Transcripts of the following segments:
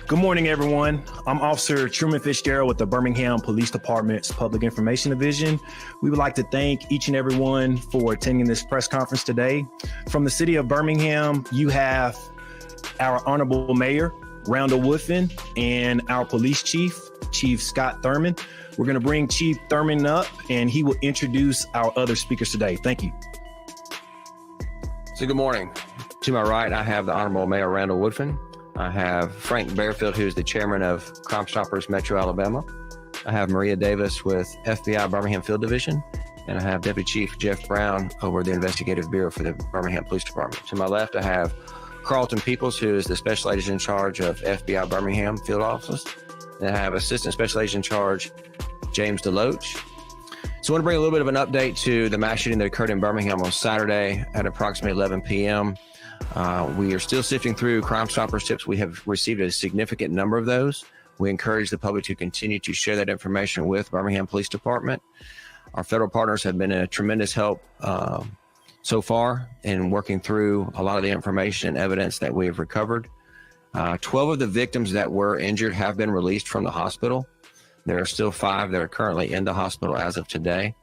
Good morning, everyone. I'm Officer Truman Fitzgerald with the Birmingham Police Department's Public Information Division. We would like to thank each and every one for attending this press conference today. From the city of Birmingham, you have our Honorable Mayor, Randall Woodfin, and our Police Chief, Chief Scott Thurman. We're going to bring Chief Thurman up, and he will introduce our other speakers today. Thank you. So good morning. To my right, I have the Honorable Mayor Randall Woodfin. I have Frank Bearfield, who's the chairman of Crime Stoppers Metro Alabama. I have Maria Davis with FBI Birmingham Field Division, and I have Deputy Chief Jeff Brown over the Investigative Bureau for the Birmingham Police Department. To my left, I have Carlton Peoples, who is the Special Agent in charge of FBI Birmingham Field Office. And I have Assistant Special Agent in charge, James DeLoach. So I want to bring a little bit of an update to the mass shooting that occurred in Birmingham on Saturday at approximately 11 p.m. We are still sifting through Crime Stoppers tips. We have received a significant number of those. We encourage the public to continue to share that information with Birmingham Police Department. Our federal partners have been a tremendous help so far in working through a lot of the information and evidence that we have recovered. 12 of the victims that were injured have been released from the hospital. There are still 5 that are currently in the hospital as of today.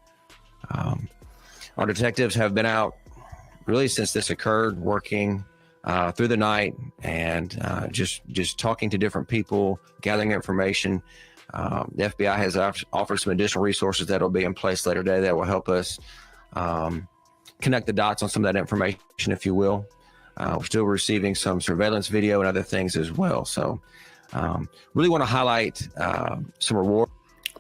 Our detectives have been out really since this occurred, working through the night and just talking to different people, gathering information. The FBI has offered some additional resources that will be in place later today that will help us connect the dots on some of that information, if you will. We're still receiving some surveillance video and other things as well. So really want to highlight some reward.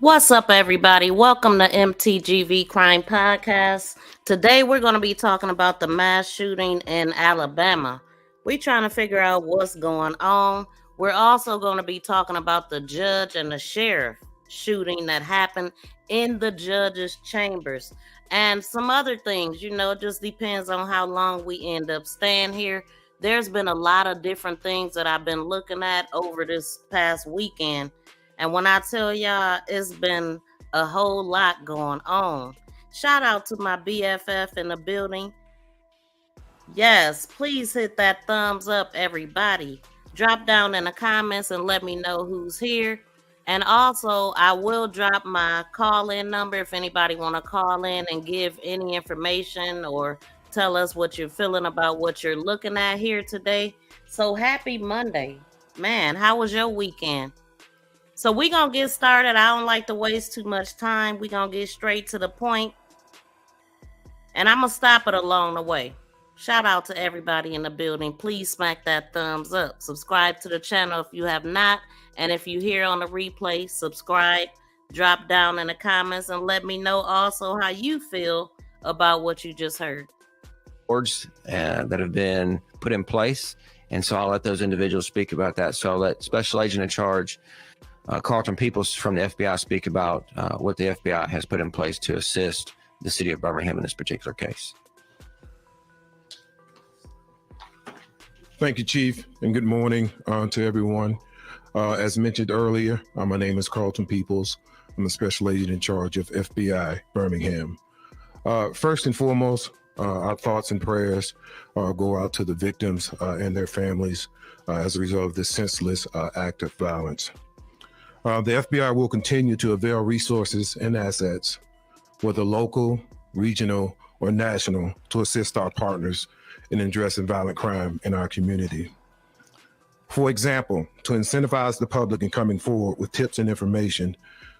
What's up, everybody? Welcome to MTGV Crime Podcast. Today, we're going to be talking about the mass shooting in Alabama. We're trying to figure out what's going on. We're also going to be talking about the judge and the sheriff shooting that happened in the judge's chambers and some other things. You know, it just depends on how long we end up staying here. There's been a lot of different things that I've been looking at over this past weekend. And when I tell y'all, it's been a whole lot going on. Shout out to my BFF in the building. Yes, please hit that thumbs up, everybody. Drop down in the comments and let me know who's here. And also, I will drop my call-in number if anybody want to call in and give any information or tell us what you're feeling about what you're looking at here today. So happy Monday. Man, how was your weekend? So we're going to get started. I don't like to waste too much time. We're going to get straight to the point. And I'm going to stop it along the way. Shout out to everybody in the building. Please smack that thumbs up. Subscribe to the channel if you have not. And if you're here on the replay, subscribe. Drop down in the comments and let me know also how you feel about what you just heard. Boards that have been put in place. And so I'll let those individuals speak about that. So I'll let Special Agent in charge, Carlton Peoples from the FBI, speak about what the FBI has put in place to assist the city of Birmingham in this particular case. Thank you, Chief, and good morning to everyone. As mentioned earlier, my name is Carlton Peoples. I'm the Special Agent in charge of FBI Birmingham. First and foremost, our thoughts and prayers go out to the victims and their families as a result of this senseless act of violence. The FBI will continue to avail resources and assets, whether local, regional, or national, to assist our partners in addressing violent crime in our community. For example, to incentivize the public in coming forward with tips and information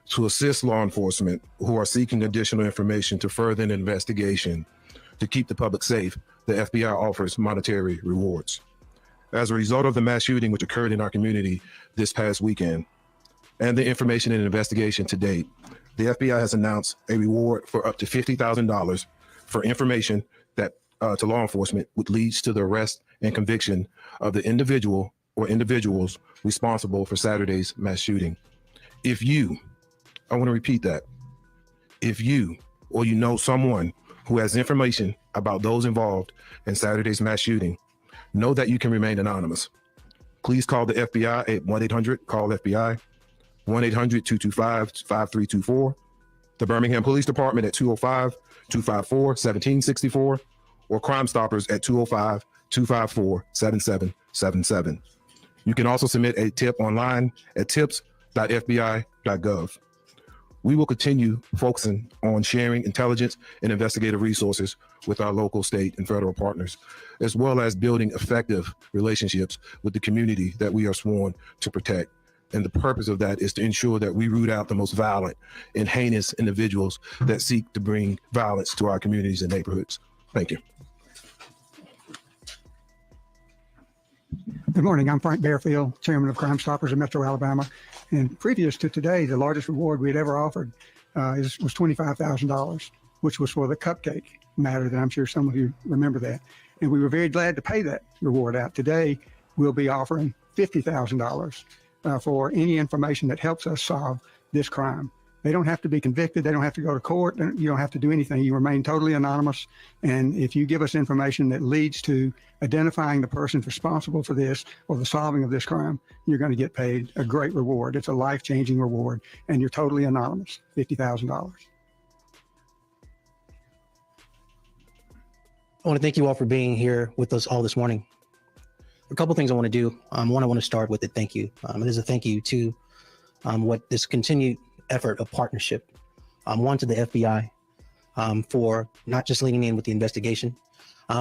to assist law enforcement who are seeking additional information to further an investigation to keep the public safe, the FBI offers monetary rewards. As a result of the mass shooting which occurred in our community this past weekend, and the information and investigation to date, the FBI has announced a reward for up to $50,000 for information that to law enforcement, which leads to the arrest and conviction of the individual or individuals responsible for Saturday's mass shooting. If you, I want to repeat that, if you or you know someone who has information about those involved in Saturday's mass shooting, know that you can remain anonymous. Please call the FBI at 1-800-CALL-FBI, 1-800-225-5324, the Birmingham Police Department at 205-254-1764, or Crime Stoppers at 205-254-7777. You can also submit a tip online at tips.fbi.gov. We will continue focusing on sharing intelligence and investigative resources with our local, state, and federal partners, as well as building effective relationships with the community that we are sworn to protect. And the purpose of that is to ensure that we root out the most violent and heinous individuals that seek to bring violence to our communities and neighborhoods. Thank you. Good morning. I'm Frank Bearfield, Chairman of Crime Stoppers of Metro Alabama. And previous to today, the largest reward we had ever offered was $25,000, which was for the cupcake matter that I'm sure some of you remember that. And we were very glad to pay that reward out. Today, we'll be offering $50,000 for any information that helps us solve this crime. They don't have to be convicted. They don't have to go to court. You don't have to do anything. You remain totally anonymous. And if you give us information that leads to identifying the person responsible for this or the solving of this crime, you're going to get paid a great reward. It's a life-changing reward, and you're totally anonymous, $50,000. I want to thank you all for being here with us all this morning. A couple things I want to do. One, I want to start with a thank you. It is a thank you to what this continued effort of partnership. One, to the FBI for not just leaning in with the investigation,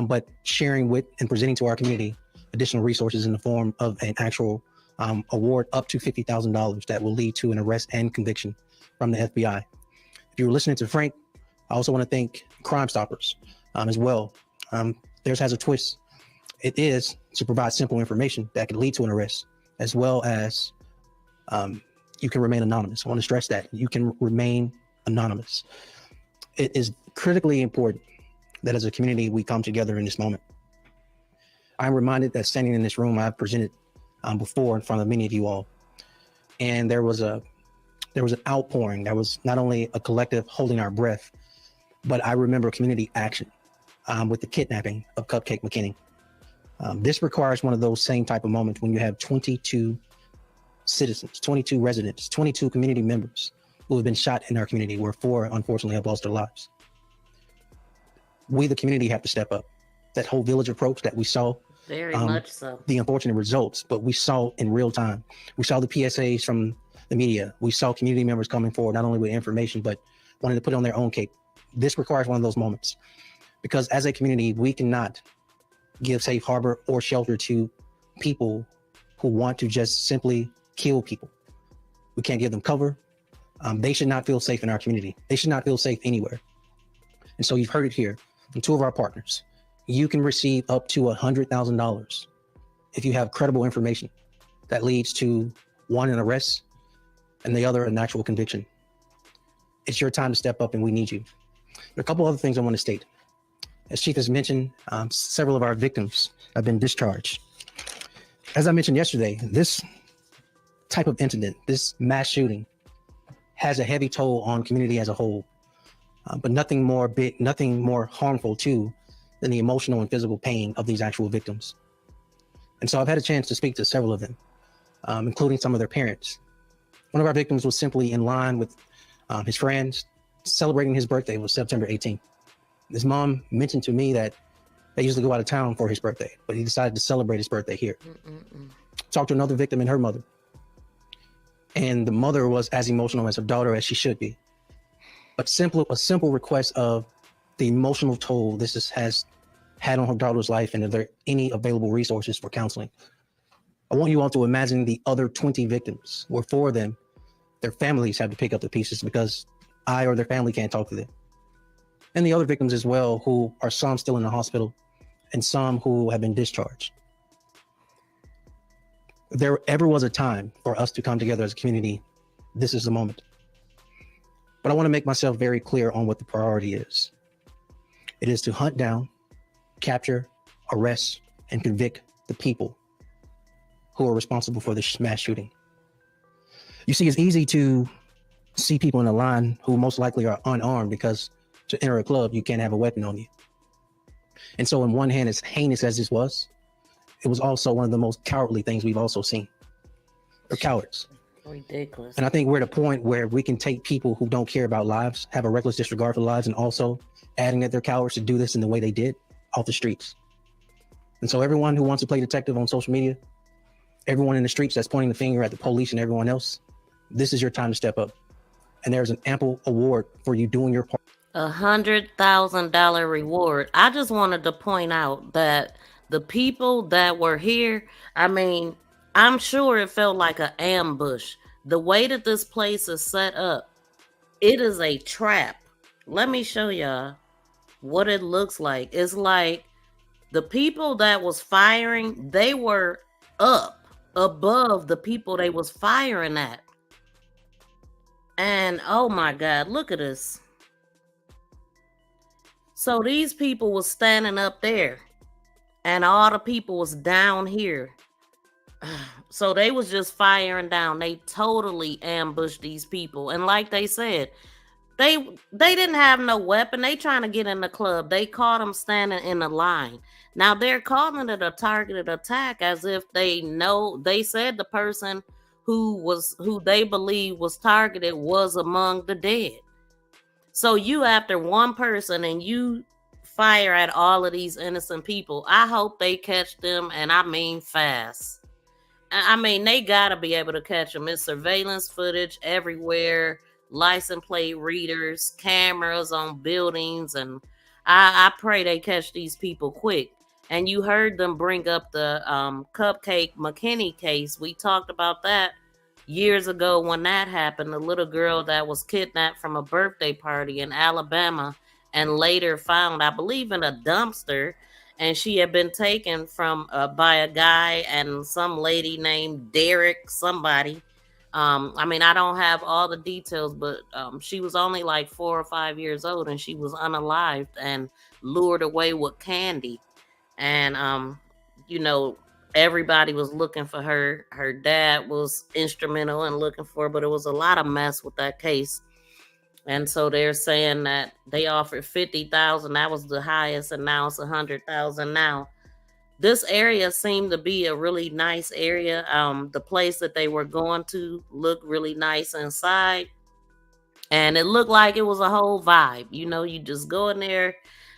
but sharing with and presenting to our community additional resources in the form of an actual award up to $50,000 that will lead to an arrest and conviction from the FBI. If you were listening to Frank, I also want to thank Crime Stoppers as well. Theirs has a twist. It is to provide simple information that could lead to an arrest, as well as you can remain anonymous. I want to stress that you can remain anonymous. It is critically important that as a community, we come together in this moment. I'm reminded that standing in this room, I've presented before in front of many of you all. And there was an outpouring. There was not only a collective holding our breath, but I remember community action with the kidnapping of Cupcake McKinney. This requires one of those same type of moments when you have 22 citizens, 22 residents, 22 community members who have been shot in our community, where 4 unfortunately have lost their lives. We, the community, have to step up. That whole village approach that we saw, Very much so. the unfortunate results, but we saw in real time. We saw the PSAs from the media. We saw community members coming forward, not only with information, but wanting to put on their own cape. This requires one of those moments, because as a community, we cannot give safe harbor or shelter to people who want to just simply kill people. We can't give them cover. They should not feel safe in our community. They should not feel safe anywhere. And so you've heard it here from 2 of our partners. You can receive up to $100,000 if you have credible information that leads to, one, an arrest, and the other, an actual conviction. It's your time to step up, and we need you. There are a couple other things I want to state. As Chief has mentioned, several of our victims have been discharged. As I mentioned yesterday, this type of incident, this mass shooting, has a heavy toll on community as a whole, but nothing more harmful too than the emotional and physical pain of these actual victims. And so I've had a chance to speak to several of them, including some of their parents. One of our victims was simply in line with his friends celebrating his birthday. It was September 18th. His mom mentioned to me that they usually go out of town for his birthday, but he decided to celebrate his birthday here. Talked to another victim and her mother. And the mother was as emotional as her daughter as she should be. But a simple request of the emotional toll this has had on her daughter's life, and are there any available resources for counseling? I want you all to imagine the other 20 victims, where 4 of them, their families have to pick up the pieces because I or their family can't talk to them. And the other victims as well, who are some still in the hospital and some who have been discharged. If there ever was a time for us to come together as a community, this is the moment. But I want to make myself very clear on what the priority is. It is to hunt down, capture, arrest, and convict the people who are responsible for this mass shooting. You see, it's easy to see people in a line who most likely are unarmed, because to enter a club, you can't have a weapon on you. And so on one hand, as heinous as this was, it was also one of the most cowardly things we've also seen. They're cowards. Ridiculous. And I think we're at a point where we can take people who don't care about lives, have a reckless disregard for lives, and also adding that they're cowards to do this in the way they did, off the streets. And so everyone who wants to play detective on social media, Everyone in the streets that's pointing the finger at the police and everyone else, this is your time to step up. And there's an ample award for you doing your part. $100,000 reward. I just wanted to point out that the people that were here, I mean, I'm sure it felt like an ambush. The way that this place is set up, it is a trap. Let me show y'all what it looks like. It's like the people that was firing, they were up above the people they was firing at. And oh my God, look at this. So these people was standing up there and all the people was down here. So they was just firing down. They totally ambushed these people. And like they said, they didn't have no weapon. They trying to get in the club. They caught them standing in a line. Now they're calling it a targeted attack as if they know. They said the person who they believe was targeted was among the dead. So you after one person and you fire at all of these innocent people. I hope they catch them, and I mean fast. I mean, they gotta be able to catch them. It's surveillance footage everywhere, license plate readers, cameras on buildings, and I pray they catch these people quick. And you heard them bring up the Cupcake McKinney case. We talked about that years ago when that happened. The little girl that was kidnapped from a birthday party in Alabama and later found, I believe, in a dumpster. And she had been taken from by a guy and some lady named Derek somebody. I mean, I don't have all the details, but she was only like 4 or 5 years old, and she was unalived and lured away with candy. And you know, everybody was looking for her. Her dad was instrumental in looking for her, but it was a lot of mess with that case. And so they're saying that they offered 50,000. That was the highest, and now it's 100,000 now. This area seemed to be a really nice area. The place that they were going to looked really nice inside. And it looked like it was a whole vibe. You know, you just go in there.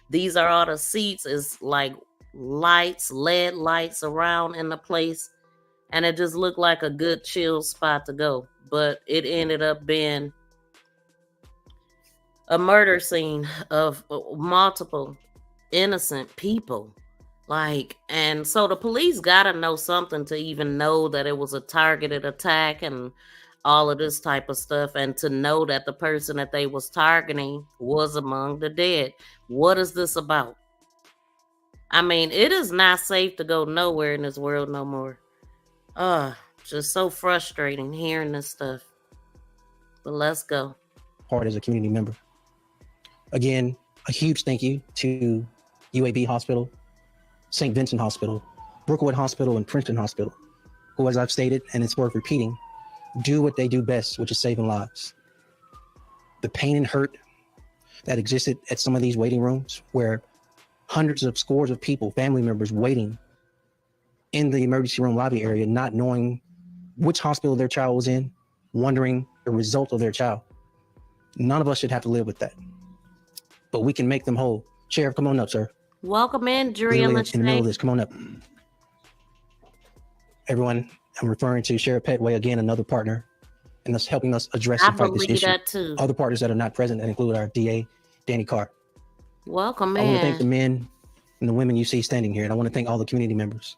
These are all the seats. It's like lights, LED lights around in the place. And it just looked like a good chill spot to go. But it ended up being a murder scene of multiple innocent people. Like, and so the police got to know something to even know that it was a targeted attack and all of this type of stuff, and to know that the person that they was targeting was among the dead. What is this about? I mean, it is not safe to go nowhere in this world no more. Just so frustrating hearing this stuff. But let's go. Part as a community member. Again, a huge thank you to UAB Hospital, St. Vincent Hospital, Brookwood Hospital, and Princeton Hospital, who, as I've stated, and it's worth repeating, do what they do best, which is saving lives. The pain and hurt that existed at some of these waiting rooms, where hundreds of scores of people, family members, waiting in the emergency room lobby area, not knowing which hospital their child was in, wondering the result of their child. None of us should have to live with that. But we can make them whole. Sheriff, come on up, sir. Welcome in, Drea. Literally in the middle of this, come on up. Everyone, I'm referring to Sheriff Petway, again, another partner, and that's helping us address and fight this issue. That too. Other partners that are not present that include our DA, Danny Carr. Welcome I in. want to thank the men and the women you see standing here, and I want to thank all the community members.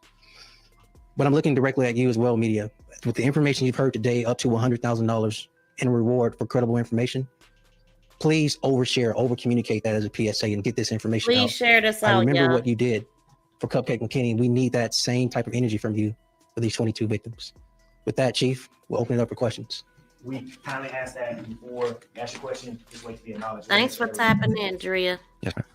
But I'm looking directly at you as well, media. With the information you've heard today, up to $100,000 in reward for credible information, please overshare, over-communicate that as a PSA and get this information out. Please share this out, I remember y'all. what you did for Cupcake McKinney. We need that same type of energy from you for these 22 victims. With that, Chief, we'll open it up for questions. We kindly ask that before you ask your question, just wait to be acknowledged. Thanks for tapping in, Drea. Yes, ma'am.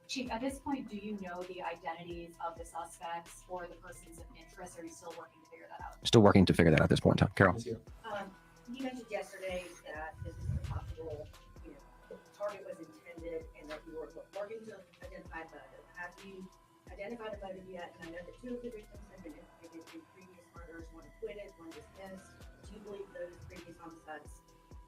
Chief, at this point, do you know the identities of the suspects or the persons of interest? Or are you still working to figure that out? Still working to figure that out at this point in time. Carol. You mentioned yesterday that this is a possible, target was intended and that you were working to identify the motive. Have you identified the motive yet? And I know that 2 of the victims have been implicated in previous murders, one acquitted, one dismissed. Do you believe those previous homicides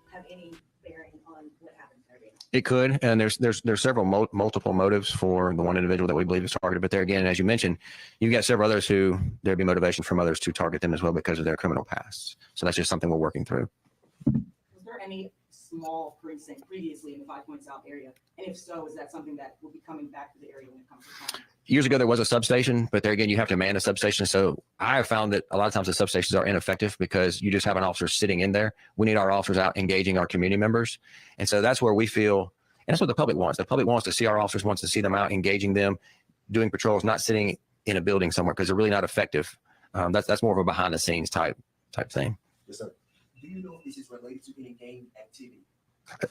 have any bearing bearing on what happened Saturday night? It could, and there's several multiple motives for the one individual that we believe is targeted. But there again, as you mentioned, you've got several others who there'd be motivation from others to target them as well because of their criminal past. So that's just something we're working through. Was there any small precinct previously in the 5 Point South area? And if so, is that something that will be coming back to the area when it comes to time? Years ago, there was a substation, but there again, you have to man a substation. So I have found that a lot of times the substations are ineffective because you just have an officer sitting in there. We need our officers out engaging our community members. And so that's where we feel, and that's what the public wants. The public wants to see our officers, wants to see them out engaging them, doing patrols, not sitting in a building somewhere because they're really not effective. That's more of a behind the scenes type thing. Yes, sir. Do you know if this is related to any gang activity?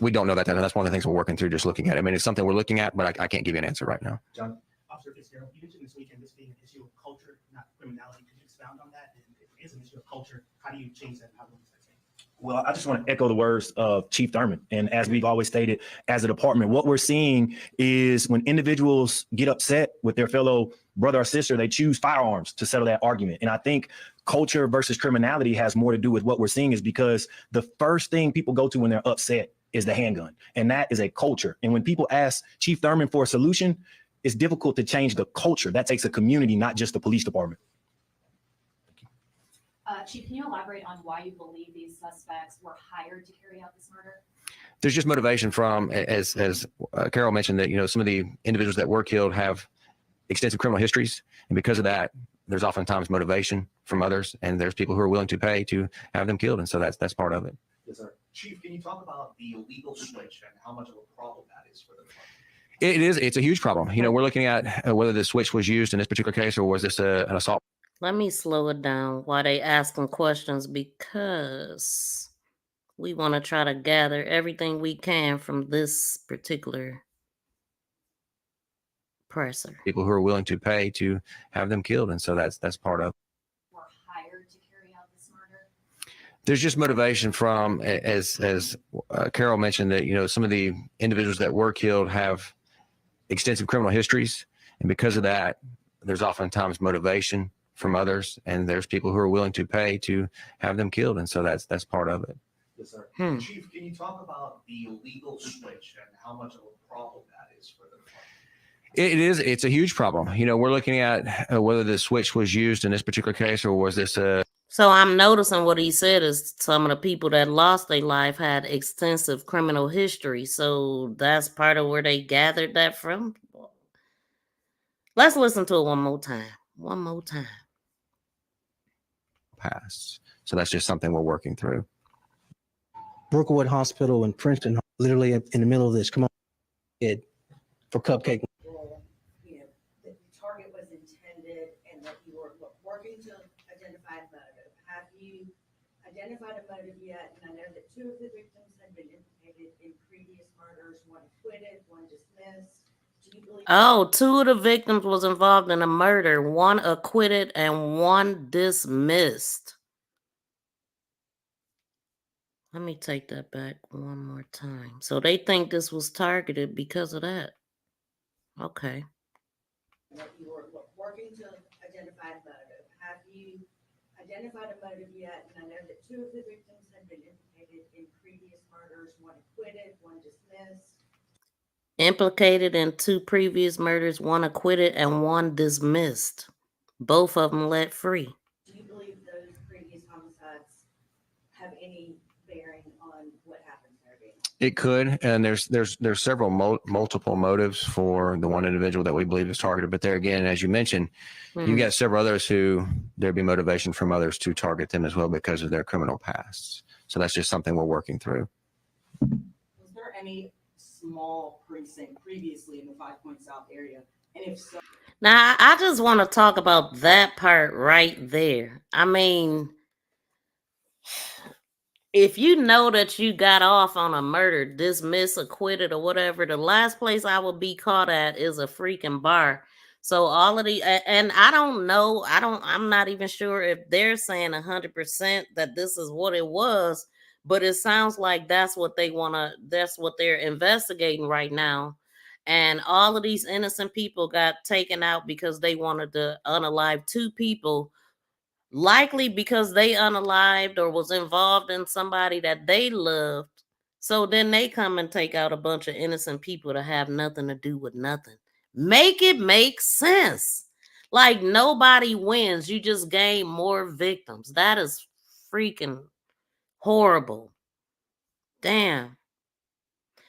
We don't know that. That's one of the things we're working through, just looking at it. I mean, it's something we're looking at, but I can't give you an answer right now. John? Officer Fitzgerald, you mentioned this weekend this being an issue of culture, not criminality. Could you expound on that? And if it is an issue of culture, how do you change that? And how do you fix that? Well, I just want to echo the words of Chief Thurman. And as we've always stated, as a department, what we're seeing is when individuals get upset with their fellow brother or sister, they choose firearms to settle that argument. And I think culture versus criminality has more to do with what we're seeing is because the first thing people go to when they're upset is the handgun. And that is a culture. And when people ask Chief Thurman for a solution, it's difficult to change the culture. That takes a community, not just the police department. Chief, can you elaborate on why you believe these suspects were hired to carry out this murder? There's just motivation from, as Carol mentioned, that, you know, some of the individuals that were killed have extensive criminal histories. And because of that, there's oftentimes motivation from others. And there's people who are willing to pay to have them killed. And so that's part of it. Yes, sir. Chief, can you talk about the illegal switch and how much of a problem that is for the department? It is. It's a huge problem. You know, we're looking at whether the switch was used in this particular case or was this an assault. Let me slow it down while they asking questions because we want to try to gather everything we can from this particular presser. People who are willing to pay to have them killed. And so that's part of it. Were hired to carry out this murder? There's just motivation from, as Carol mentioned, that, you know, some of the individuals that were killed have extensive criminal histories. And because of that, there's oftentimes motivation from others. And there's people who are willing to pay to have them killed. And so that's part of it. Yes, sir. Chief, can you talk about the illegal switch and how much of a problem that is for the department? It is. It's a huge problem. You know, we're looking at whether the switch was used in this particular case or was this a. So I'm noticing what he said is some of the people that lost their life had extensive criminal history. So that's part of where they gathered that from. Let's listen to it one more time. One more time. Past. So that's just something we're working through. Brookwood Hospital in Princeton, literally in the middle of this. Come on, kid, for cupcake. Well, you know, the target was intended and that you were working to identify a motive. Have you identified a motive yet? And I know that 2 of the victims had been implicated in previous murders, one acquitted, one dismissed. Do you believe? Oh, 2 of the victims was involved in a murder, 1 acquitted and 1 dismissed. Let me take that back one more time. So they think this was targeted because of that. Okay. That you were working to identify a motive. Have you identified a motive yet? And I know that 2 of the victims had been implicated in previous murders, 1 acquitted, 1 dismissed. Implicated in 2 previous murders, 1 acquitted and 1 dismissed. Both of them let free. Do you believe those previous homicides have any bearing on what happened Saturday night? It could, and there's several multiple motives for the one individual that we believe is targeted. But there again, as you mentioned, you've got several others who there'd be motivation from others to target them as well because of their criminal pasts. So that's just something we're working through. Was there any small precinct previously in the 5 Point South area? And if so, Now, I just want to talk about that part right there. I mean, if you know that you got off on a murder, dismissed, acquitted, or whatever, the last place I would be caught at is a freaking bar. So all of the, and I don't know, I'm not even sure if they're saying 100% that this is what it was, but it sounds like that's what they're investigating right now. And all of these innocent people got taken out because they wanted to unalive 2 people, likely because they unalived or was involved in somebody that they loved. So then they come and take out a bunch of innocent people to have nothing to do with nothing. Make it make sense. Like nobody wins. You just gain more victims. That is freaking horrible. Damn.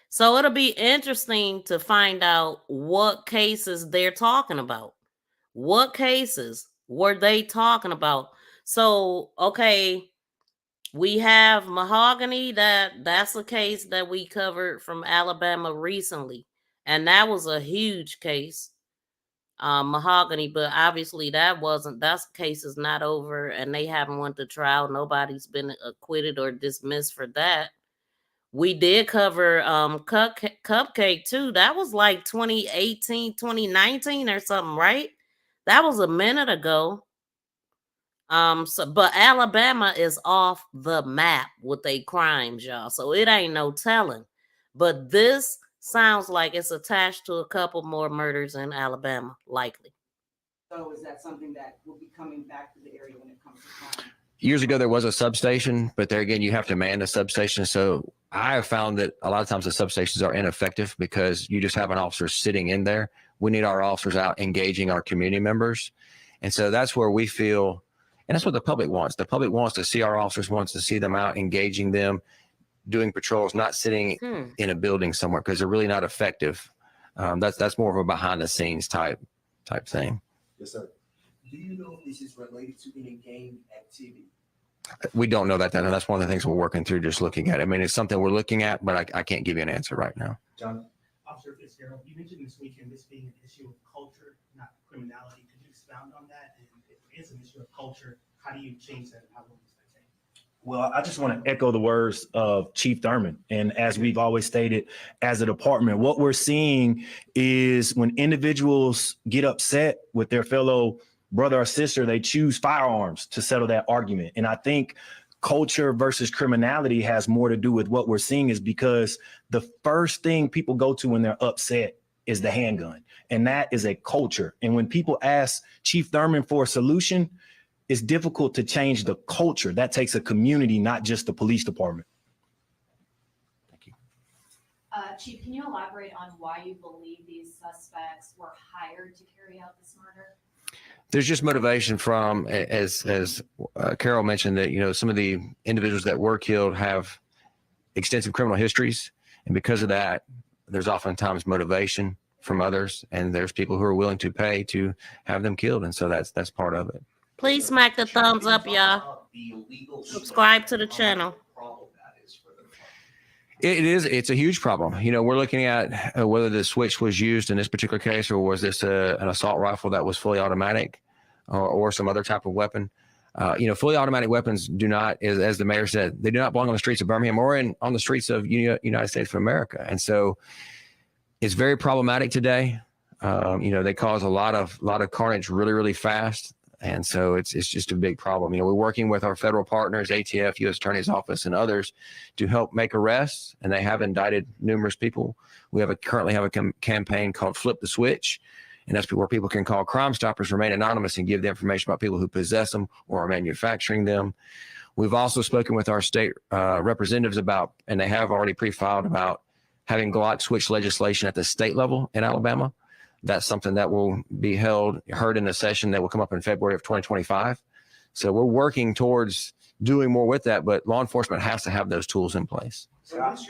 So it'll be interesting to find out what cases they're talking about. What cases were they talking about? So, okay, we have Mahogany. That's a case that we covered from Alabama recently, and that was a huge case. Mahogany, but obviously that case is not over, and they haven't went to trial. Nobody's been acquitted or dismissed for that. We did cover Cupcake too. That was like 2018, 2019 or something, right? That was a minute ago. But Alabama is off the map with their crimes, y'all. So it ain't no telling. But this sounds like it's attached to a couple more murders in Alabama, likely. So is that something that will be coming back to the area when it comes to crime? Years ago, there was a substation, but there again, you have to man the substation. So I have found that a lot of times the substations are ineffective because you just have an officer sitting in there. We need our officers out engaging our community members. And so that's where we feel, and that's what the public wants. The public wants to see our officers, wants to see them out engaging them, doing patrols, not sitting in a building somewhere because they're really not effective. That's more of a behind the scenes type thing. Yes, sir. Do you know if this is related to any gang activity? We don't know that, and that's one of the things we're working through, just looking at it. I mean, it's something we're looking at, but I can't give you an answer right now. John? Officer Fitzgerald, you mentioned this weekend this being an issue of culture, not criminality. Could you expound on that? And if it is an issue of culture, how do you change that and how long does that take? Well, I just want to echo the words of Chief Thurman. And as we've always stated, as a department, what we're seeing is when individuals get upset with their fellow brother or sister, they choose firearms to settle that argument. And I think culture versus criminality has more to do with what we're seeing is because the first thing people go to when they're upset is the handgun. And that is a culture. And when people ask Chief Thurman for a solution, it's difficult to change the culture. That takes a community, not just the police department. Thank you. Chief, can you elaborate on why you believe these suspects were hired to carry out this murder? There's just motivation from, as Carol mentioned, that some of the individuals that were killed have extensive criminal histories, and because of that, there's oftentimes motivation from others, and there's people who are willing to pay to have them killed, and so that's part of it. Please smack the thumbs up, y'all. Subscribe to the channel. It's a huge problem. We're looking at whether the switch was used in this particular case, or was this an assault rifle that was fully automatic or some other type of weapon. Fully automatic weapons do not, as the mayor said, they do not belong on the streets of Birmingham or on the streets of United States of America. And so it's very problematic today. They cause a lot of carnage really, really fast. And so it's just a big problem. We're working with our federal partners, ATF, U.S. Attorney's Office, and others to help make arrests, and they have indicted numerous people. We currently have a campaign called Flip the Switch, and that's where people can call Crime Stoppers, remain anonymous, and give the information about people who possess them or are manufacturing them. We've also spoken with our state representatives about, and they have already pre-filed about having Glock switch legislation at the state level in Alabama. That's something that will be heard in a session that will come up in February of 2025. So we're working towards doing more with that, but law enforcement has to have those tools in place. So what is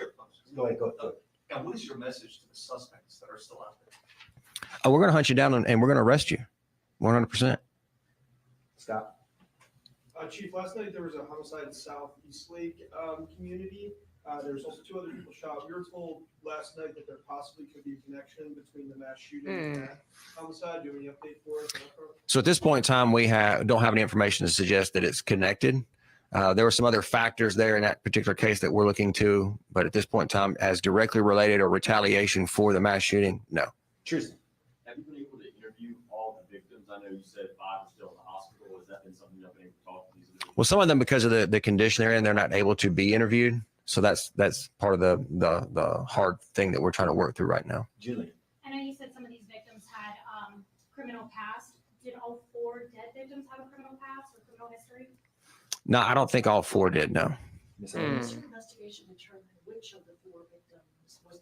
what is your message to the suspects that are still out there? We're going to hunt you down and we're going to arrest you 100%. Scott? Chief, last night there was a homicide in South Eastlake community. There's also 2 other people shot. We were told last night that there possibly could be a connection between the mass shooting and that homicide. Do you have any update for us? So at this point in time, we don't have any information to suggest that it's connected. There were some other factors there in that particular case that we're looking to, but at this point in time, as directly related or retaliation for the mass shooting, no. Tristan? Have you been able to interview all the victims? I know you said 5 are still in the hospital. Has that been something you've been able to talk to these individuals? Well, some of them, because of the condition they're in, they're not able to be interviewed. So that's part of the hard thing that we're trying to work through right now. Julian? I know you said some of these victims had criminal past. Did all 4 dead victims have a criminal past or criminal history? No, I don't think all 4 did, no. Has your investigation determined which of the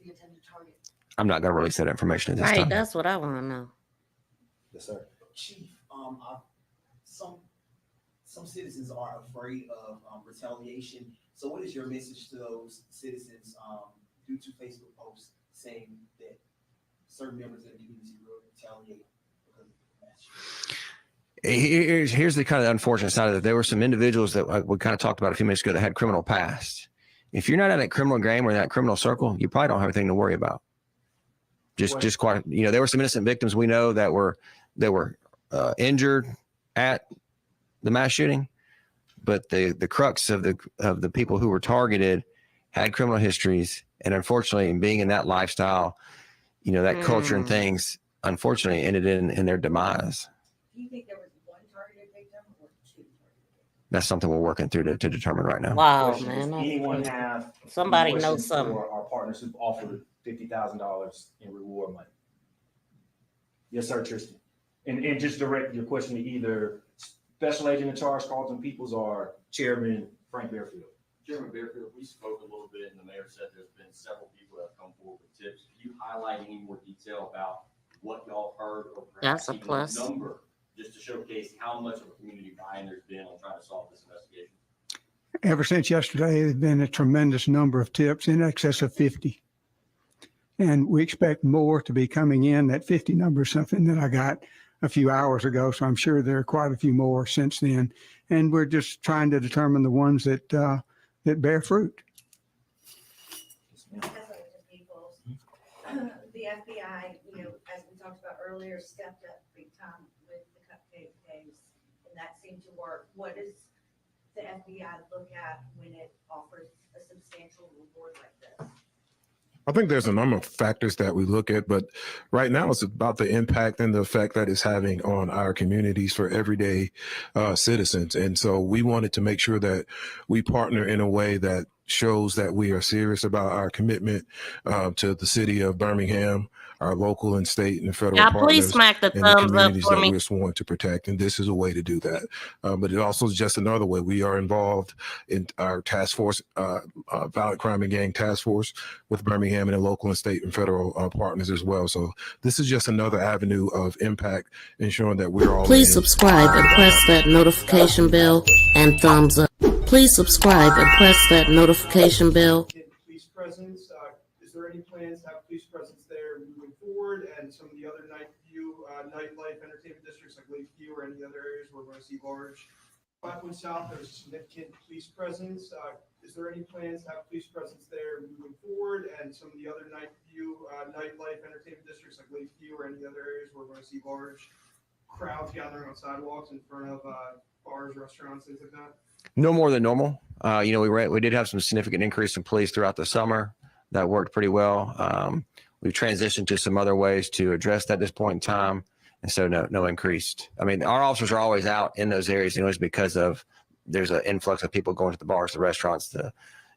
the intended target? I'm not going to release that information at this Right, time. that's what I want to know. Yes, sir. Chief, some citizens are afraid of retaliation. So what is your message to those citizens due to Facebook posts saying that certain members of the community will retaliate because of the mass shooting? Here's the kind of unfortunate side of it. There were some individuals that we kind of talked about a few minutes ago that had criminal past. If you're not in that criminal game or in that criminal circle, you probably don't have anything to worry about. Just quite, there were some innocent victims we know that were injured at the mass shooting, but the crux of the people who were targeted had criminal histories, and unfortunately, in being in that lifestyle, that culture and things, unfortunately, ended in their demise. Do you think there was one targeted victim or two targeted victims? That's something we're working through to determine right now. Wow, Question, man. does anyone have Somebody any knows questions something. for our partners who've offered $50,000 in reward money? Yes, sir, Tristan. And just direct your question to either Special Agent in Charge Carlton Peoples or Chairman Frank Bearfield. Chairman Bearfield, we spoke a little bit, and the mayor said there's been several people that have come forward with tips. Can you highlight any more detail about what y'all heard, or perhaps That's a even plus. number, just to showcase how much of a community buy-in there's been on trying to solve this investigation? Ever since yesterday, there's been a tremendous number of tips, in excess of 50. And we expect more to be coming in. That 50 number is something that I got a few hours ago, so I'm sure there are quite a few more since then. And we're just trying to determine the ones that bear fruit. That's what it just equals. The FBI, as we talked about earlier, stepped up big time with the cupcake case, and that seemed to work. What does the FBI look at when it offers a substantial reward like this? I think there's a number of factors that we look at, but right now it's about the impact and the effect that it's having on our communities for everyday citizens. And so we wanted to make sure that we partner in a way that shows that we are serious about our commitment to the city of Birmingham, our local and state and federal Y'all please partners, smack the and the thumbs up communities for that me. we're sworn to protect. And this is a way to do that. But it also is just another way. We are involved in our task force, violent crime and gang task force with Birmingham and the local and state and federal partners as well. So this is just another avenue of impact, ensuring that we're all Please in. subscribe and press that notification bell and thumbs up. Please subscribe and press that notification bell. Police presence, is there any plans to have police presence there moving forward? And some of the other nightlife entertainment districts like Lakeview or any other areas where we're going to see large 5 Points South, there's significant police presence. Is there any plans to have police presence there moving forward? And some of the other nightlife entertainment districts like Lakeview or any other areas where we're going to see large crowds gathering on sidewalks in front of bars, restaurants, things like that? No more than normal. We did have some significant increase in police throughout the summer. That worked pretty well. We've transitioned to some other ways to address that at this point in time. And so no increased. I mean, our officers are always out in those areas anyways because there's an influx of people going to the bars, the restaurants, the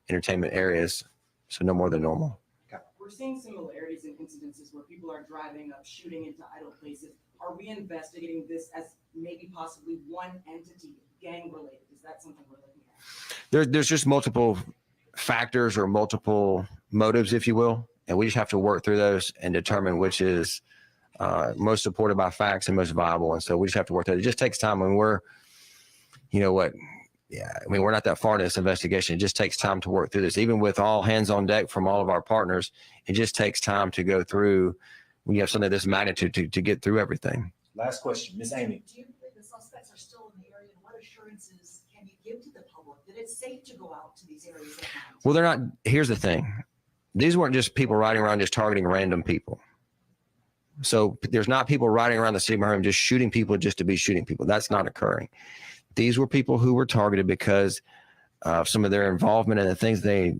entertainment areas. So no more than normal. We're seeing similarities in incidences where people are driving up, shooting into idle places. Are we investigating this as maybe possibly one entity, gang related? Is that something we're looking at? There's just multiple factors or multiple motives, if you will. And we just have to work through those and determine which is most supported by facts and most viable. And so we just have to work through it. It just takes time when we're not that far in this investigation. It just takes time to work through this. Even with all hands on deck from all of our partners, it just takes time to go through when you have something of this magnitude to get through everything. Last question, Ms. Amy. Do you believe the suspects are still in the area, and what assurances can you give to the public that it's safe to go out to these areas at night? Well, they're not. Here's the thing. These weren't just people riding around just targeting random people. So there's not people riding around the city of Birmingham just shooting people just to be shooting people. That's not occurring. These were people who were targeted because of some of their involvement in the things they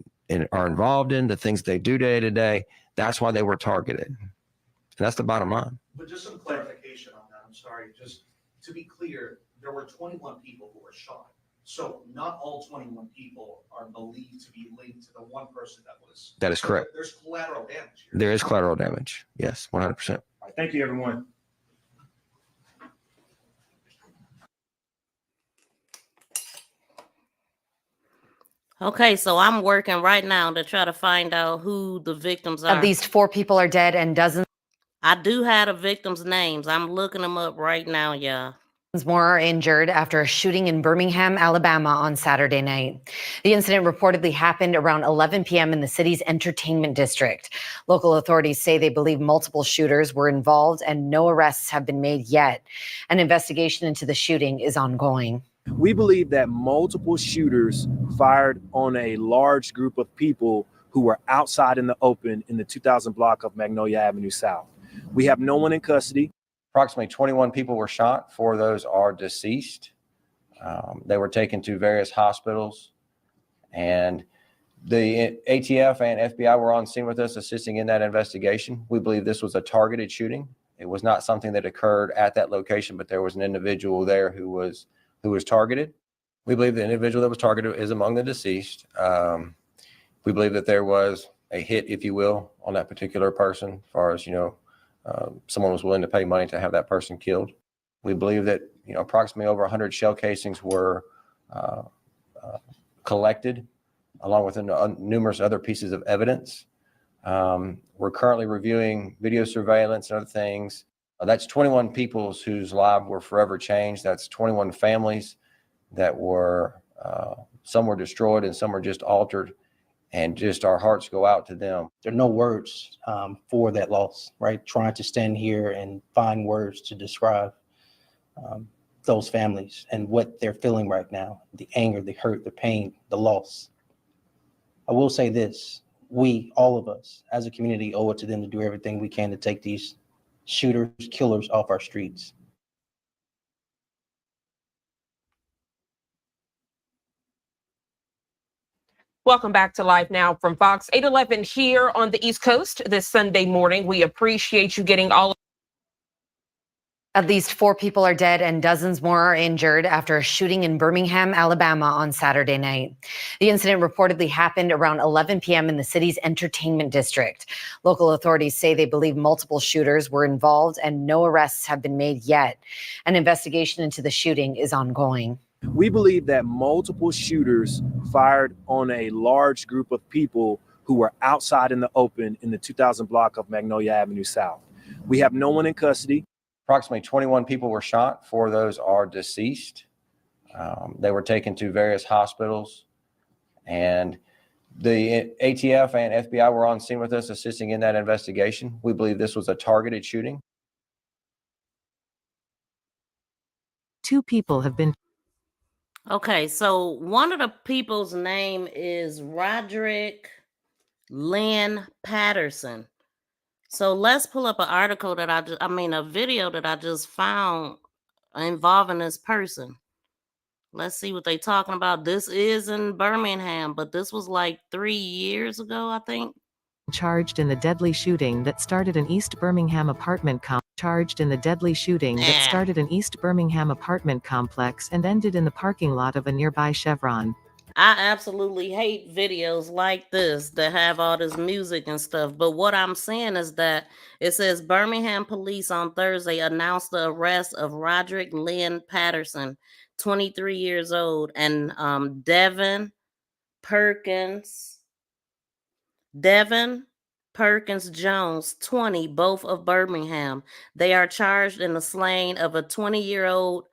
are involved in, the things they do day to day. That's why they were targeted. And that's the bottom line. But just some clarification on that, I'm sorry, just to be clear, there were 21 people who were shot. So not all 21 people are believed to be linked to the one person that was. That is correct. There's collateral damage here. There is collateral damage. Yes, 100%. All right, thank you, everyone. Okay, so I'm working right now to try to find out who the victims are. At least 4 people are dead and dozens I do have the victims' names. I'm looking them up right now, y'all. more are injured after a shooting in Birmingham, Alabama on Saturday night. The incident reportedly happened around 11 p.m. in the city's entertainment district. Local authorities say they believe multiple shooters were involved and no arrests have been made yet. An investigation into the shooting is ongoing. We believe that multiple shooters fired on a large group of people who were outside in the open in the 2000 block of Magnolia Avenue South. We have no one in custody. Approximately 21 people were shot. 4 of those are deceased. They were taken to various hospitals, and the ATF and FBI were on scene with us assisting in that investigation. We believe this was a targeted shooting. It was not something that occurred at that location, but there was an individual there who was targeted. We believe the individual that was targeted is among the deceased. We believe that there was a hit, if you will, on that particular person, as far as, someone was willing to pay money to have that person killed. We believe that, approximately over 100 shell casings were collected, along with numerous other pieces of evidence. We're currently reviewing video surveillance and other things. That's 21 people whose lives were forever changed. That's 21 families that were, some were destroyed and some were just altered. And just our hearts go out to them. There are no words for that loss, right? Trying to stand here and find words to describe those families and what they're feeling right now, the anger, the hurt, the pain, the loss. I will say this, we, all of us as a community, owe it to them to do everything we can to take these shooters, killers off our streets. Welcome back to Live Now from Fox 811 here on the East Coast this Sunday morning. We appreciate you getting all. At least 4 people are dead and dozens more are injured after a shooting in Birmingham, Alabama on Saturday night. The incident reportedly happened around 11 p.m. in the city's entertainment district. Local authorities say they believe multiple shooters were involved and no arrests have been made yet. An investigation into the shooting is ongoing. We believe that multiple shooters fired on a large group of people who were outside in the open in the 2000 block of Magnolia Avenue South. We have no one in custody. Approximately 21 people were shot. 4 of those are deceased. They were taken to various hospitals, and the ATF and FBI were on scene with us assisting in that investigation. We believe this was a targeted shooting. 2 people have been. Okay, so one of the people's name is Roderick Lynn Patterson. So let's pull up an article that a video that I just found involving this person. Let's see what they're talking about. This is in Birmingham, but this was like 3 years ago, I think. Charged in the deadly shooting that started an East Birmingham apartment complex and ended in the parking lot of a nearby Chevron. I absolutely hate videos like this that have all this music and stuff. But what I'm saying is that it says Birmingham police on Thursday announced the arrest of Roderick Lynn Patterson, 23 years old, and Devin Perkins Jones, 20, both of Birmingham. They are charged in the slaying of a 20-year-old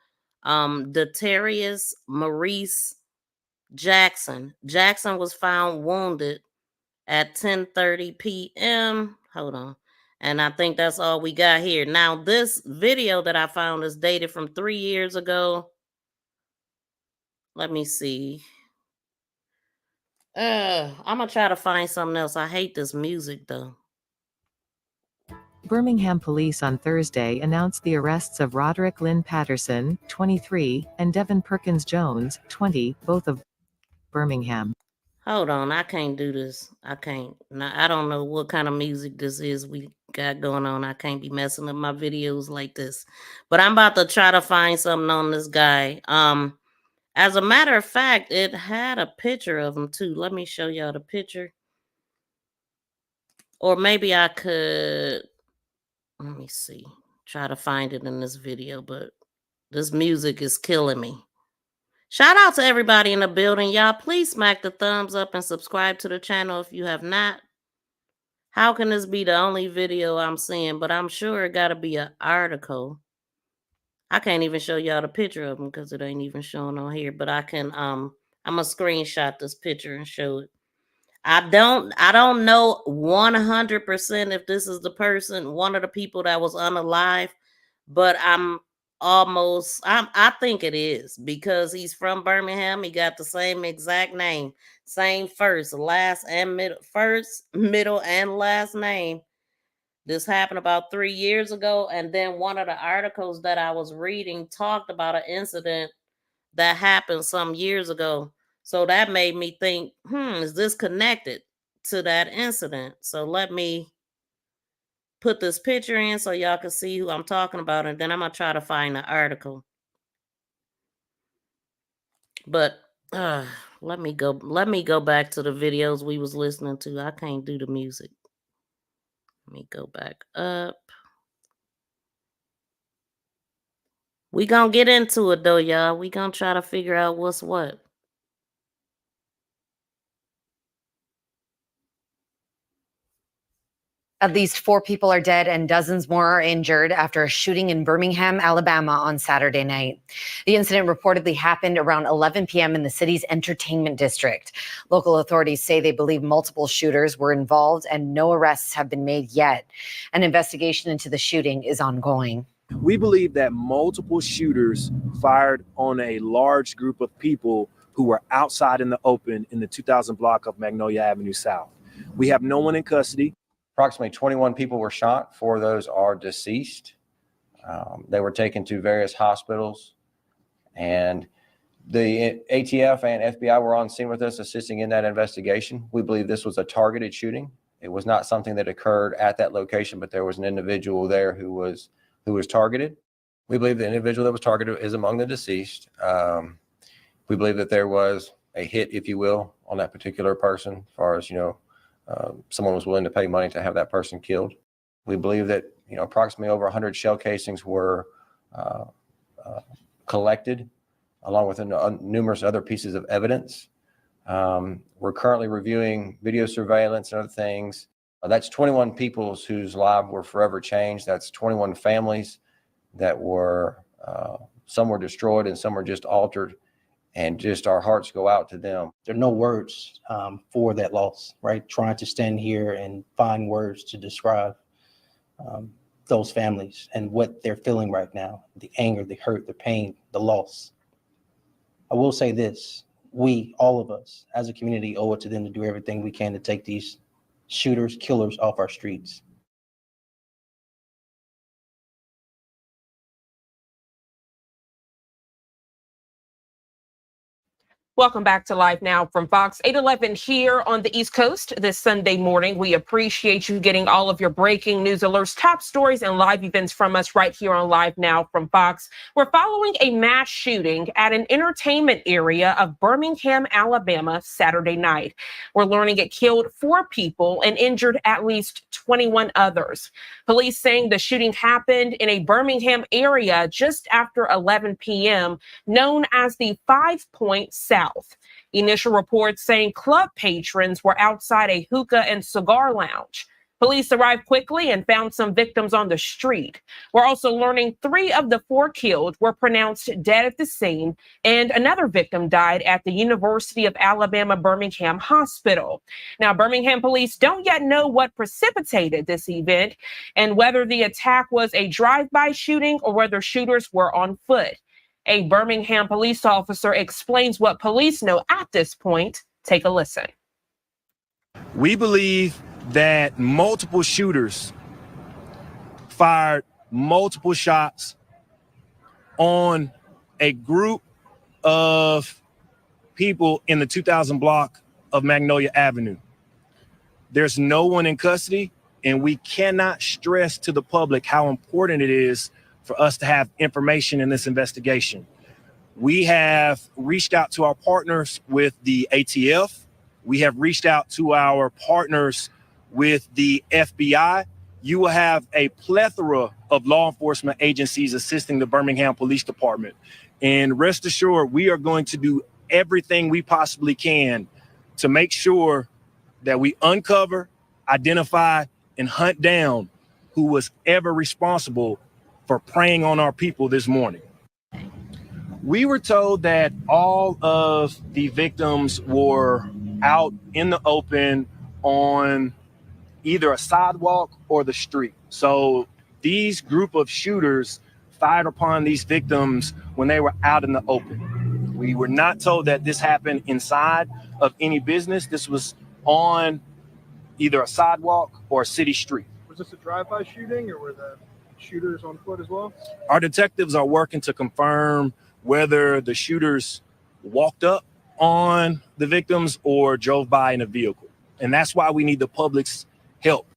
Detarius Maurice Jackson. Jackson was found wounded at 10:30 p.m. Hold on. And I think that's all we got here. Now, this video that I found is dated from 3 years ago. Let me see. I'm going to try to find something else. I hate this music, though. Birmingham police on Thursday announced the arrests of Roderick Lynn Patterson, 23, and Devin Perkins Jones, 20, both of Birmingham. Hold on, I can't do this. I can't. Now, I don't know what kind of music this is we got going on. I can't be messing up my videos like this. But I'm about to try to find something on this guy. As a matter of fact, it had a picture of him too. Let me show y'all the picture. Or maybe I could, let me see. Try to find it in this video, but this music is killing me. Shout out to everybody in the building. Y'all, please smack the thumbs up and subscribe to the channel if you have not. How can this be the only video I'm seeing? But I'm sure it got to be an article. I can't even show y'all the picture of them because it ain't even showing on here. But I can, I'm going to screenshot this picture and show it. I don't know 100% if this is the person, one of the people that was unalive, but I think it is because he's from Birmingham. He got the same exact name, same first, middle, and last name. This happened about 3 years ago. And then one of the articles that I was reading talked about an incident that happened some years ago. So that made me think, is this connected to that incident? So let me put this picture in so y'all can see who I'm talking about, and then I'm gonna try to find the article. But let me go back to the videos we was listening to. I can't do the music. Let me go back up. We gonna get into it though, y'all. We gonna try to figure out what's what. At least 4 people are dead and dozens more are injured after a shooting in Birmingham, Alabama on Saturday night. The incident reportedly happened around 11 p.m. in the city's entertainment district. Local authorities say they believe multiple shooters were involved and no arrests have been made yet. An investigation into the shooting is ongoing. We believe that multiple shooters fired on a large group of people who were outside in the open in the 2000 block of Magnolia Avenue South. We have no one in custody. Approximately 21 people were shot. 4 of those are deceased. They were taken to various hospitals, and the ATF and FBI were on scene with us, assisting in that investigation. We believe this was a targeted shooting. It was not something that occurred at that location, but there was an individual there who was targeted. We believe the individual that was targeted is among the deceased. We believe that there was a hit, if you will, on that particular person, as far as, someone was willing to pay money to have that person killed. We believe that, approximately over 100 shell casings were collected, along with numerous other pieces of evidence. We're currently reviewing video surveillance and other things. That's 21 people whose lives were forever changed. That's 21 families that were, some were destroyed and some were just altered. And just our hearts go out to them. There are no words for that loss, right? Trying to stand here and find words to describe those families and what they're feeling right now, the anger, the hurt, the pain, the loss. I will say this, we, all of us as a community, owe it to them to do everything we can to take these shooters, killers off our streets. Welcome back to Live Now from Fox 811 here on the East Coast this Sunday morning. We appreciate you getting all of your breaking news alerts, top stories, and live events from us right here on Live Now from Fox. We're following a mass shooting at an entertainment area of Birmingham, Alabama, Saturday night. We're learning it killed 4 people and injured at least 21 others. Police saying the shooting happened in a Birmingham area just after 11 p.m., known as the 5 Point South. Initial reports saying club patrons were outside a hookah and cigar lounge. Police arrived quickly and found some victims on the street. We're also learning 3 of the 4 killed were pronounced dead at the scene, and another victim died at the University of Alabama Birmingham Hospital. Now, Birmingham police don't yet know what precipitated this event and whether the attack was a drive-by shooting or whether shooters were on foot. A Birmingham police officer explains what police know at this point. Take a listen. We believe that multiple shooters fired multiple shots on a group of people in the 2000 block of Magnolia Avenue. There's no one in custody, and we cannot stress to the public how important it is for us to have information in this investigation. We have reached out to our partners with the ATF. We have reached out to our partners with the FBI. you will have a plethora of law enforcement agencies assisting the Birmingham Police Department. And rest assured, we are going to do everything we possibly can to make sure that we uncover, identify, and hunt down who was ever responsible for preying on our people this morning. We were told that all of the victims were out in the open on either a sidewalk or the street. So these group of shooters fired upon these victims when they were out in the open. We were not told that this happened inside of any business. This was on either a sidewalk or a city street. Was this a drive-by shooting, or were the shooters on foot as well? Our detectives are working to confirm whether the shooters walked up on the victims or drove by in a vehicle. And that's why we need the public's help.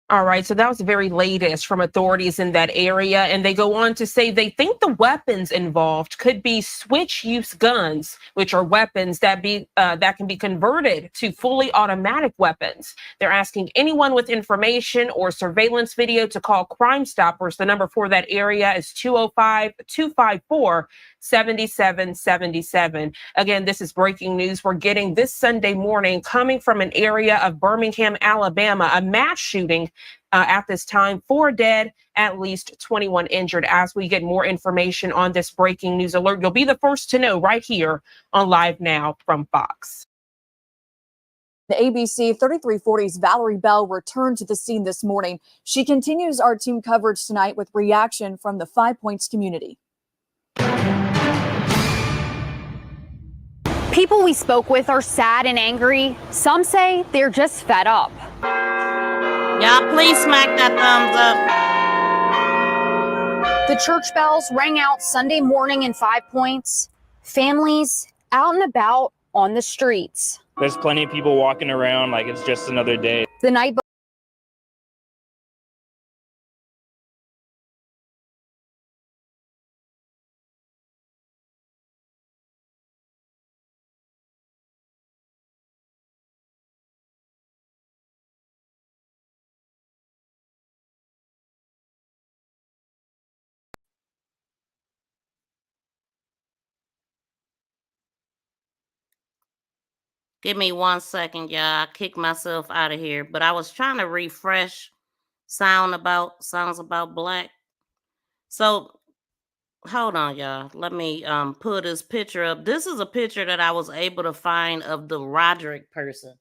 All right, so that was the very latest from authorities in that area. And they go on to say they think the weapons involved could be switch-use guns, which are weapons that can be converted to fully automatic weapons. They're asking anyone with information or surveillance video to call Crime Stoppers. The number for that area is 205-254-7777. Again, this is breaking news we're getting this Sunday morning coming from an area of Birmingham, Alabama, a mass shooting. At this time, 4 dead, at least 21 injured. As we get more information on this breaking news alert, you'll be the first to know right here on Live Now from Fox. The ABC 3340's Valerie Bell returned to the scene this morning. She continues our team coverage tonight with reaction from the 5 Points community. People we spoke with are sad and angry. Some say they're just fed up. Y'all please smack that thumbs up. The church bells rang out Sunday morning in 5 Points. Families out and about on the streets. There's plenty of people walking around like it's just another day. The night Give me 1 second, y'all. I kicked myself out of here, but I was trying to refresh sounds about black. So hold on, y'all. Let me pull this picture up. This is a picture that I was able to find of the Roderick person.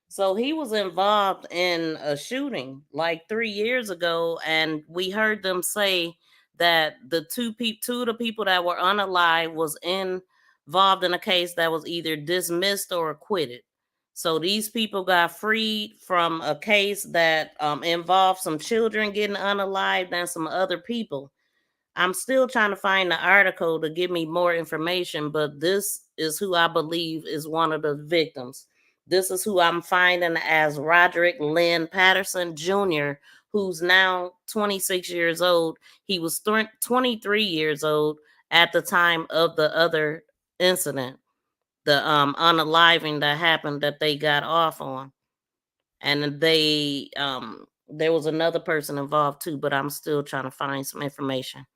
So he was involved in a shooting like 3 years ago, and we heard them say that the two of the people that were unalive was involved in a case that was either dismissed or acquitted. So these people got freed from a case that involved some children getting unalived and some other people. I'm still trying to find the article to give me more information, but this is who I believe is one of the victims. This is who I'm finding as Roderick Lynn Patterson Jr., who's now 26 years old. He was 23 years old at the time of the other incident, the unaliving that happened that they got off on. And they there was another person involved too, but I'm still trying to find some information.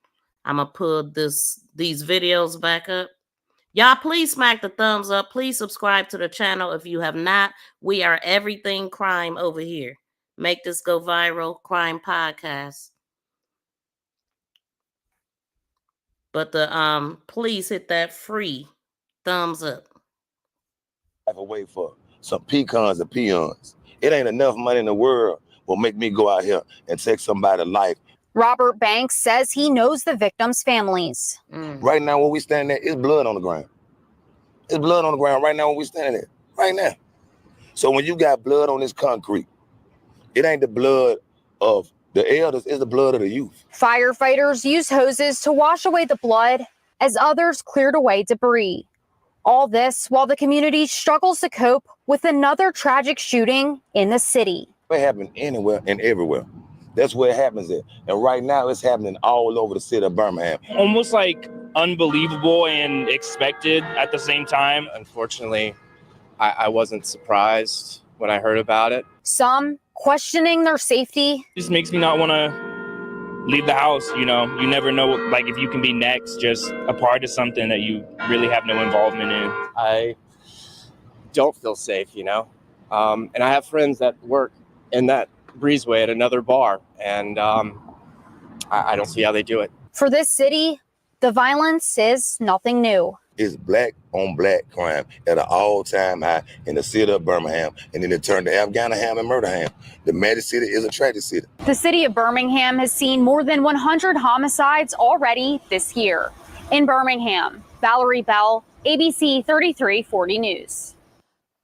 I'm gonna pull these videos back up. Y'all, please smack the thumbs up. Please subscribe to the channel if you have not. We are everything crime over here. Make this go viral. Crime podcast. But please hit that free thumbs up. Life away for some pecans and peons. It ain't enough money in the world will make me go out here and take somebody's life. Robert Banks says he knows the victims' families. Right now, when we standing there, it's blood on the ground. It's blood on the ground right now when we standing there. Right now. So when you got blood on this concrete, it ain't the blood of the elders, it's the blood of the youth. Firefighters used hoses to wash away the blood as others cleared away debris. All this while the community struggles to cope with another tragic shooting in the city. It happens anywhere and everywhere. That's where it happens at. And right now it's happening all over the city of Birmingham. Almost like unbelievable and expected at the same time. Unfortunately, I wasn't surprised. when I heard about it. Some questioning their safety. Just makes me not want to leave the house. You know, you never know, like, if you can be next, just a part of something that you really have no involvement in. I don't feel safe, you know, and I have friends that work in that breezeway at another bar, and I don't see how they do it. For this city, the violence is nothing new. It's black on black crime at an all-time high in the city of Birmingham, and then it turned to Afghanistan and Murderham. The Magic City is a tragic city. The city of Birmingham has seen more than 100 homicides already this year. In Birmingham, Valerie Bell, ABC 3340 News.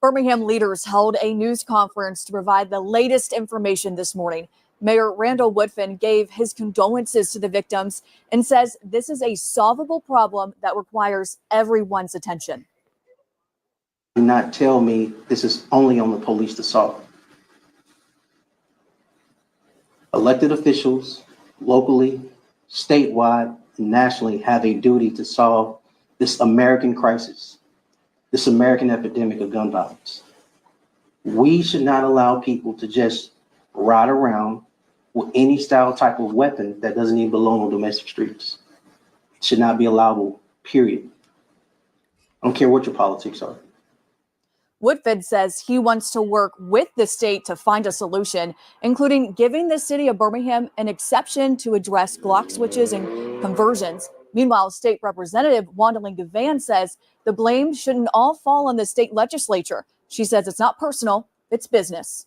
Birmingham leaders held a news conference to provide the latest information this morning. Mayor Randall Woodfin gave his condolences to the victims and says this is a solvable problem that requires everyone's attention. Do not tell me this is only on the police to solve. Elected officials, locally, statewide, and nationally, have a duty to solve this American crisis, this American epidemic of gun violence. We should not allow people to just ride around with any style type of weapon that doesn't even belong on domestic streets. It should not be allowable, period. I don't care what your politics are. Woodfin says he wants to work with the state to find a solution, including giving the city of Birmingham an exception to address Glock switches and conversions. Meanwhile, State Representative Wandalyn Gavan says the blame shouldn't all fall on the state legislature. She says it's not personal, it's business.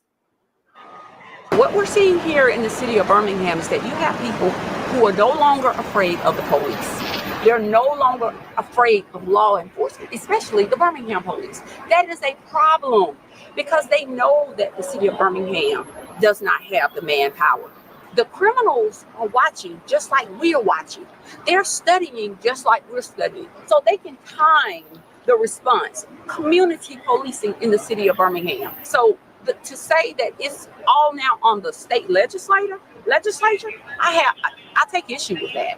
What we're seeing here in the city of Birmingham is that you have people who are no longer afraid of the police. They're no longer afraid of law enforcement, especially the Birmingham police. That is a problem because they know that the city of Birmingham does not have the manpower. The criminals are watching just like we are watching. They're studying just like we're studying. So they can time the response. Community policing in the city of Birmingham. So to say that it's all now on the state legislature, I take issue with that.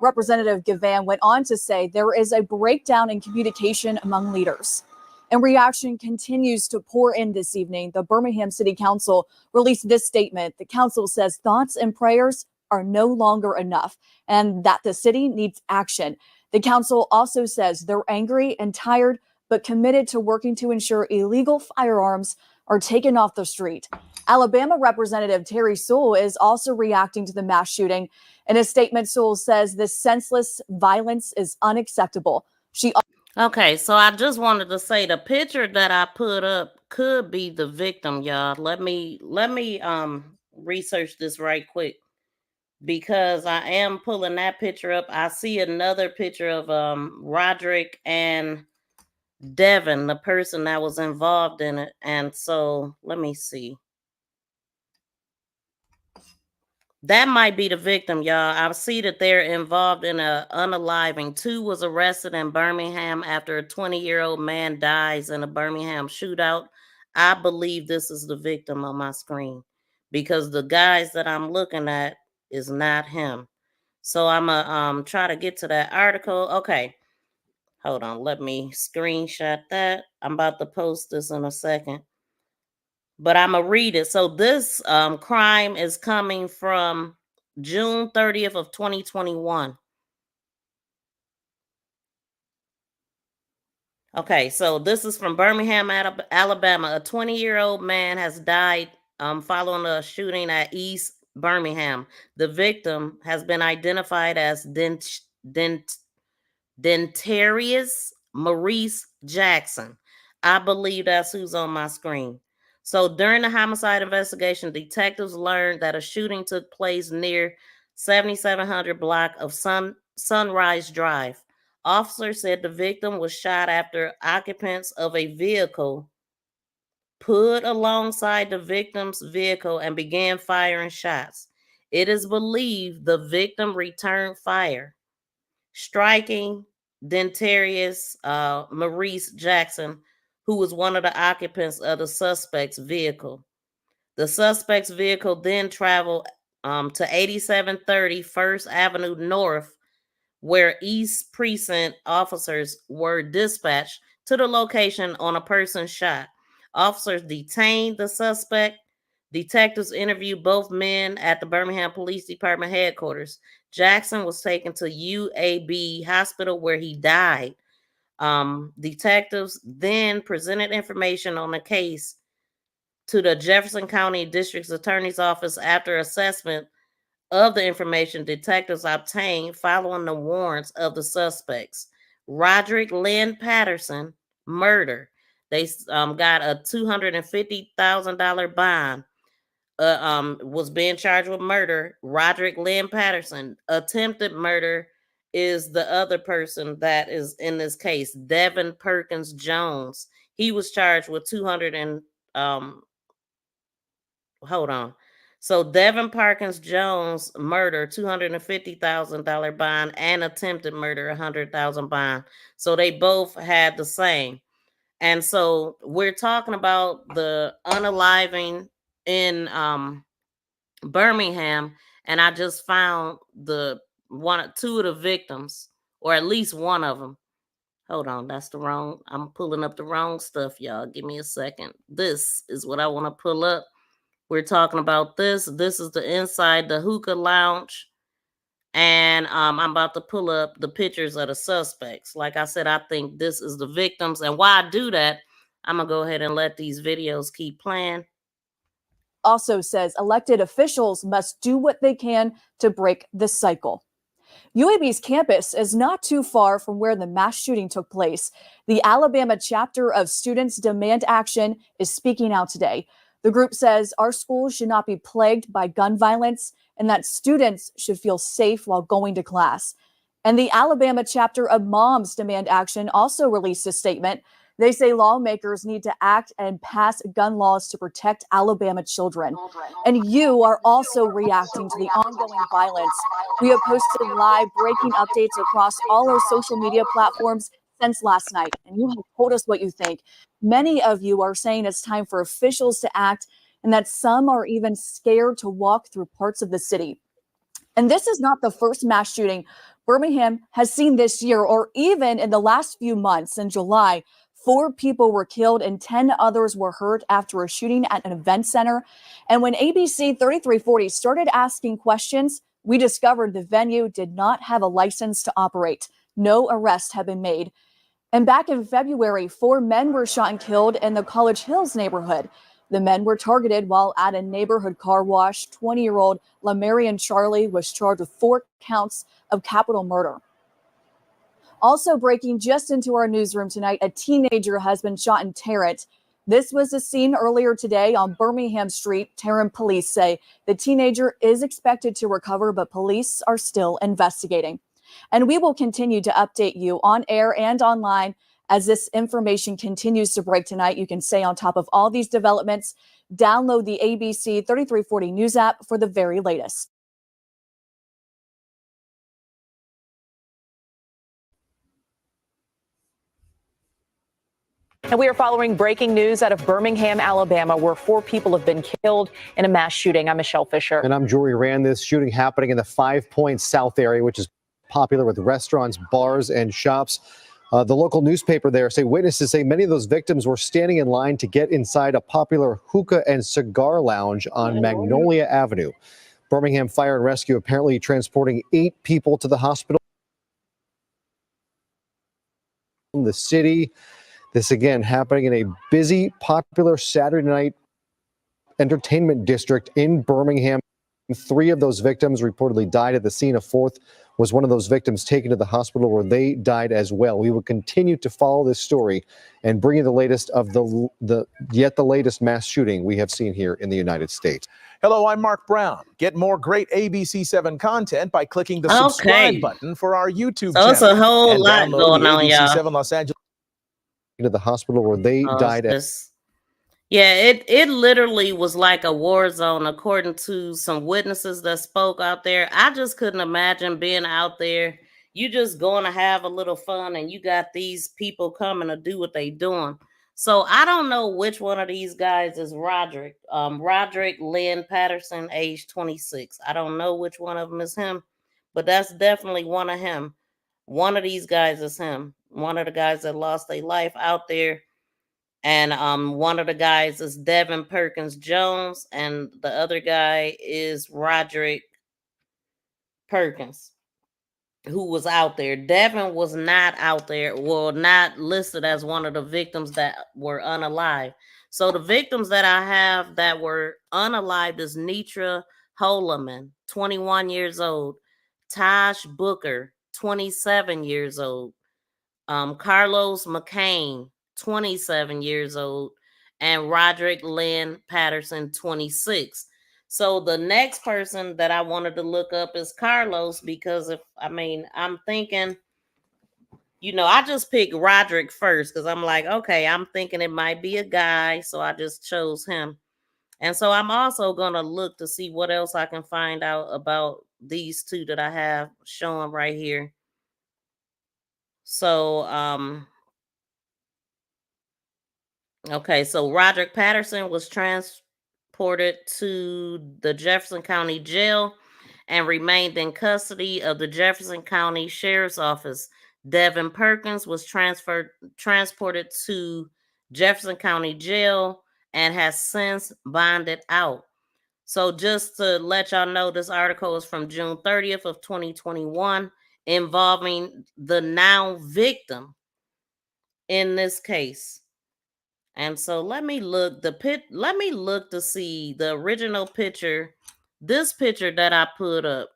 Representative Gavan went on to say there is a breakdown in communication among leaders. And reaction continues to pour in this evening. The Birmingham City Council released this statement. The council says thoughts and prayers are no longer enough and that the city needs action. The council also says they're angry and tired, but committed to working to ensure illegal firearms are taken off the street. Alabama Representative Terry Sewell is also reacting to the mass shooting. In a statement, Sewell says this senseless violence is unacceptable. Okay, so I just wanted to say the picture that I put up could be the victim, y'all. Let me research this right quick because I am pulling that picture up. I see another picture of Roderick and Devin, the person that was involved in it. And so let me see. That might be the victim, y'all. I see that they're involved in a unaliving. 2 was arrested in Birmingham after a 20-year-old man dies in a Birmingham shootout. I believe this is the victim on my screen because the guys that I'm looking at is not him. So I'm gonna try to get to that article. Okay. Hold on, let me screenshot that. I'm about to post this in a second. But I'm going to read it. So this crime is coming from June 30th of 2021. Okay, so this is from Birmingham, Alabama. A 20-year-old man has died following a shooting at East Birmingham. The victim has been identified as Dentarius Maurice Jackson. I believe that's who's on my screen. So during the homicide investigation, detectives learned that a shooting took place near 7700 block of Sunrise Drive. Officers said the victim was shot after occupants of a vehicle put alongside the victim's vehicle and began firing shots. It is believed the victim returned fire, striking Dentarius Maurice Jackson, who was one of the occupants of the suspect's vehicle. The suspect's vehicle then traveled to 8730 First Avenue North, where East Precinct officers were dispatched to the location on a person shot. Officers detained the suspect. Detectives interviewed both men at the Birmingham Police Department headquarters. Jackson was taken to UAB Hospital where he died. Detectives then presented information on the case to the Jefferson County District Attorney's Office. After assessment of the information detectives obtained following the warrants of the suspects. Roderick Lynn Patterson, murder. They got a $250,000 bond. Was being charged with murder. Roderick Lynn Patterson. Attempted murder is the other person that is in this case, Devin Perkins Jones. He was charged with 200 and hold on. So Devin Perkins Jones murder, $250,000 bond, and attempted murder, $100,000 bond. So they both had the same. And so we're talking about the unaliving in Birmingham, and I just found two of the victims, or at least one of them. Hold on, I'm pulling up the wrong stuff, y'all. Give me a second. This is what I want to pull up. We're talking about this. This is the inside the hookah lounge. And I'm about to pull up the pictures of the suspects. Like I said, I think this is the victims. And while I do that, I'm going to go ahead and let these videos keep playing. Also says elected officials must do what they can to break this cycle. UAB's campus is not too far from where the mass shooting took place. The Alabama chapter of Students Demand Action is speaking out today. The group says our schools should not be plagued by gun violence and that students should feel safe while going to class. And the Alabama chapter of Moms Demand Action also released a statement. They say lawmakers need to act and pass gun laws to protect Alabama children. And you are also reacting to the ongoing violence. We have posted live breaking updates across all our social media platforms since last night, and you have told us what you think. Many of you are saying it's time for officials to act, and that some are even scared to walk through parts of the city. And this is not the first mass shooting Birmingham has seen this year, or even in the last few months. In July, 4 people were killed and 10 others were hurt after a shooting at an event center. And when ABC 3340 started asking questions, we discovered the venue did not have a license to operate. No arrests have been made. And back in February, 4 men were shot and killed in the College Hills neighborhood. The men were targeted while at a neighborhood car wash. 20-year-old Lamarian Charlie was charged with 4 counts of capital murder. Also breaking just into our newsroom tonight, a teenager has been shot in Tarrant. This was a scene earlier today on Birmingham Street. Tarrant police say the teenager is expected to recover, but police are still investigating. And we will continue to update you on air and online as this information continues to break tonight. You can stay on top of all these developments. Download the ABC 3340 News app for the very latest. And we are following breaking news out of Birmingham, Alabama, where 4 people have been killed in a mass shooting. I'm Michelle Fisher. And I'm Jory Rand. This shooting happening in the 5 Points South area, which is popular with restaurants, bars, and shops. The local newspaper there say witnesses say many of those victims were standing in line to get inside a popular hookah and cigar lounge on Magnolia Avenue. Birmingham Fire and Rescue apparently transporting 8 people to the hospital in the city. This again happening in a busy, popular Saturday night entertainment district in Birmingham. 3 of those victims reportedly died at the scene. A 4th was one of those victims taken to the hospital where they died as well. We will continue to follow this story and bring you the latest of the latest mass shooting we have seen here in the United States. Hello, I'm Mark Brown. Get more great ABC7 content by clicking the subscribe button for our YouTube channel. It's a whole and lot download going the on, y'all. ABC7 Los Angeles to the hospital where they died at. Yeah, it literally was like a war zone, according to some witnesses that spoke out there. I just couldn't imagine being out there. You just going to have a little fun, and you got these people coming to do what they doing. So I don't know which one of these guys is Roderick. Roderick Lynn Patterson, age 26. I don't know which one of them is him, but that's definitely one of him. One of these guys is him. One of the guys that lost their life out there. And one of the guys is Devin Perkins Jones, and the other guy is Roderick Perkins, who was out there. Devin was not out there, well, not listed as one of the victims that were unalive. So the victims that I have that were unalive is Nitra Holaman, 21 years old, Taj Booker, 27 years old, Carlos McCain, 27 years old, and Roderick Lynn Patterson, 26. So the next person that I wanted to look up is Carlos, because I'm thinking, I just picked Roderick first because I'm like, okay, I'm thinking it might be a guy, so I just chose him. And so I'm also going to look to see what else I can find out about these two that I have showing right here. So, okay, so Roderick Patterson was transported to the Jefferson County Jail and remained in custody of the Jefferson County Sheriff's Office. Devin Perkins was transported to Jefferson County Jail and has since bonded out. So just to let y'all know, this article is from June 30th of 2021 involving the now victim in this case. And so let me look to see the original picture, this picture that I put up.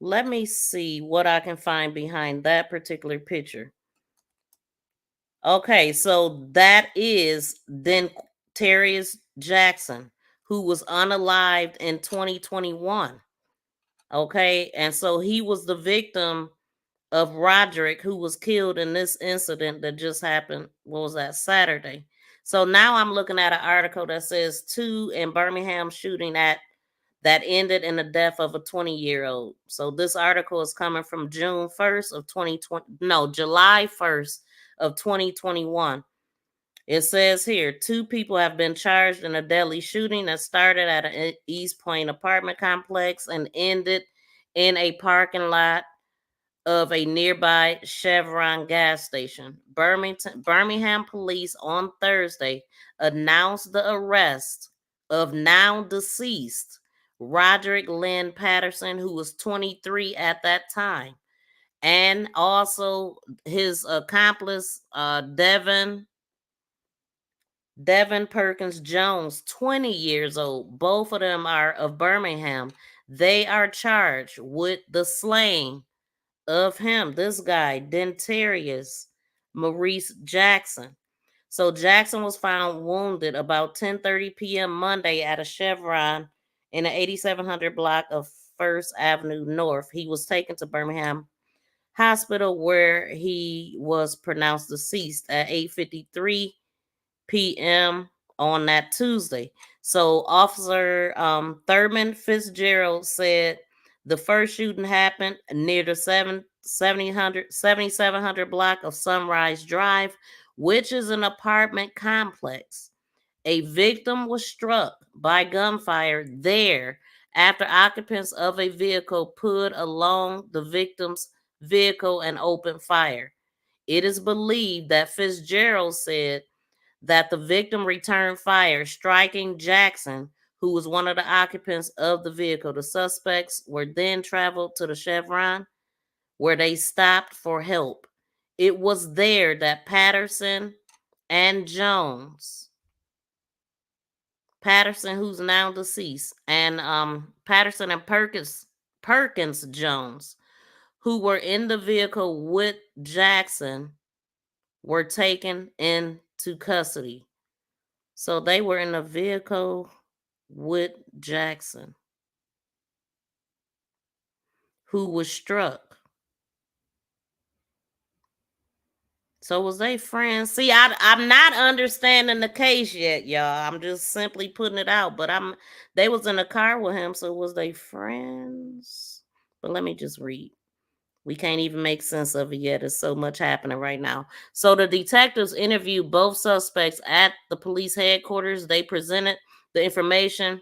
Let me see what I can find behind that particular picture. Okay, so that is Dentarius Jackson, who was unalived in 2021. Okay, and so he was the victim of Roderick, who was killed in this incident that just happened. What was that, Saturday? So now I'm looking at an article that says 2 in Birmingham shooting that ended in the death of a 20-year-old. So this article is coming from July 1st of 2021. It says here, 2 people have been charged in a deadly shooting that started at an East Point apartment complex and ended in a parking lot of a nearby Chevron gas station. Birmingham police on Thursday announced the arrest of now deceased Roderick Lynn Patterson, who was 23 at that time, and also his accomplice, Devin Perkins Jones, 20 years old. Both of them are of Birmingham. They are charged with the slaying of him, this guy, Dentarius Maurice Jackson. So Jackson was found wounded about 10:30 p.m. Monday at a Chevron in the 8700 block of First Avenue North. He was taken to Birmingham Hospital, where he was pronounced deceased at 8:53 p.m. on that Tuesday. So Officer Thurman Fitzgerald said the first shooting happened near the 7700 block of Sunrise Drive, which is an apartment complex. A victim was struck by gunfire there after occupants of a vehicle put along the victim's vehicle and opened fire. It is believed that Fitzgerald said that the victim returned fire, striking Jackson, who was one of the occupants of the vehicle. The suspects were then traveled to the Chevron, where they stopped for help. It was there that Patterson, who's now deceased, and Patterson and Perkins Jones, who were in the vehicle with Jackson, were taken into custody. So they were in a vehicle with Jackson, who was struck. So was they friends? See, I'm not understanding the case yet, y'all. I'm just simply putting it out. But they was in a car with him, so was they friends? But let me just read. We can't even make sense of it yet. There's so much happening right now. So the detectives interviewed both suspects at the police headquarters. They presented the information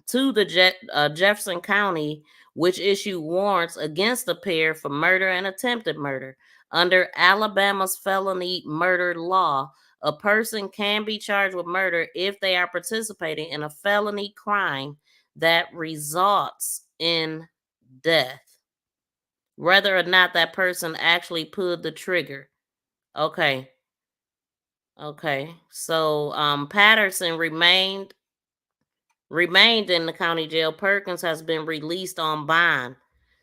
to the Jefferson County, which issued warrants against the pair for murder and attempted murder. Under Alabama's felony murder law, A person can be charged with murder if they are participating in a felony crime that results in death, whether or not that person actually pulled the trigger. Okay. So Patterson remained in the county jail. Perkins has been released on bond.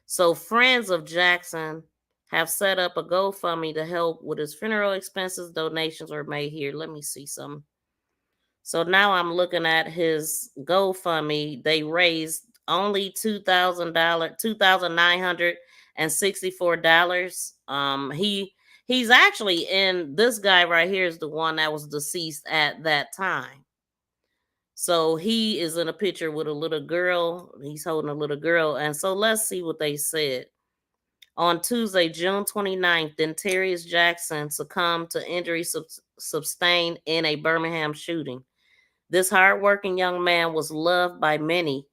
So friends of Jackson have set up a GoFundMe to help with his funeral expenses. Donations were made here. Let me see some. So now I'm looking at his GoFundMe. They raised only $2,000, $2,964. He's actually in. This guy right here is the one that was deceased at that time. So he is in a picture with a little girl. He's holding a little girl. And so let's see what they said. On Tuesday, June 29th, Dentarius Jackson succumbed to injuries sustained in a Birmingham shooting. This hardworking young man was loved by many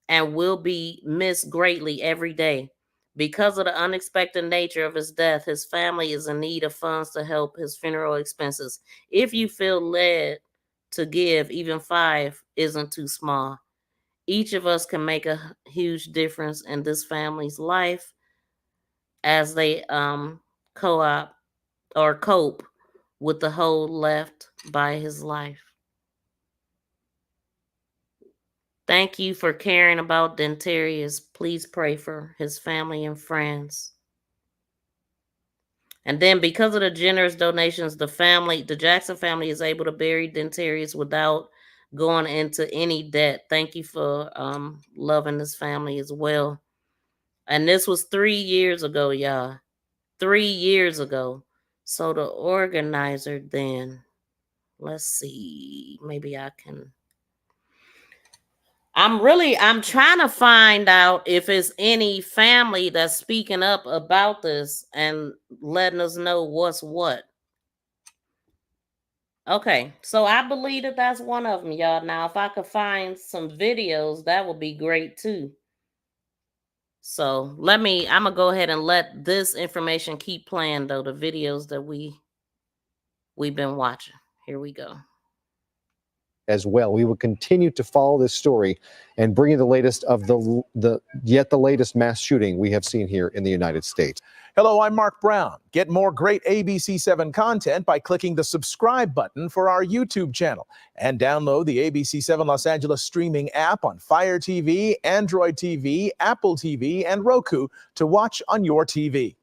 and will be missed greatly every day. Because of the unexpected nature of his death, his family is in need of funds to help his funeral expenses. If you feel led to give, even $5 isn't too small. Each of us can make a huge difference in this family's life as they cope with the hole left by his life. Thank you for caring about Dentarius. Please pray for his family and friends. And then because of the generous donations, the Jackson family is able to bury Dentarius without going into any debt. Thank you for loving this family as well. And this was 3 years ago, y'all. 3 years ago. So the organizer then, let's see, maybe I can. I'm trying to find out if it's any family that's speaking up about this and letting us know what's what. Okay, so I believe that that's one of them, y'all. Now, if I could find some videos, that would be great too. So I'm gonna go ahead and let this information keep playing though, the videos that we've been watching. Here we go. As well, we will continue to follow this story and bring you the latest of the latest mass shooting we have seen here in the United States. Hello, I'm Mark Brown. Get more great ABC7 content by clicking the subscribe button for our YouTube channel and download the ABC7 Los Angeles streaming app on Fire TV, Android TV, Apple TV, and Roku to watch on your TV.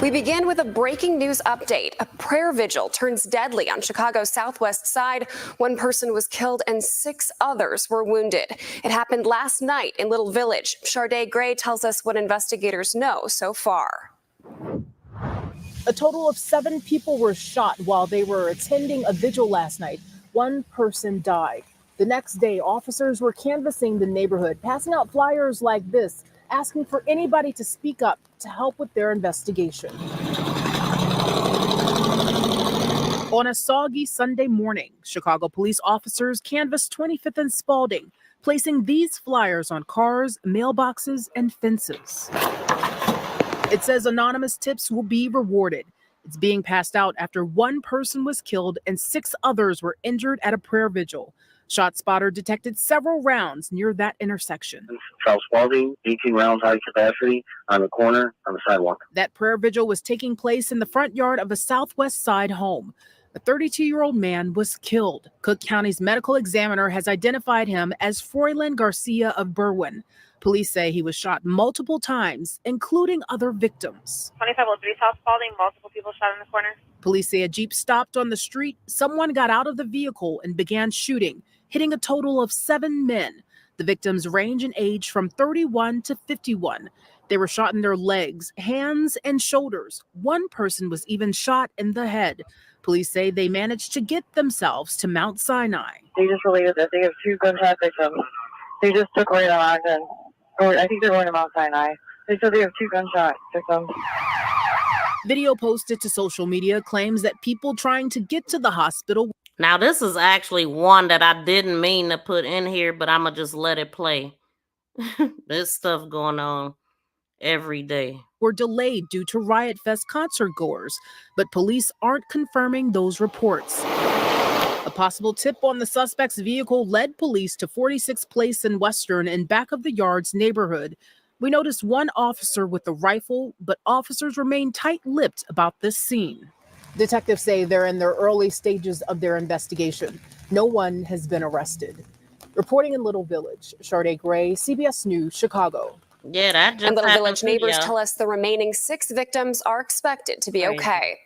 We begin with a breaking news update. A prayer vigil turns deadly on Chicago's southwest side. One person was killed and 6 others were wounded. It happened last night in Little Village. Sharday Gray tells us what investigators know so far. A total of 7 people were shot while they were attending a vigil last night. 1 person died. The next day, officers were canvassing the neighborhood, passing out flyers like this, asking for anybody to speak up to help with their investigation. On a soggy Sunday morning, Chicago police officers canvassed 25th and Spalding, placing these flyers on cars, mailboxes, and fences. It says anonymous tips will be rewarded. It's being passed out after 1 person was killed and 6 others were injured at a prayer vigil. ShotSpotter detected several rounds near that intersection. South Spalding, 18 rounds high capacity on the corner on the sidewalk. That prayer vigil was taking place in the front yard of a Southwest Side home. A 32-year-old man was killed. Cook County's medical examiner has identified him as Froylan Garcia of Berwyn. Police say he was shot multiple times, including other victims. 2503 South Spalding, multiple people shot in the corner. Police say a Jeep stopped on the street. Someone got out of the vehicle and began shooting, hitting a total of 7 men. The victims range in age from 31 to 51. They were shot in their legs, hands, and shoulders. 1 person was even shot in the head. Police say they managed to get themselves to Mount Sinai. They just related that they have 2 gunshot victims. They just took right on and, or I think they're going to Mount Sinai. They said they have 2 gunshot victims. Video posted to social media claims that people trying to get to the hospital. Now, this is actually one that I didn't mean to put in here, but I'm going to just let it play. There's stuff going on every day. Were delayed due to Riot Fest concert goers, but police aren't confirming those reports. A possible tip on the suspect's vehicle led police to 46th Place and Western in Back of the Yards neighborhood. We noticed one officer with a rifle, but officers remain tight-lipped about this scene. Detectives say they're in their early stages of their investigation. No one has been arrested. Reporting in Little Village, Sade Gray, CBS News, Chicago. Yeah, that just And Little happened Village too, neighbors y'all. tell us the remaining 6 victims are expected to be Crazy. okay.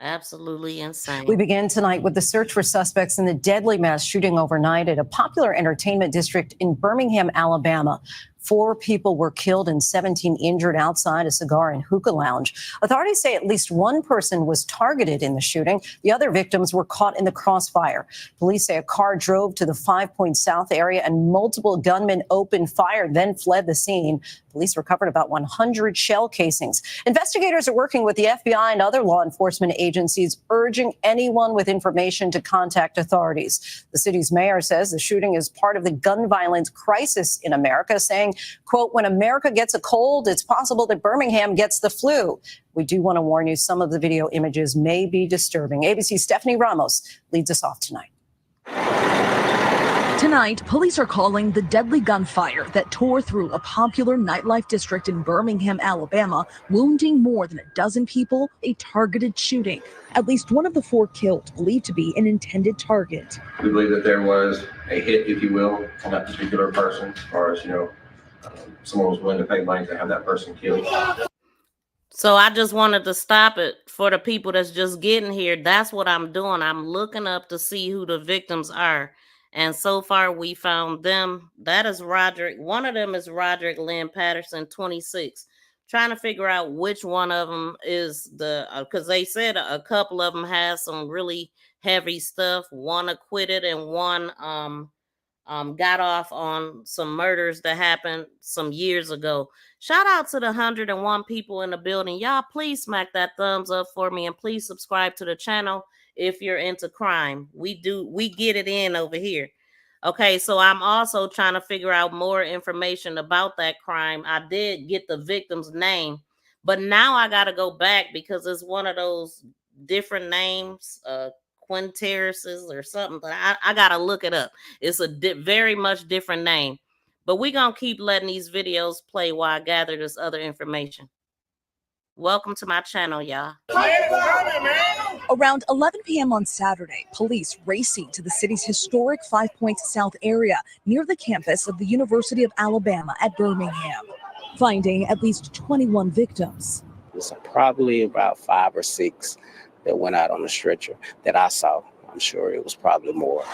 Absolutely insane. We begin tonight with the search for suspects in the deadly mass shooting overnight at a popular entertainment district in Birmingham, Alabama. 4 people were killed and 17 injured outside a cigar and hookah lounge. Authorities say at least one person was targeted in the shooting. The other victims were caught in the crossfire. Police say a car drove to the 5 Points South area and multiple gunmen opened fire, then fled the scene. Police recovered about 100 shell casings. Investigators are working with the FBI and other law enforcement agencies, urging anyone with information to contact authorities. The city's mayor says the shooting is part of the gun violence crisis in America, saying, quote, when America gets a cold, it's possible that Birmingham gets the flu. We do want to warn you, some of the video images may be disturbing. ABC's Stephanie Ramos leads us off tonight. Tonight, police are calling the deadly gunfire that tore through a popular nightlife district in Birmingham, Alabama, wounding more than a dozen people, a targeted shooting. At least one of the 4 killed believed to be an intended target. We believe that there was a hit, if you will, on that particular person, as far as, someone was willing to pay money to have that person killed. So I just wanted to stop it for the people that's just getting here. That's what I'm doing. I'm looking up to see who the victims are. And so far we found them. That is Roderick. One of them is Roderick Lynn Patterson, 26. Trying to figure out which one of them is because they said a couple of them has some really heavy stuff. One acquitted and one got off on some murders that happened some years ago. Shout out to the 101 people in the building. Y'all, please smack that thumbs up for me and please subscribe to the channel if you're into crime. We get it in over here. Okay, so I'm also trying to figure out more information about that crime. I did get the victim's name, but now I got to go back because it's one of those different names, Quinteruses or something. But I got to look it up. It's a very much different name. But we're going to keep letting these videos play while I gather this other information. Welcome to my channel, y'all. Around 11 p.m. on Saturday, police racing to the city's historic 5 Points South area near the campus of the University of Alabama at Birmingham, finding at least 21 victims. There's probably about 5 or 6 that went out on the stretcher that I saw. I'm sure it was probably more.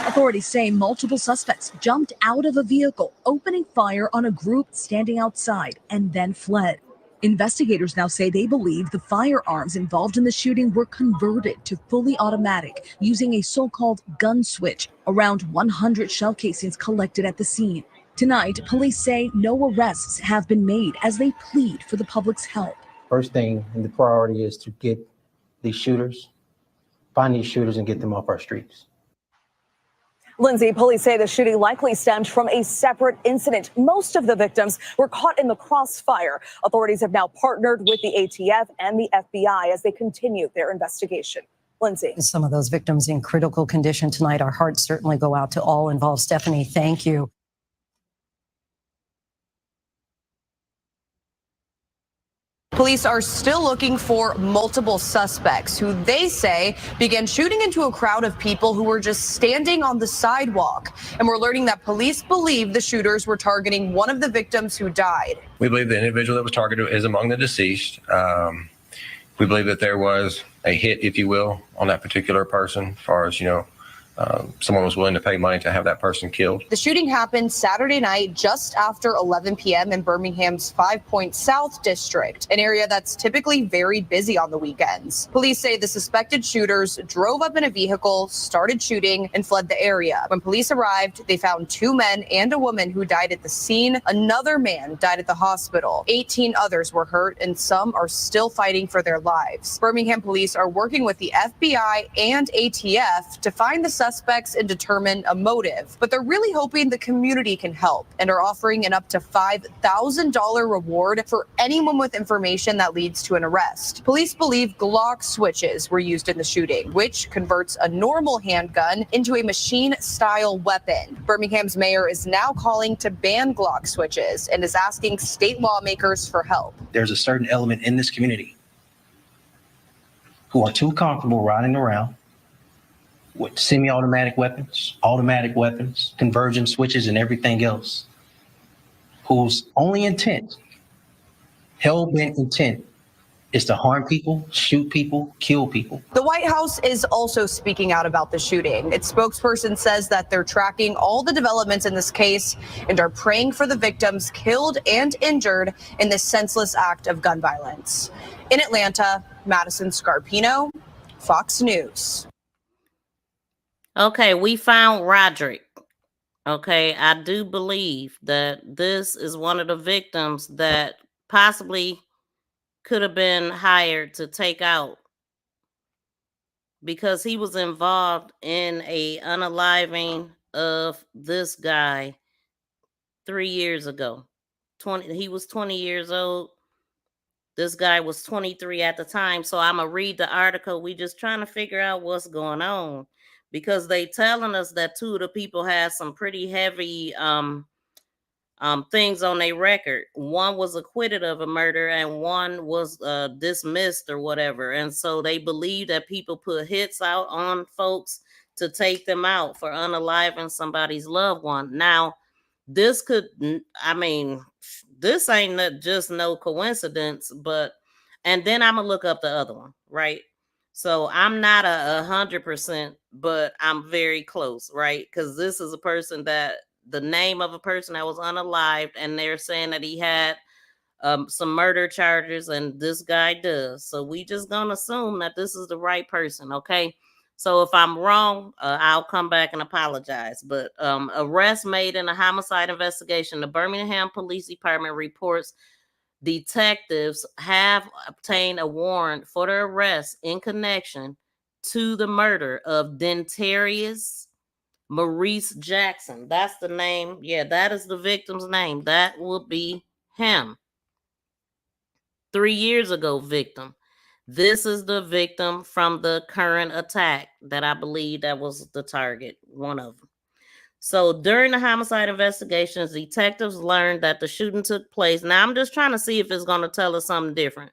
Authorities say multiple suspects jumped out of a vehicle, opening fire on a group standing outside, and then fled. Investigators now say they believe the firearms involved in the shooting were converted to fully automatic using a so-called gun switch. Around 100 shell casings collected at the scene. Tonight, police say no arrests have been made as they plead for the public's help. First thing, and the priority is to get these shooters, find these shooters and get them off our streets. Lindsay, police say the shooting likely stemmed from a separate incident. Most of the victims were caught in the crossfire. Authorities have now partnered with the ATF and the FBI as they continue their investigation. Lindsay. Some of those victims in critical condition tonight. Our hearts certainly go out to all involved. Stephanie, thank you. Police are still looking for multiple suspects who they say began shooting into a crowd of people who were just standing on the sidewalk. And we're learning that police believe the shooters were targeting one of the victims who died. We believe the individual that was targeted is among the deceased. We believe that there was a hit, if you will, on that particular person, as far as, someone was willing to pay money to have that person killed. The shooting happened Saturday night just after 11 p.m. in Birmingham's 5 Points South district, an area that's typically very busy on the weekends. Police say the suspected shooters drove up in a vehicle, started shooting, and fled the area. When police arrived, they found 2 men and a woman who died at the scene. Another man died at the hospital. 18 others were hurt, and some are still fighting for their lives. Birmingham police are working with the FBI and ATF to find the suspects and determine a motive. But they're really hoping the community can help and are offering an up to $5,000 reward for anyone with information that leads to an arrest. Police believe Glock switches were used in the shooting, which converts a normal handgun into a machine-style weapon. Birmingham's mayor is now calling to ban Glock switches and is asking state lawmakers for help. There's a certain element in this community who are too comfortable riding around with semi-automatic weapons, automatic weapons, conversion switches, and everything else, whose only intent, hell-bent intent, is to harm people, shoot people, kill people. The White House is also speaking out about the shooting. Its spokesperson says that they're tracking all the developments in this case and are praying for the victims killed and injured in this senseless act of gun violence. In Atlanta, Madison Scarpino, Fox News. Okay, we found Roderick. Okay, I do believe that this is one of the victims that possibly could have been hired to take out, because he was involved in a unaliving of this guy 3 years ago. He was 20 years old. This guy was 23 at the time. So I'm gonna read the article. We just trying to figure out what's going on, because they telling us that two of the people had some pretty heavy things on their record. One was acquitted of a murder and one was dismissed or whatever. And so they believe that people put hits out on folks to take them out for unaliving somebody's loved one. Now, this could, I mean, this ain't just no coincidence, but, and then I'm gonna look up the other one, right? So I'm not 100%, but I'm very close, right? Because this is a person that, the name of a person that was unalived, and they're saying that he had some murder charges, and this guy does. So we just gonna assume that this is the right person, okay? So if I'm wrong, I'll come back and apologize. But arrest made in a homicide investigation. The Birmingham Police Department reports detectives have obtained a warrant for the arrest in connection to the murder of Dentarius Maurice Jackson. That's the name. Yeah, that is the victim's name. That would be him. 3 years ago, victim. This is the victim from the current attack that I believe that was the target, one of them. So during the homicide investigations, detectives learned that the shooting took place. Now I'm just trying to see if it's going to tell us something different.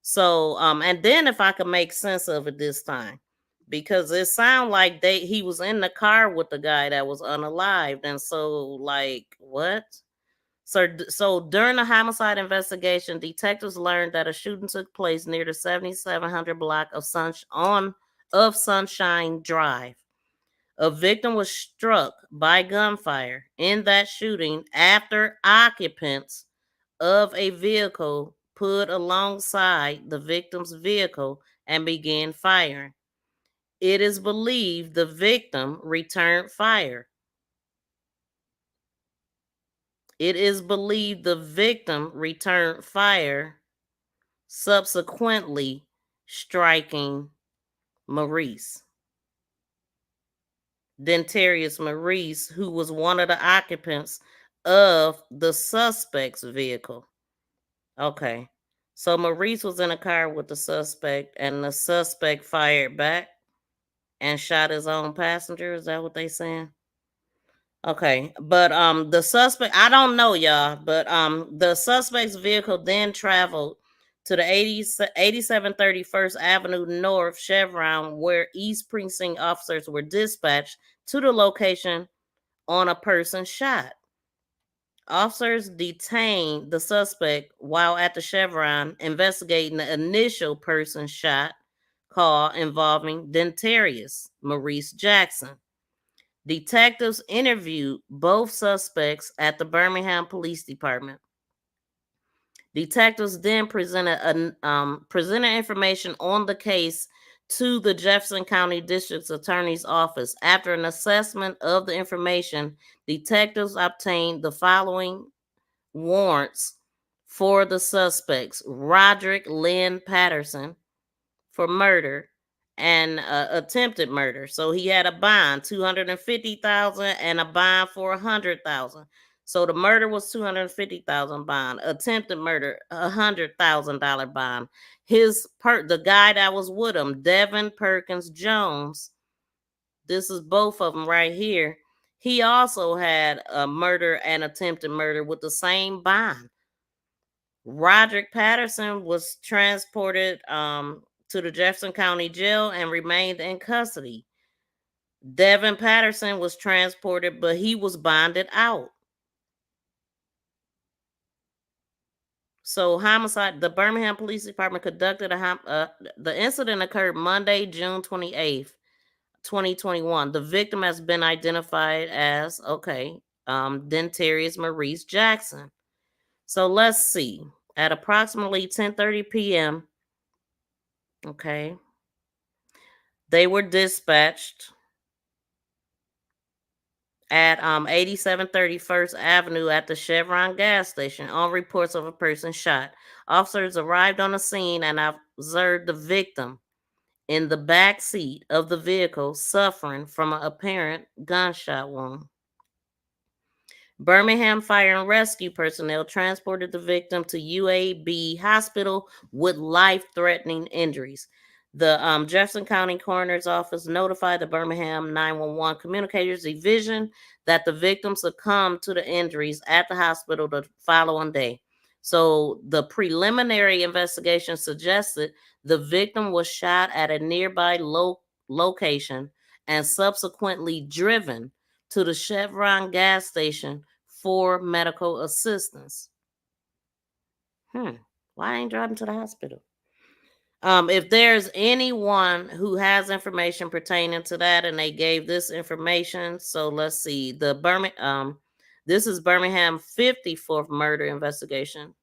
So, and then if I can make sense of it this time, because it sounded like he was in the car with the guy that was unalived, and so like what? So during the homicide investigation, detectives learned that a shooting took place near the 7700 block of Sunshine Drive. A victim was struck by gunfire in that shooting after occupants of a vehicle put alongside the victim's vehicle and began firing. It is believed the victim returned fire. It is believed the victim returned fire, subsequently striking Maurice. Dentarius Maurice, who was one of the occupants of the suspect's vehicle. Okay. So Maurice was in a car with the suspect, and the suspect fired back and shot his own passenger. Is that what they saying? Okay, but the suspect, I don't know, y'all, but the suspect's vehicle then traveled to the 8731st Avenue North Chevron, where East Precinct officers were dispatched to the location on a person shot. Officers detained the suspect while at the Chevron investigating the initial person shot call involving Dentarius Maurice Jackson. Detectives interviewed both suspects at the Birmingham Police Department. Detectives then presented information on the case to the Jefferson County District Attorney's Office. After an assessment of the information, detectives obtained the following warrants for the suspects: Roderick Lynn Patterson for murder and attempted murder. So he had a bond, $250,000, and a bond for $100,000. So the murder was $250,000 bond. Attempted murder, $100,000 bond. The guy that was with him, Devin Perkins Jones. This is both of them right here. He also had a murder and attempted murder with the same bond. Roderick Patterson was transported to the Jefferson County Jail and remained in custody. Devin Patterson was transported, but he was bonded out. So homicide, the Birmingham Police Department conducted the incident occurred Monday, June 28th, 2021. The victim has been identified as, Dentarius Maurice Jackson. So let's see. At approximately 10:30 p.m., they were dispatched at 8730 First Avenue at the Chevron gas station on reports of a person shot. Officers arrived on the scene and observed the victim in the back seat of the vehicle suffering from an apparent gunshot wound. Birmingham Fire and Rescue personnel transported the victim to UAB Hospital with life-threatening injuries. The Jefferson County Coroner's Office notified the Birmingham 911 Communicators Division that the victim succumbed to the injuries at the hospital the following day. So the preliminary investigation suggested the victim was shot at a nearby location and subsequently driven to the Chevron gas station for medical assistance. Why ain't driving to the hospital? If there's anyone who has information pertaining to that, and they gave this information, so let's see. This is Birmingham 54th murder investigation.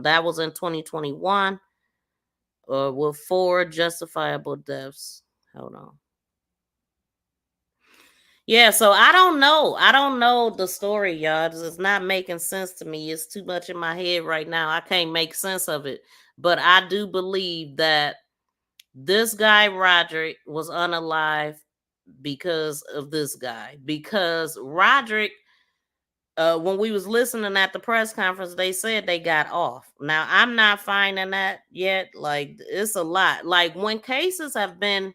That was in 2021, with 4 justifiable deaths. Hold on. Yeah, so I don't know. I don't know the story, y'all. It's not making sense to me. It's too much in my head right now. I can't make sense of it. But I do believe that this guy, Roderick, was unalive because of this guy. Because Roderick, when we was listening at the press conference, they said they got off. Now, I'm not finding that yet. Like, it's a lot. Like, when cases have been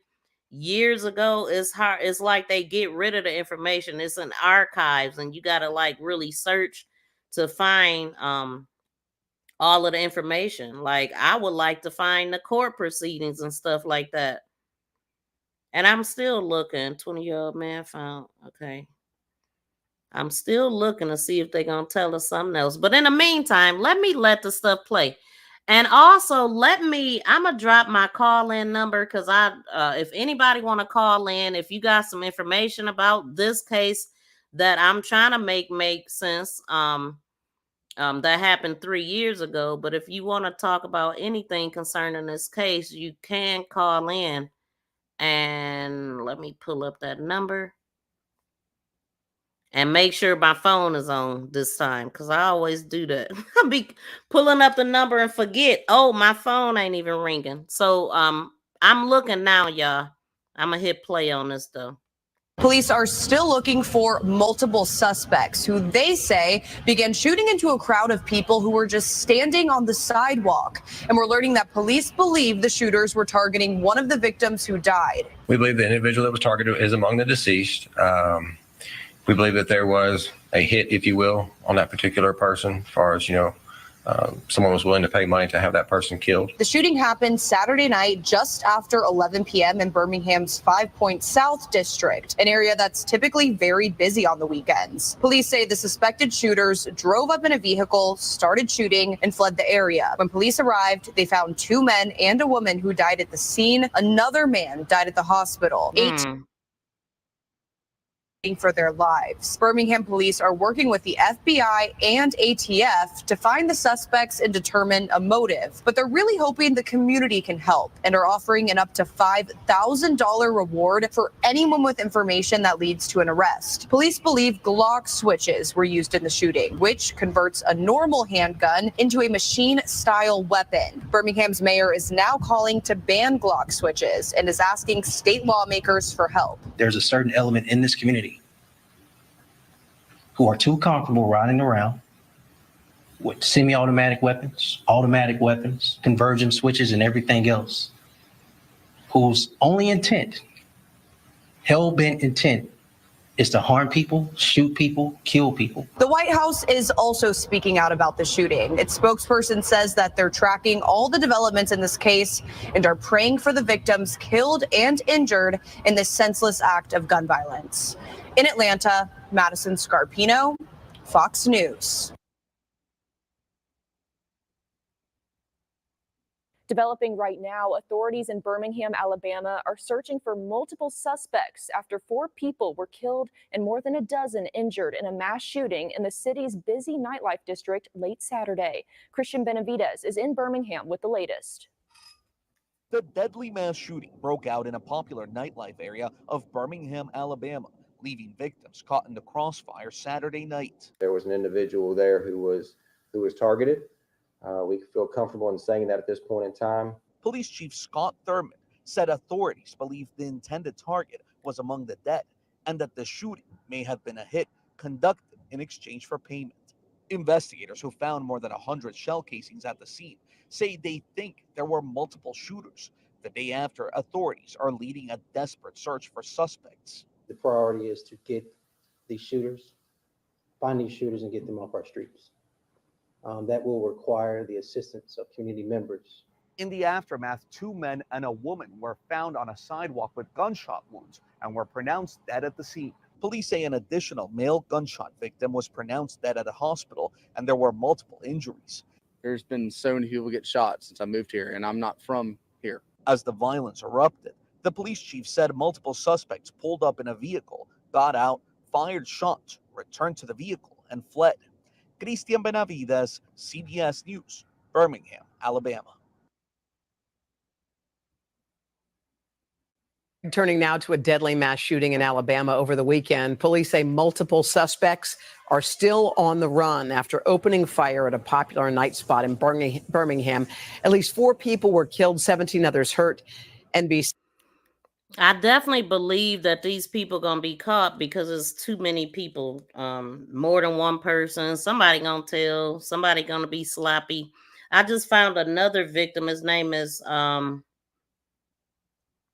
years ago, it's hard. It's like they get rid of the information. It's in archives, and you gotta like really search to find all of the information. Like, I would like to find the court proceedings and stuff like that. And I'm still looking. 20-year-old man found. Okay. I'm still looking to see if they're gonna tell us something else. But in the meantime, let the stuff play. And also, I'm gonna drop my call-in number, because if anybody want to call in, if you got some information about this case that I'm trying to make sense, that happened 3 years ago. But if you want to talk about anything concerning this case, you can call in. And let me pull up that number. And make sure my phone is on this time, because I always do that. I'll be pulling up the number and forget. Oh, my phone ain't even ringing. So I'm looking now, y'all. I'm going to hit play on this, though. Police are still looking for multiple suspects who they say began shooting into a crowd of people who were just standing on the sidewalk. And we're learning that police believe the shooters were targeting one of the victims who died. We believe the individual that was targeted is among the deceased. We believe that there was a hit, if you will, on that particular person, as far as, someone was willing to pay money to have that person killed. The shooting happened Saturday night just after 11 p.m. in Birmingham's 5 Point South district, an area that's typically very busy on the weekends. Police say the suspected shooters drove up in a vehicle, started shooting, and fled the area. When police arrived, they found 2 men and a woman who died at the scene. Another man died at the hospital. for their lives. Birmingham police are working with the FBI and ATF to find the suspects and determine a motive, but they're really hoping the community can help and are offering an up to $5,000 reward for anyone with information that leads to an arrest. Police believe Glock switches were used in the shooting, which converts a normal handgun into a machine-style weapon. Birmingham's mayor is now calling to ban Glock switches and is asking state lawmakers for help. There's a certain element in this community who are too comfortable riding around with semi-automatic weapons, automatic weapons, conversion switches, and everything else, whose only intent, hell-bent intent, is to harm people, shoot people, kill people. The White House is also speaking out about the shooting. Its spokesperson says that they're tracking all the developments in this case and are praying for the victims killed and injured in this senseless act of gun violence. In Atlanta, Madison Scarpino, Fox News. Developing right now, authorities in Birmingham, Alabama are searching for multiple suspects after 4 people were killed and more than a dozen injured in a mass shooting in the city's busy nightlife district late Saturday. Christian Benavides is in Birmingham with the latest. The deadly mass shooting broke out in a popular nightlife area of Birmingham, Alabama, leaving victims caught in the crossfire Saturday night. There was an individual there who was targeted. We feel comfortable in saying that at this point in time. Police Chief Scott Thurman said authorities believe the intended target was among the dead and that the shooting may have been a hit conducted in exchange for payment. Investigators who found more than 100 shell casings at the scene say they think there were multiple shooters. The day after, authorities are leading a desperate search for suspects. The priority is to get these shooters, find these shooters, and get them off our streets. That will require the assistance of community members. In the aftermath, 2 men and a woman were found on a sidewalk with gunshot wounds and were pronounced dead at the scene. Police say an additional male gunshot victim was pronounced dead at a hospital, and there were multiple injuries. There's been so many people get shot since I moved here, and I'm not from here. As the violence erupted, the police chief said multiple suspects pulled up in a vehicle, got out, fired shots, returned to the vehicle, and fled. Christian Benavides, CBS News, Birmingham, Alabama. Turning now to a deadly mass shooting in Alabama over the weekend. Police say multiple suspects are still on the run after opening fire at a popular night spot in Birmingham. At least 4 people were killed, 17 others hurt. NBC. I definitely believe that these people gonna be caught because there's too many people, more than one person. Somebody gonna tell, somebody gonna be sloppy. I just found another victim. His name is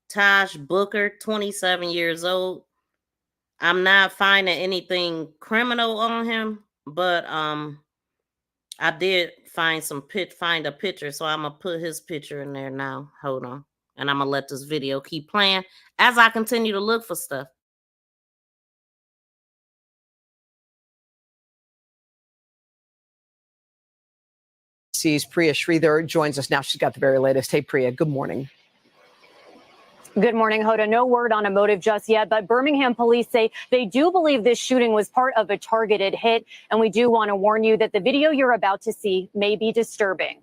Taj Booker, 27 years old. I'm not finding anything criminal on him, but I did find a picture, so I'm gonna put his picture in there now. Hold on. And I'm going to let this video keep playing as I continue to look for stuff. NBC's Priya Sridhar joins us now. She's got the very latest. Hey, Priya, good morning. Good morning, Hoda. No word on a motive just yet, but Birmingham police say they do believe this shooting was part of a targeted hit. And we do want to warn you that the video you're about to see may be disturbing.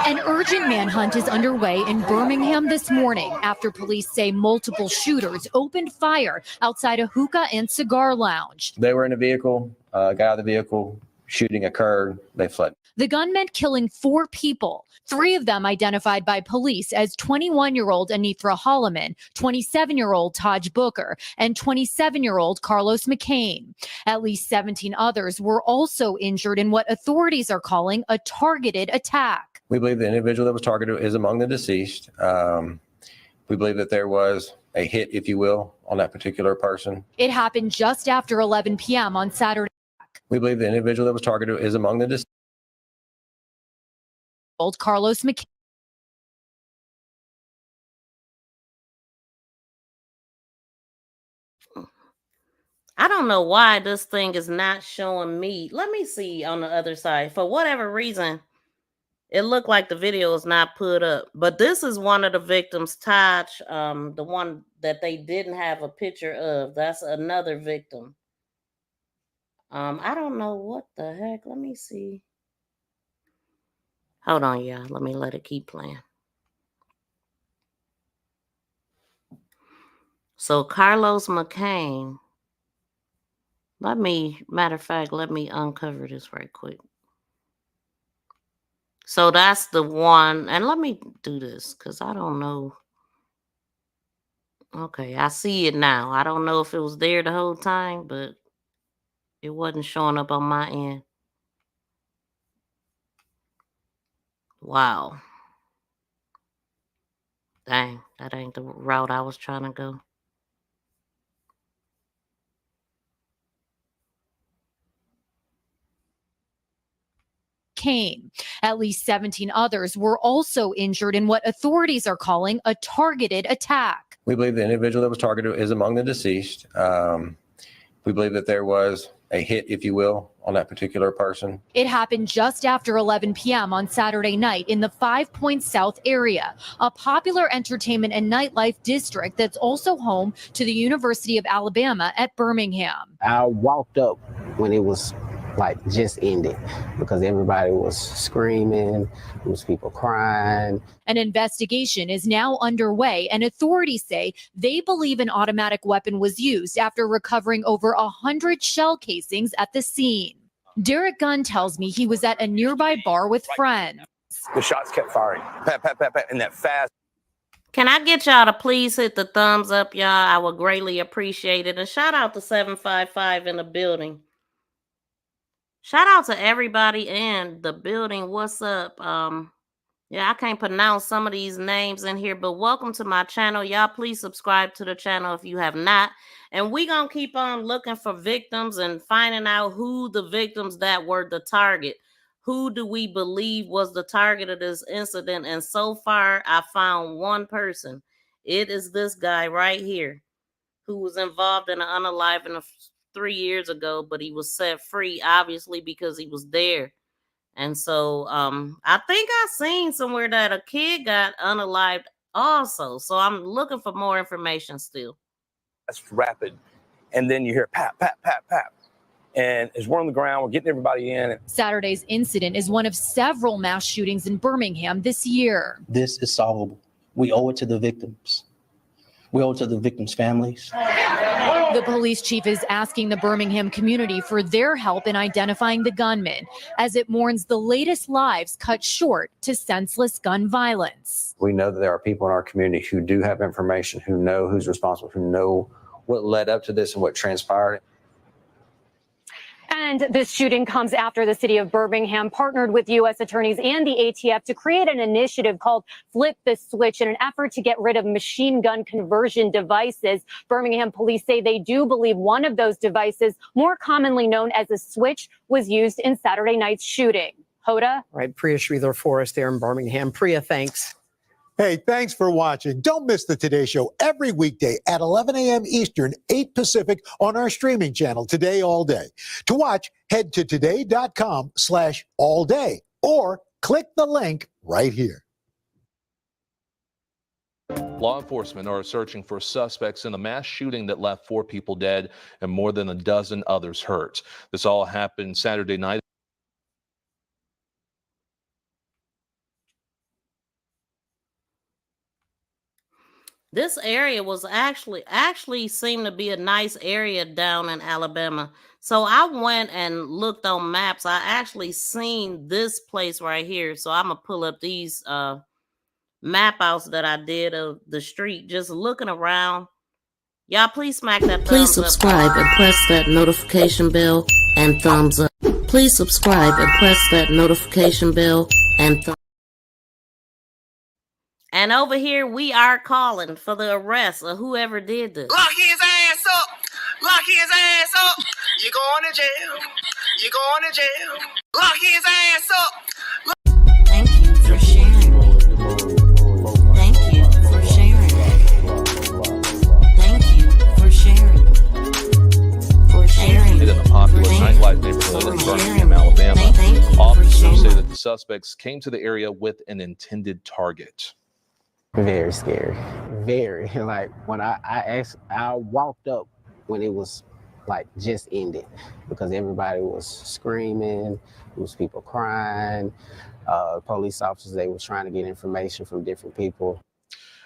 An urgent manhunt is underway in Birmingham this morning after police say multiple shooters opened fire outside a hookah and cigar lounge. They were in a vehicle, got out of the vehicle, shooting occurred, they fled. The gunman killing 4 people, 3 of them identified by police as 21-year-old Anithra Holloman, 27-year-old Taj Booker, and 27-year-old Carlos McCain. At least 17 others were also injured in what authorities are calling a targeted attack. We believe the individual that was targeted is among the deceased. We believe that there was a hit, if you will, on that particular person. It happened just after 11 p.m. on Saturday. We believe the individual that was targeted is among the deceased. Carlos McCain. I don't know why this thing is not showing me. Let me see on the other side. For whatever reason, It looked like the video is not put up, but this is one of the victims, Taj, the one that they didn't have a picture of. That's another victim. I don't know what the heck. Let me see. Hold on, y'all. Let me let it keep playing. So Carlos McCain. Matter of fact, let me uncover this right quick. So that's the one, and let me do this because I don't know. Okay, I see it now. I don't know if it was there the whole time, but it wasn't showing up on my end. Wow. Dang, that ain't the route I was trying to go. Came. At least 17 others were also injured in what authorities are calling a targeted attack. We believe the individual that was targeted is among the deceased. We believe that there was a hit, if you will, on that particular person. It happened just after 11 p.m. on Saturday night in the 5 Points South area, a popular entertainment and nightlife district that's also home to the University of Alabama at Birmingham. I walked up when it was like just ended because everybody was screaming, there was people crying. An investigation is now underway, and authorities say they believe an automatic weapon was used after recovering over 100 shell casings at the scene. Derek Gunn tells me he was at a nearby bar with friends. The shots kept firing, pat, pat, pat, pat, and that fast. Can I get y'all to please hit the thumbs up, y'all? I would greatly appreciate it. And shout out to 755 in the building. Shout out to everybody in the building. What's up? Yeah, I can't pronounce some of these names in here, but welcome to my channel. Y'all, please subscribe to the channel if you have not. And we're going to keep on looking for victims and finding out who the victims that were the target. Who do we believe was the target of this incident? And so far, I found one person. It is this guy right here who was involved in an unaliving 3 years ago, but he was set free, obviously, because he was there. And so I think I seen somewhere that a kid got unalived also. So I'm looking for more information still. That's rapid. And then you hear pat, pat, pat, pat. And as we're on the ground, we're getting everybody in. Saturday's incident is one of several mass shootings in Birmingham this year. This is solvable. We owe it to the victims. We owe it to the victims' families. The police chief is asking the Birmingham community for their help in identifying the gunman as it mourns the latest lives cut short to senseless gun violence. We know that there are people in our community who do have information, who know who's responsible, who know what led up to this and what transpired. And this shooting comes after the city of Birmingham partnered with U.S. attorneys and the ATF to create an initiative called Flip the Switch in an effort to get rid of machine gun conversion devices. Birmingham police say they do believe one of those devices, more commonly known as a switch, was used in Saturday night's shooting. Hoda? Right, Priya Sridhar for us there in Birmingham. Priya, thanks. Hey, thanks for watching. Don't miss the Today Show every weekday at 11 a.m. Eastern, 8 Pacific on our streaming channel, Today All Day. To watch, head to today.com/allday or click the link right here. Law enforcement are searching for suspects in a mass shooting that left 4 people dead and more than a dozen others hurt. This all happened Saturday night. This area was actually seemed to be a nice area down in Alabama. So I went and looked on maps. I actually seen this place right here. So I'm gonna pull up these map outs that I did of the street, just looking around. Y'all, please smack that Please thumbs up. subscribe and press that notification bell and thumbs up. Please subscribe and press that notification bell and thumbs. And over here, we are calling for the arrest of whoever did this. Lock his ass up. Lock his ass up. You're going to jail. You're going to jail. Lock his ass up. Thank you for sharing. Thank you for sharing. Thank you for sharing. For sharing. In a popular nightlife neighborhood in Birmingham, Alabama. Officers say that the suspect suspects came to the area with an intended target. Very scary. Very. Like when I walked up when it was like just ended because everybody was screaming. It was people crying. Police officers, they were trying to get information from different people.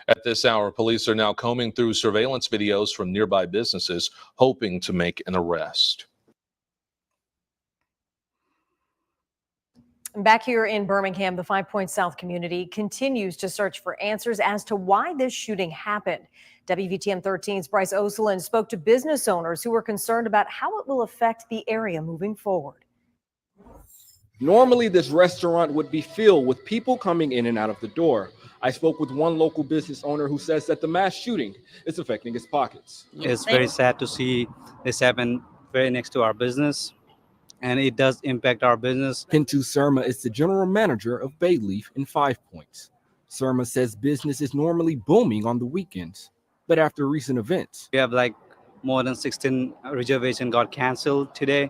At this hour, police are now combing through surveillance videos from nearby businesses, hoping to make an arrest. Back here in Birmingham, the 5 Points South community continues to search for answers as to why this shooting happened. WVTM 13's Bryce Oselin spoke to business owners who were concerned about how it will affect the area moving forward. Normally, this restaurant would be filled with people coming in and out of the door. I spoke with one local business owner who says that the mass shooting is affecting his pockets. It's very sad to see this happen very next to our business, and it does impact our business. Pintu Surma is the general manager of Bayleaf in 5 Points. Surma says business is normally booming on the weekends, but after recent events, We have like more than 16 reservations got canceled today.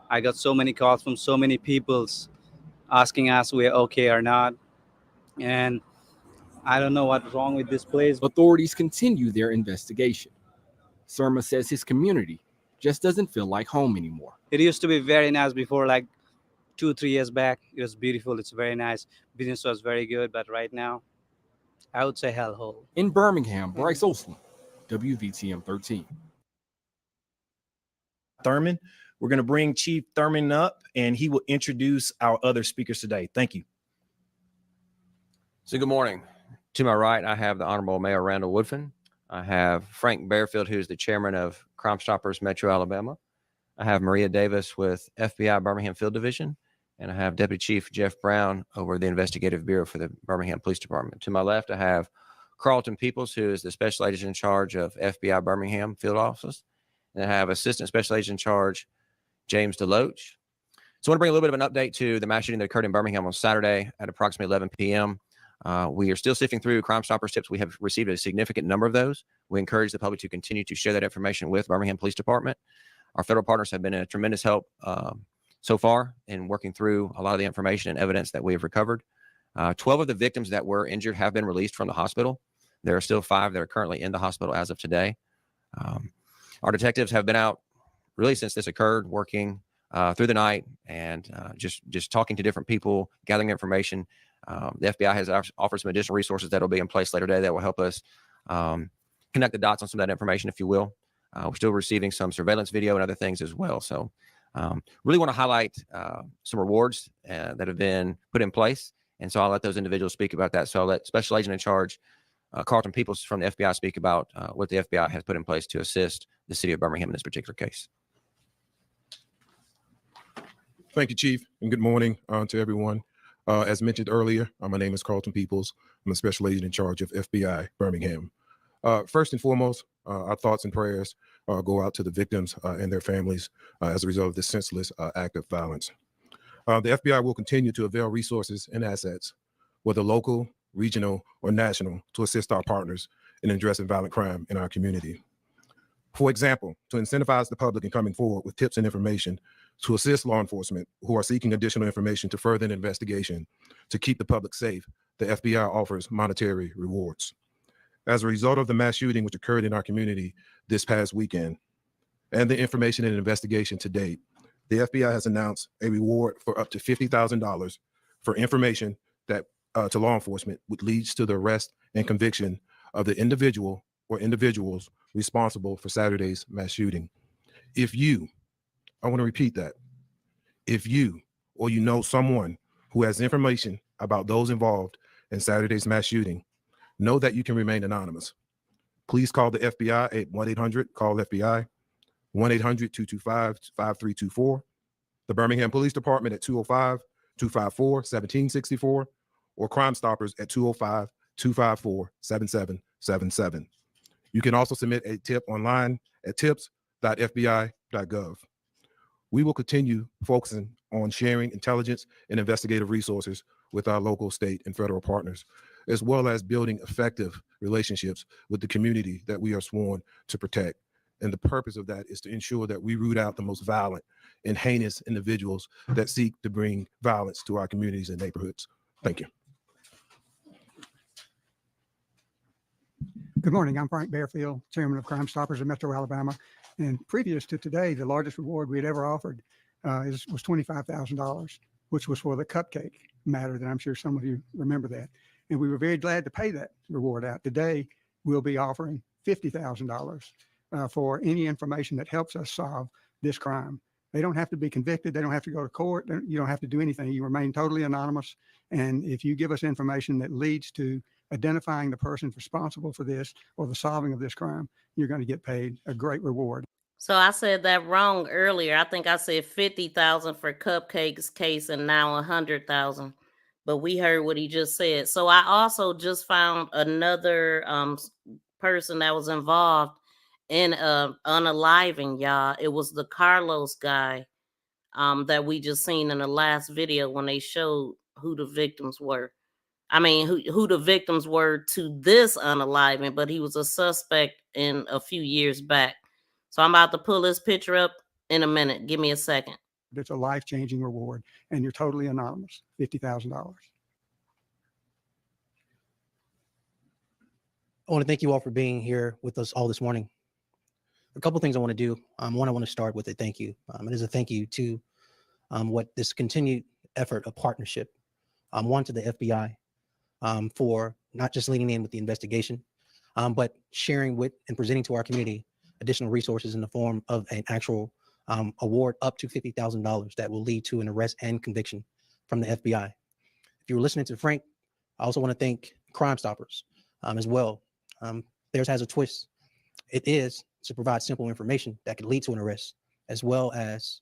I got so many calls from so many people asking us we're okay or not, and I don't know what's wrong with this place. authorities continue their investigation. Surma says his community just doesn't feel like home anymore. It used to be very nice before, like 2-3 years back. It was beautiful. It's very nice. Business was very good, but right now, I would say hellhole. In Birmingham, Bryce Oslin, WVTM 13. Thurman. We're going to bring Chief Thurman up, and he will introduce our other speakers today. Thank you. So good morning. To my right, I have the Honorable Mayor Randall Woodfin. I have Frank Bearfield, who's the chairman of Crime Stoppers Metro Alabama. I have Maria Davis with FBI Birmingham Field Division, and I have Deputy Chief Jeff Brown over the Investigative Bureau for the Birmingham Police Department. To my left, I have Carlton Peoples, who is the Special Agent in charge of FBI Birmingham Field Office, and I have Assistant Special Agent in charge James Deloach. So I want to bring a little bit of an update to the mass shooting that occurred in Birmingham on Saturday at approximately 11 p.m. We are still sifting through Crime Stoppers tips. We have received a significant number of those. We encourage the public to continue to share that information with Birmingham Police Department. Our federal partners have been a tremendous help so far in working through a lot of the information and evidence that we have recovered. 12 of the victims that were injured have been released from the hospital. There are still 5 that are currently in the hospital as of today. Our detectives have been out really since this occurred, working through the night and just talking to different people, gathering information. The FBI has offered some additional resources that will be in place later today that will help us connect the dots on some of that information, if you will. We're still receiving some surveillance video and other things as well. So really want to highlight some rewards that have been put in place. And so I'll let those individuals speak about that. So I'll let Special Agent in charge, Carlton Peoples from the FBI, speak about what the FBI has put in place to assist the city of Birmingham in this particular case. Thank you, Chief, and good morning to everyone. As mentioned earlier, my name is Carlton Peoples. I'm a Special Agent in charge of FBI Birmingham. First and foremost, our thoughts and prayers go out to the victims and their families as a result of this senseless act of violence. The FBI will continue to avail resources and assets, whether local, regional, or national, to assist our partners in addressing violent crime in our community. For example, to incentivize the public in coming forward with tips and information to assist law enforcement who are seeking additional information to further an investigation to keep the public safe, the FBI offers monetary rewards. As a result of the mass shooting which occurred in our community this past weekend and the information and investigation to date, the FBI has announced a reward for up to $50,000 for information that to law enforcement, which leads to the arrest and conviction of the individual or individuals responsible for Saturday's mass shooting. If you, I want to repeat that, if you or you know someone who has information about those involved in Saturday's mass shooting, know that you can remain anonymous. Please call the FBI at 1-800-CALL-FBI, 1-800-225-5324, the Birmingham Police Department at 205-254-1764, or Crime Stoppers at 205-254-7777. You can also submit a tip online at tips.fbi.gov. We will continue focusing on sharing intelligence and investigative resources with our local, state, and federal partners, as well as building effective relationships with the community that we are sworn to protect. And the purpose of that is to ensure that we root out the most violent and heinous individuals that seek to bring violence to our communities and neighborhoods. Thank you. Good morning. I'm Frank Bearfield, Chairman of Crime Stoppers of Metro Alabama. And previous to today, the largest reward we had ever offered was $25,000, which was for the cupcake matter that I'm sure some of you remember that. And we were very glad to pay that reward out. Today, we'll be offering $50,000 for any information that helps us solve this crime. They don't have to be convicted. They don't have to go to court. You don't have to do anything. You remain totally anonymous. And if you give us information that leads to identifying the persons responsible for this or the solving of this crime, you're going to get paid a great reward. So I said that wrong earlier. I think I said 50,000 for Cupcake's case and now 100,000. But we heard what he just said. So I also just found another person that was involved in unaliving, y'all. It was the Carlos guy that we just seen in the last video when they showed who the victims were. I mean, who the victims were to this unaliving, but he was a suspect in a few years back. So I'm about to pull this picture up in a minute. Give me a second. It's a life-changing reward, and you're totally anonymous, $50,000. I want to thank you all for being here with us all this morning. A couple things I want to do. One, I want to start with a thank you. It is a thank you to what this continued effort of partnership. One, to the FBI for not just leaning in with the investigation, but sharing with and presenting to our community additional resources in the form of an actual award up to $50,000 that will lead to an arrest and conviction from the FBI. If you were listening to Frank, I also want to thank Crime Stoppers as well. Theirs has a twist. It is to provide simple information that could lead to an arrest, as well as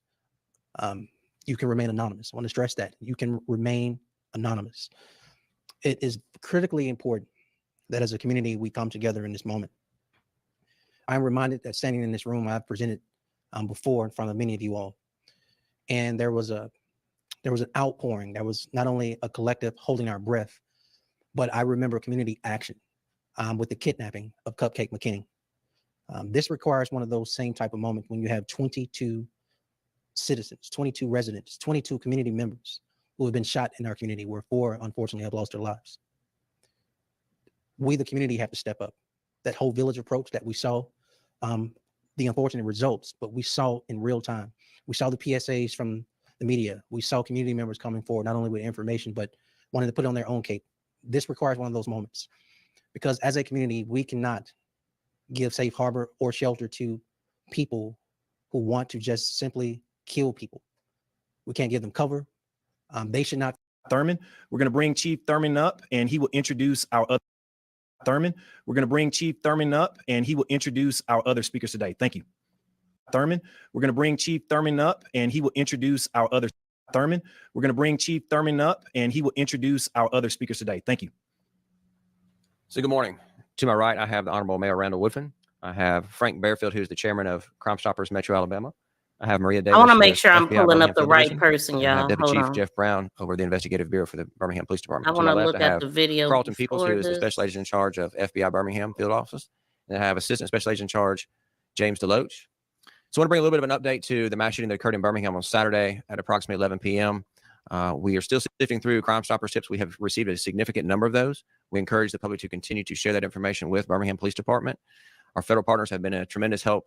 you can remain anonymous. I want to stress that you can remain anonymous. It is critically important that as a community, we come together in this moment. I'm reminded that standing in this room, I've presented before in front of many of you all. And there was an outpouring. There was not only a collective holding our breath, but I remember community action with the kidnapping of Cupcake McKinney. This requires one of those same type of moments when you have 22 citizens, 22 residents, 22 community members who have been shot in our community, where 4 unfortunately have lost their lives. We, the community, have to step up. That whole village approach that we saw, the unfortunate results, but we saw in real time. We saw the PSAs from the media. We saw community members coming forward, not only with information, but wanting to put on their own cape. This requires one of those moments, because as a community, we cannot give safe harbor or shelter to people who want to just simply kill people. We can't give them cover. They should not. Thurman, we're going to bring Chief Thurman up, and he will introduce our other Thurman. We're going to bring Chief Thurman up, and he will introduce our other speakers today. Thank you. Thurman, we're going to bring Chief Thurman up, and he will introduce our other Thurman. We're going to bring Chief Thurman up, and he will introduce our other speakers today. Thank you. So good morning. To my right, I have the Honorable Mayor Randall Woodfin. I have Frank Bearfield, who's the chairman of Crime Stoppers Metro Alabama. I have Maria Davis. I want to make with sure I'm FBI pulling Birmingham up the Field right Division, person, and I have y'all. Deputy Hold Chief on. Jeff Brown over the investigative bureau for the Birmingham Police Department. I To my want to left, look I at have the video Carlton Peoples, before who is the this. special agent in charge of FBI Birmingham Field Office. And I have Assistant Special Agent in Charge James Deloach. So I want to bring a little bit of an update to the mass shooting that occurred in Birmingham on Saturday at approximately 11 p.m. We are still sifting through Crime Stoppers tips. We have received a significant number of those. We encourage the public to continue to share that information with Birmingham Police Department. Our federal partners have been a tremendous help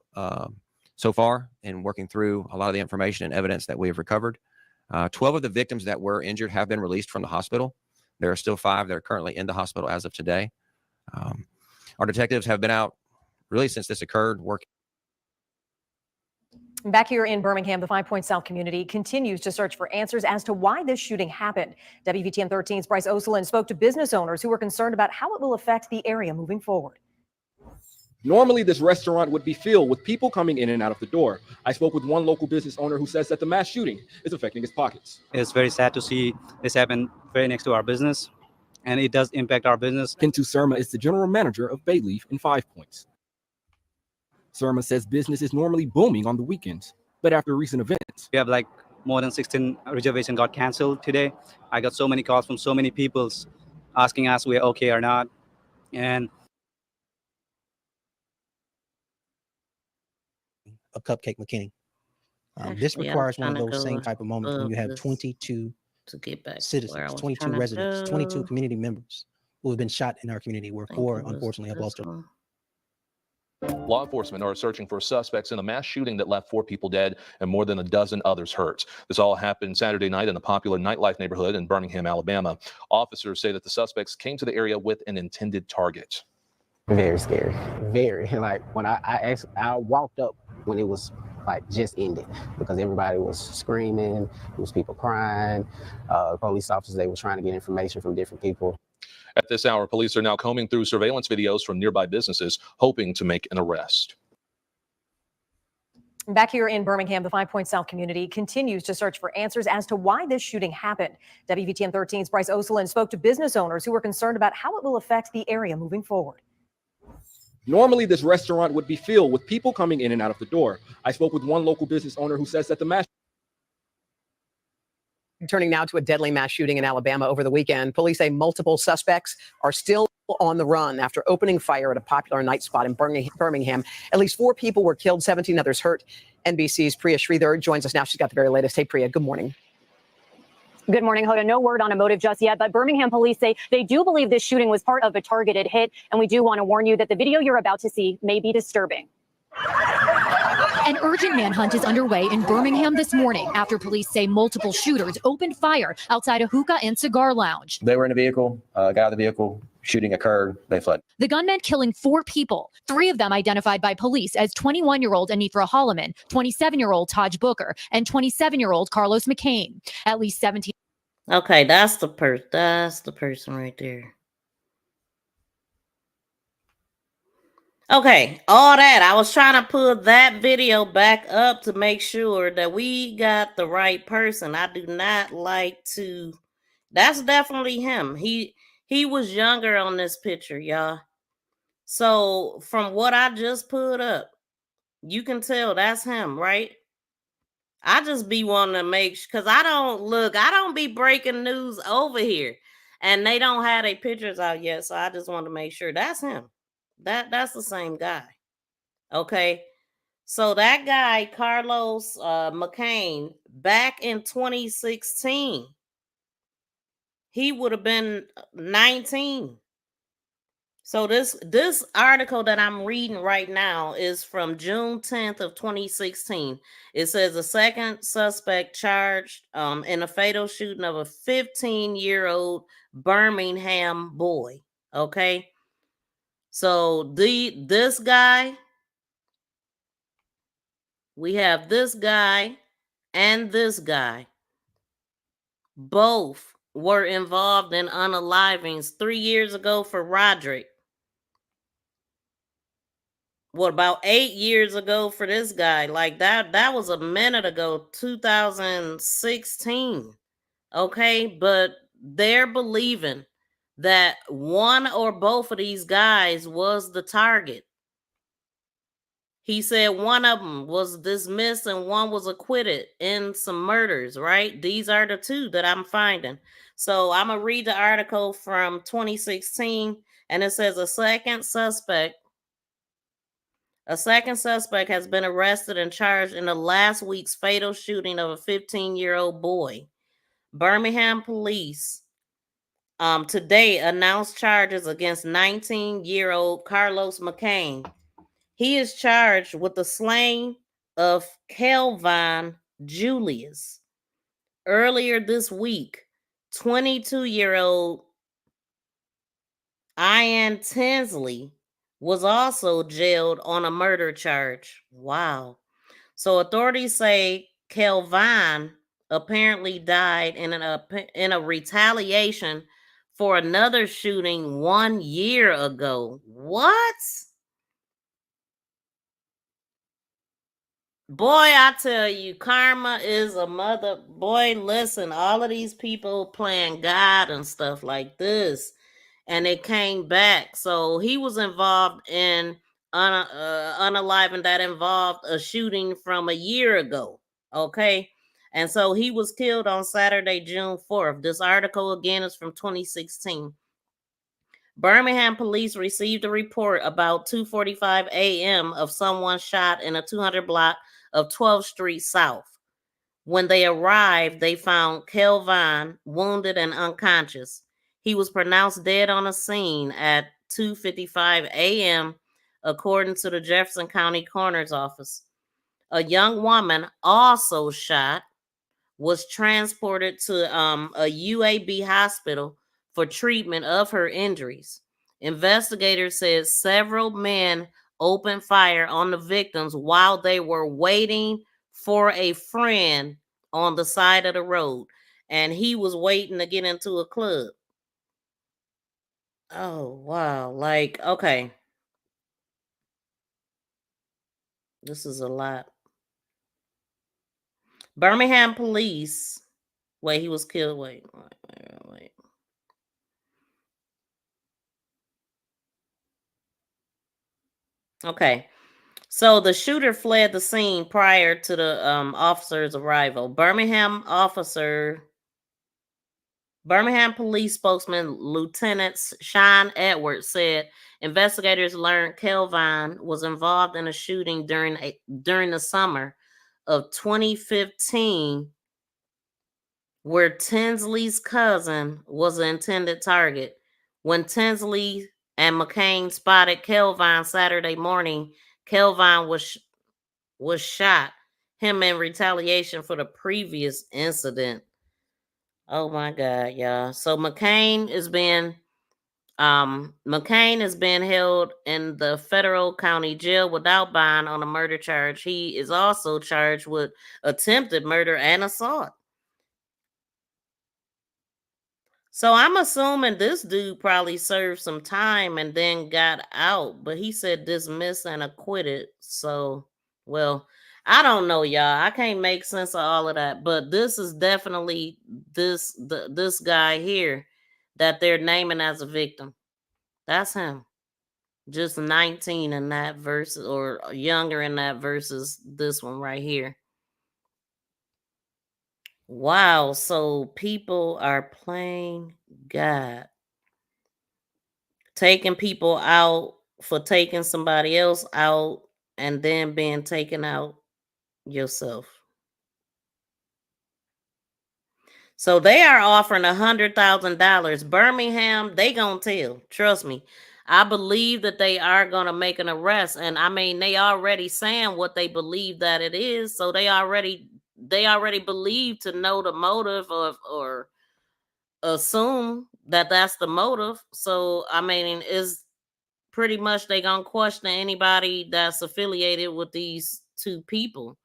so far in working through a lot of the information and evidence that we have recovered. 12 of the victims that were injured have been released from the hospital. There are still 5 that are currently in the hospital as of today. Our detectives have been out really since this occurred, working. Back here in Birmingham, the 5 Point South community continues to search for answers as to why this shooting happened. WVTM 13's Bryce Oselin spoke to business owners who were concerned about how it will affect the area moving forward. Normally, this restaurant would be filled with people coming in and out of the door. I spoke with one local business owner who says that the mass shooting is affecting his pockets. It's very sad to see this happen very next to our business, and it does impact our business. Kentu Surma is the general manager of Bayleaf in 5 Points. Surma says business is normally booming on the weekends, but after recent events, We have like more than 16 reservations got canceled today. I got so many calls from so many people asking us we're okay or not. And of Cupcake McKinney. This Actually, I was requires one of trying to those same go type of moments when above you have this 22 to get back to where I citizens, was 22 trying to residents, 22 go. community members who have been shot in our community, where I think 4 it was unfortunately have this lost their one. Law enforcement are searching for suspects in a mass shooting that left 4 people dead and more than a dozen others hurt. This all happened Saturday night in a popular nightlife neighborhood in Birmingham, Alabama. Officers say that the suspects came to the area with an intended target. Very scary. Very. Like when I walked up when it was like just ended, because everybody was screaming, there was people crying, police officers, they were trying to get information from different people. At this hour, police are now combing through surveillance videos from nearby businesses, hoping to make an arrest. Back here in Birmingham, the 5 Points South community continues to search for answers as to why this shooting happened. WVTM 13's Bryce Oselin spoke to business owners who were concerned about how it will affect the area moving forward. Normally, this restaurant would be filled with people coming in and out of the door. I spoke with one local business owner who says that the mass. Turning now to a deadly mass shooting in Alabama over the weekend. Police say multiple suspects are still on the run after opening fire at a popular night spot in Birmingham. At least 4 people were killed, 17 others hurt. NBC's Priya Sridhar joins us now. She's got the very latest. Hey, Priya, good morning. Good morning, Hoda. No word on a motive just yet, but Birmingham police say they do believe this shooting was part of a targeted hit. And we do want to warn you that the video you're about to see may be disturbing. An urgent manhunt is underway in Birmingham this morning after police say multiple shooters opened fire outside a hookah and cigar lounge. They were in a vehicle, got out of the vehicle, shooting occurred, they fled. The gunman killing 4 people, 3 of them identified by police as 21-year-old Anithra Holloman, 27-year-old Taj Booker, and 27-year-old Carlos McCain. At least 17. Okay, that's the person right there. Okay, all that. I was trying to put that video back up to make sure that we got the right person. I do not like to. That's definitely him. He was younger on this picture, y'all. So from what I just put up, you can tell that's him, right? I just be wanting to make sure, because I don't be breaking news over here. And they don't have their pictures out yet. So I just want to make sure that's him. That's the same guy. Okay. So that guy, Carlos McCain, back in 2016, he would have been 19. So this article that I'm reading right now is from June 10th of 2016. It says a second suspect charged in a fatal shooting of a 15-year-old Birmingham boy. Okay. So this guy, we have this guy and this guy. Both were involved in unalivings 3 years ago for Roderick. What, about 8 years ago for this guy? Like that was a minute ago, 2016. Okay, but they're believing that one or both of these guys was the target. He said one of them was dismissed and one was acquitted in some murders, right? These are the 2 that I'm finding. So I'm going to read the article from 2016, and it says a second suspect has been arrested and charged in the last week's fatal shooting of a 15-year-old boy. Birmingham police today announced charges against 19-year-old Carlos McCain. He is charged with the slaying of Kelvin Julius. Earlier this week, 22-year-old Ian Tinsley was also jailed on a murder charge. Wow. So authorities say Kelvin apparently died in a retaliation for another shooting 1 year ago. What? Boy, I tell you, karma is a mother. Boy, listen, all of these people playing God and stuff like this, and it came back. So he was involved in unaliving that involved a shooting from a year ago. Okay. And so he was killed on Saturday, June 4th. This article again is from 2016. Birmingham police received a report about 2:45 a.m. of someone shot in a 200 block of 12th Street South. When they arrived, they found Kelvin wounded and unconscious. He was pronounced dead on the scene at 2:55 a.m., according to the Jefferson County Coroner's Office. A young woman, also shot, was transported to a UAB hospital for treatment of her injuries. Investigators said several men opened fire on the victims while they were waiting for a friend on the side of the road, and he was waiting to get into a club. Oh, wow. Like, okay. This is a lot. Birmingham police. Wait, he was killed. Wait. Okay. So the shooter fled the scene prior to the officer's arrival. Birmingham police spokesman Lieutenant Sean Edwards said investigators learned Kelvin was involved in a shooting during the summer of 2015, where Tinsley's cousin was the intended target. When Tinsley and McCain spotted Kelvin Saturday morning, Kelvin was shot, him in retaliation for the previous incident. Oh my God, y'all. So McCain is being held in the federal county jail without bond on a murder charge. He is also charged with attempted murder and assault. So I'm assuming this dude probably served some time and then got out, but he said dismissed and acquitted. So, well, I don't know, y'all. I can't make sense of all of that, but this is definitely this guy here that they're naming as a victim. That's him. Just 19 in that verse, or younger in that versus this one right here. Wow, so people are playing God. Taking people out for taking somebody else out and then being taken out yourself. So they are offering $100,000. Birmingham, they gonna tell. Trust me. I believe that they are gonna make an arrest, and I mean they already saying what they believe that it is. So they already believe to know the motive or assume that that's the motive. So I mean, is pretty much they gonna question anybody that's affiliated with these two people.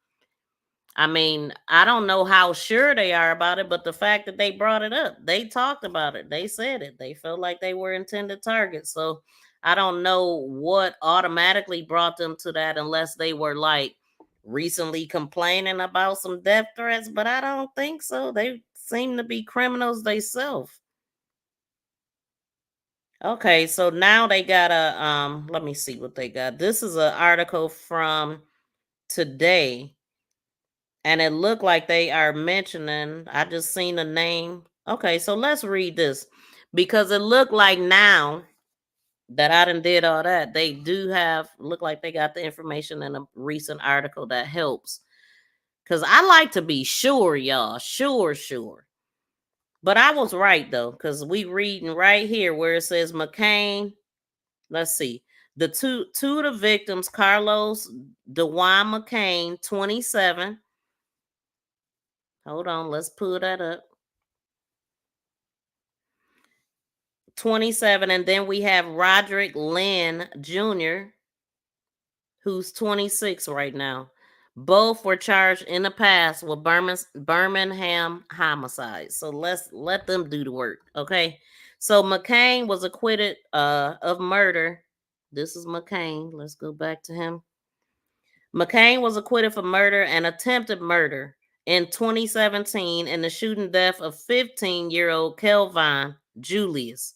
I mean, I don't know how sure they are about it, but the fact that they brought it up, they talked about it, they said it, they felt like they were intended targets. So I don't know what automatically brought them to that unless they were like recently complaining about some death threats, but I don't think so. They seem to be criminals themselves. Okay, so now they got a let me see what they got. This is an article from today, and it looked like they are mentioning, I just seen the name. Okay, so let's read this because it looked like now that I done did all that, they do have look like they got the information in a recent article that helps. Cause I like to be sure, y'all. Sure. But I was right though, because we reading right here where it says McCain. Let's see. The two of the victims, Carlos DeJuan McCain, 27. Hold on, let's pull that up. 27, and then we have Roderick Lynn Jr., who's 26 right now. Both were charged in the past with Birmingham homicides. So let's let them do the work, okay? So McCain was acquitted of murder. This is McCain. Let's go back to him. McCain was acquitted for murder and attempted murder in 2017 in the shooting death of 15-year-old Kelvin Julius,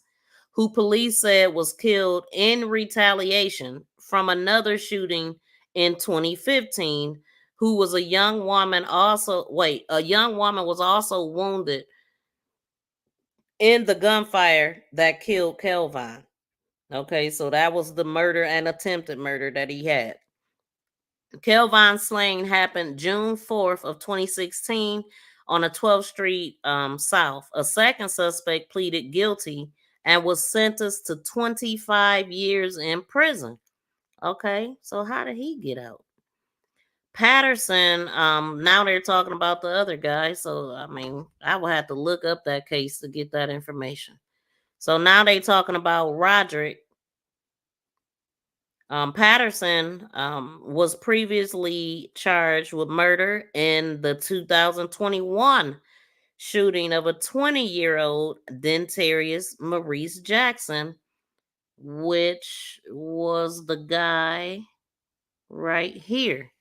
who police said was killed in retaliation from another shooting in 2015, who was a young woman was also wounded in the gunfire that killed Kelvin. Okay, so that was the murder and attempted murder that he had. Kelvin slaying happened June 4th of 2016 on a 12th Street South. A second suspect pleaded guilty and was sentenced to 25 years in prison. Okay, so how did he get out? Patterson, now they're talking about the other guy. So, I mean, I will have to look up that case to get that information. So now they talking about Roderick. Patterson was previously charged with murder in the 2021 shooting of a 20-year-old Dentarius Maurice Jackson, which was the guy right here.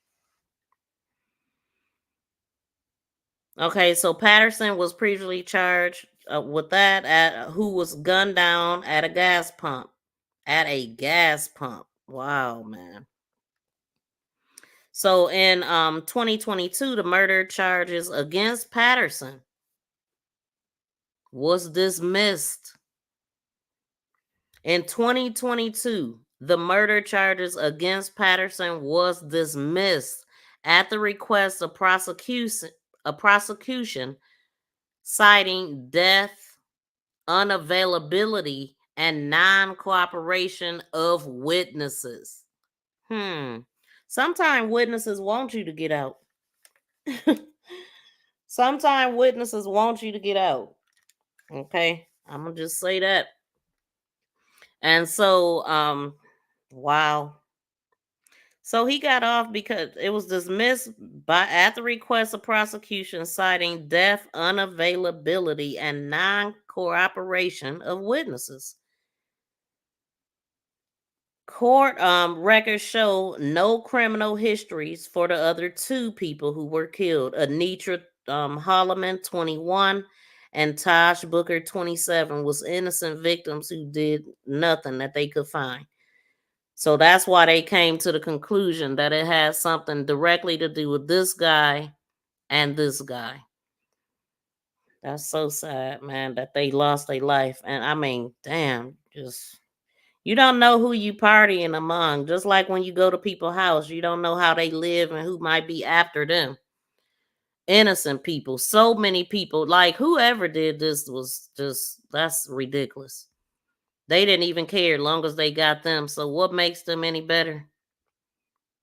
Okay, so Patterson was previously charged with that, who was gunned down at a gas pump. At a gas pump. Wow, man. So in 2022, the murder charges against Patterson was dismissed. In 2022, the murder charges against Patterson was dismissed at the request of prosecution, citing death, unavailability, and non-cooperation of witnesses. Sometimes witnesses want you to get out. Sometimes witnesses want you to get out. Okay, I'm gonna just say that. And so, wow. So he got off because it was dismissed at the request of prosecution, citing death, unavailability, and non-cooperation of witnesses. Court records show no criminal histories for the other two people who were killed. Anitra Holloman, 21, and Taj Booker, 27, was innocent victims who did nothing that they could find. So that's why they came to the conclusion that it has something directly to do with this guy and this guy. That's so sad, man, that they lost their life. And I mean, damn, just... You don't know who you partying among. Just like when you go to people's house, you don't know how they live and who might be after them. Innocent people. So many people. Like, whoever did this was just... That's ridiculous. They didn't even care as long as they got them. So what makes them any better?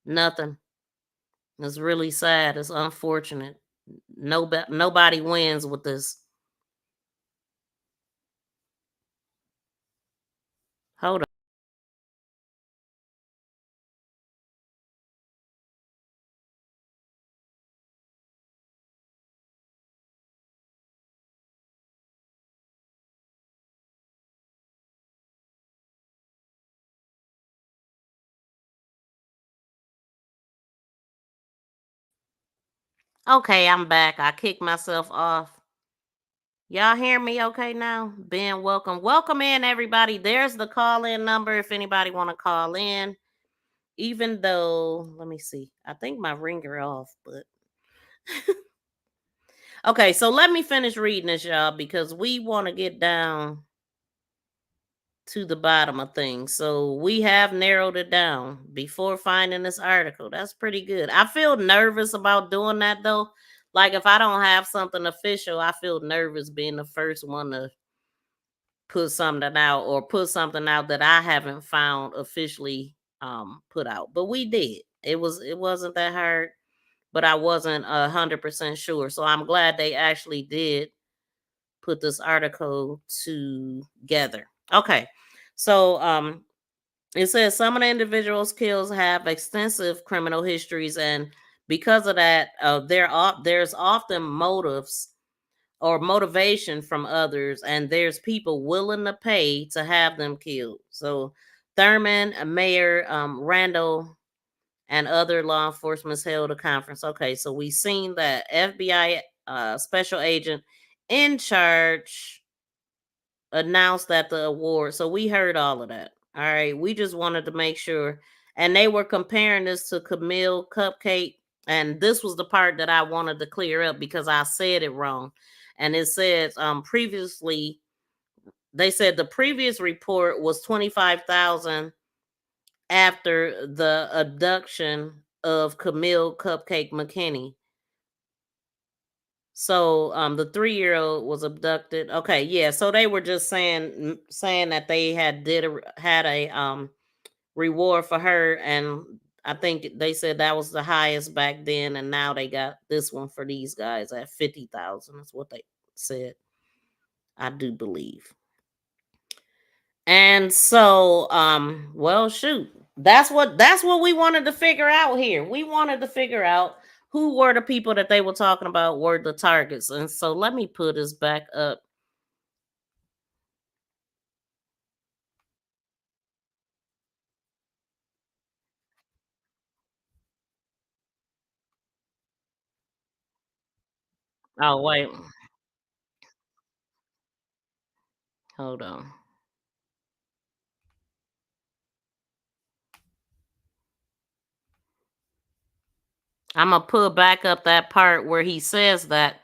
Nothing. It's really sad. It's unfortunate. Nobody wins with this. Hold on. Okay, I'm back. I kicked myself off. Y'all hear me okay now? Ben, welcome. Welcome in, everybody. There's the call-in number if anybody want to call in. Even though, let me see. I think my ringer off, but... Okay, so let me finish reading this, y'all, because we want to get down to the bottom of things. So we have narrowed it down before finding this article. That's pretty good. I feel nervous about doing that, though. Like, if I don't have something official, I feel nervous being the first one to put something out, or put something out that I haven't found officially put out. But we did. It wasn't that hard, but I wasn't 100% sure. So I'm glad they actually did put this article together. Okay. So it says some of the individuals killed have extensive criminal histories, and because of that, there's often motives or motivation from others, and there's people willing to pay to have them killed. So Thurman, Mayor Randall, and other law enforcement held a conference. Okay, so we seen that FBI special agent in charge announced that the award. So we heard all of that. All right, we just wanted to make sure. And they were comparing this to Camille Cupcake, and this was the part that I wanted to clear up because I said it wrong. And it says previously they said the previous report was 25,000 after the abduction of Camille Cupcake McKinney. So the 3-year-old was abducted. Okay, yeah. So they were just saying that they had a reward for her, and I think they said that was the highest back then, and now they got this one for these guys at 50,000. That's what they said. I do believe. And so, well, shoot, that's what we wanted to figure out here. We wanted to figure out who were the people that they were talking about were the targets. And so let me put this back up. Oh, wait. Hold on. I'm going to put back up that part where he says that.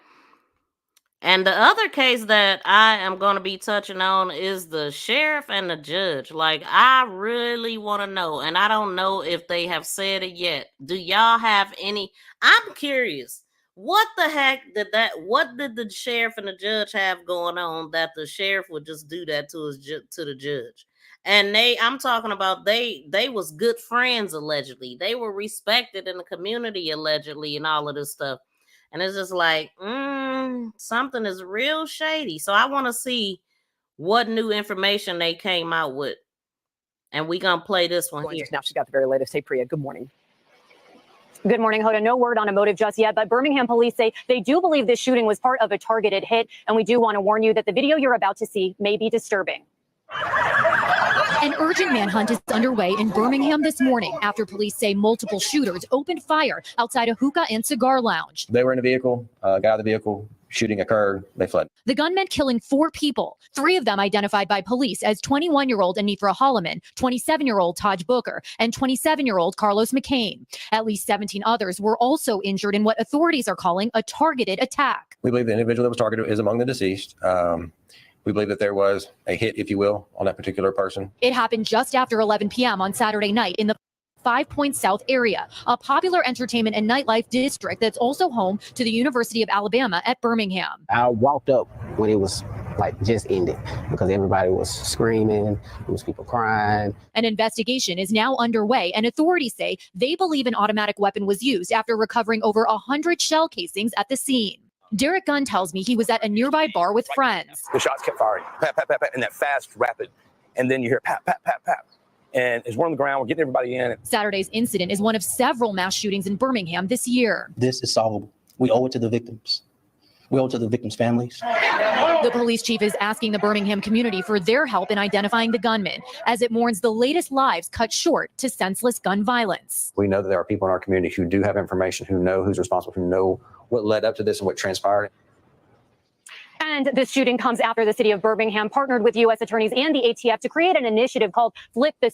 And the other case that I am going to be touching on is the sheriff and the judge. Like, I really want to know, and I don't know if they have said it yet. Do y'all have any? I'm curious. What the heck what did the sheriff and the judge have going on that the sheriff would just do that to the judge? And I'm talking about they was good friends allegedly. They were respected in the community allegedly and all of this stuff. And it's just like, something is real shady. So I want to see what new information they came out with. And we're going to play this one here. Now she's got the very latest. Hey, Priya, good morning. Good morning, Hoda. No word on a motive just yet, but Birmingham police say they do believe this shooting was part of a targeted hit. And we do want to warn you that the video you're about to see may be disturbing. An urgent manhunt is underway in Birmingham this morning after police say multiple shooters opened fire outside a hookah and cigar lounge. They were in a vehicle, got out of the vehicle, shooting occurred, they fled. The gunman killing 4 people, 3 of them identified by police as 21-year-old Anithra Holloman, 27-year-old Taj Booker, and 27-year-old Carlos McCain. At least 17 others were also injured in what authorities are calling a targeted attack. We believe the individual that was targeted is among the deceased. We believe that there was a hit, if you will, on that particular person. It happened just after 11 p.m. on Saturday night in the 5 Points South area, a popular entertainment and nightlife district that's also home to the University of Alabama at Birmingham. I walked up when it was like just ended because everybody was screaming, there was people crying. An investigation is now underway, and authorities say they believe an automatic weapon was used after recovering over 100 shell casings at the scene. Derek Gunn tells me he was at a nearby bar with friends. The shots kept firing, pat, pat, pat, pat, in that fast, rapid. And then you hear pat, pat, pat, pat. And it's one on the ground. We're getting everybody in. Saturday's incident is one of several mass shootings in Birmingham this year. This is solvable. We owe it to the victims. We owe it to the victims' families. The police chief is asking the Birmingham community for their help in identifying the gunman, as it mourns the latest lives cut short to senseless gun violence. We know that there are people in our community who do have information, who know who's responsible, who know what led up to this and what transpired. And this shooting comes after the city of Birmingham partnered with U.S. attorneys and the ATF to create an initiative called Flip the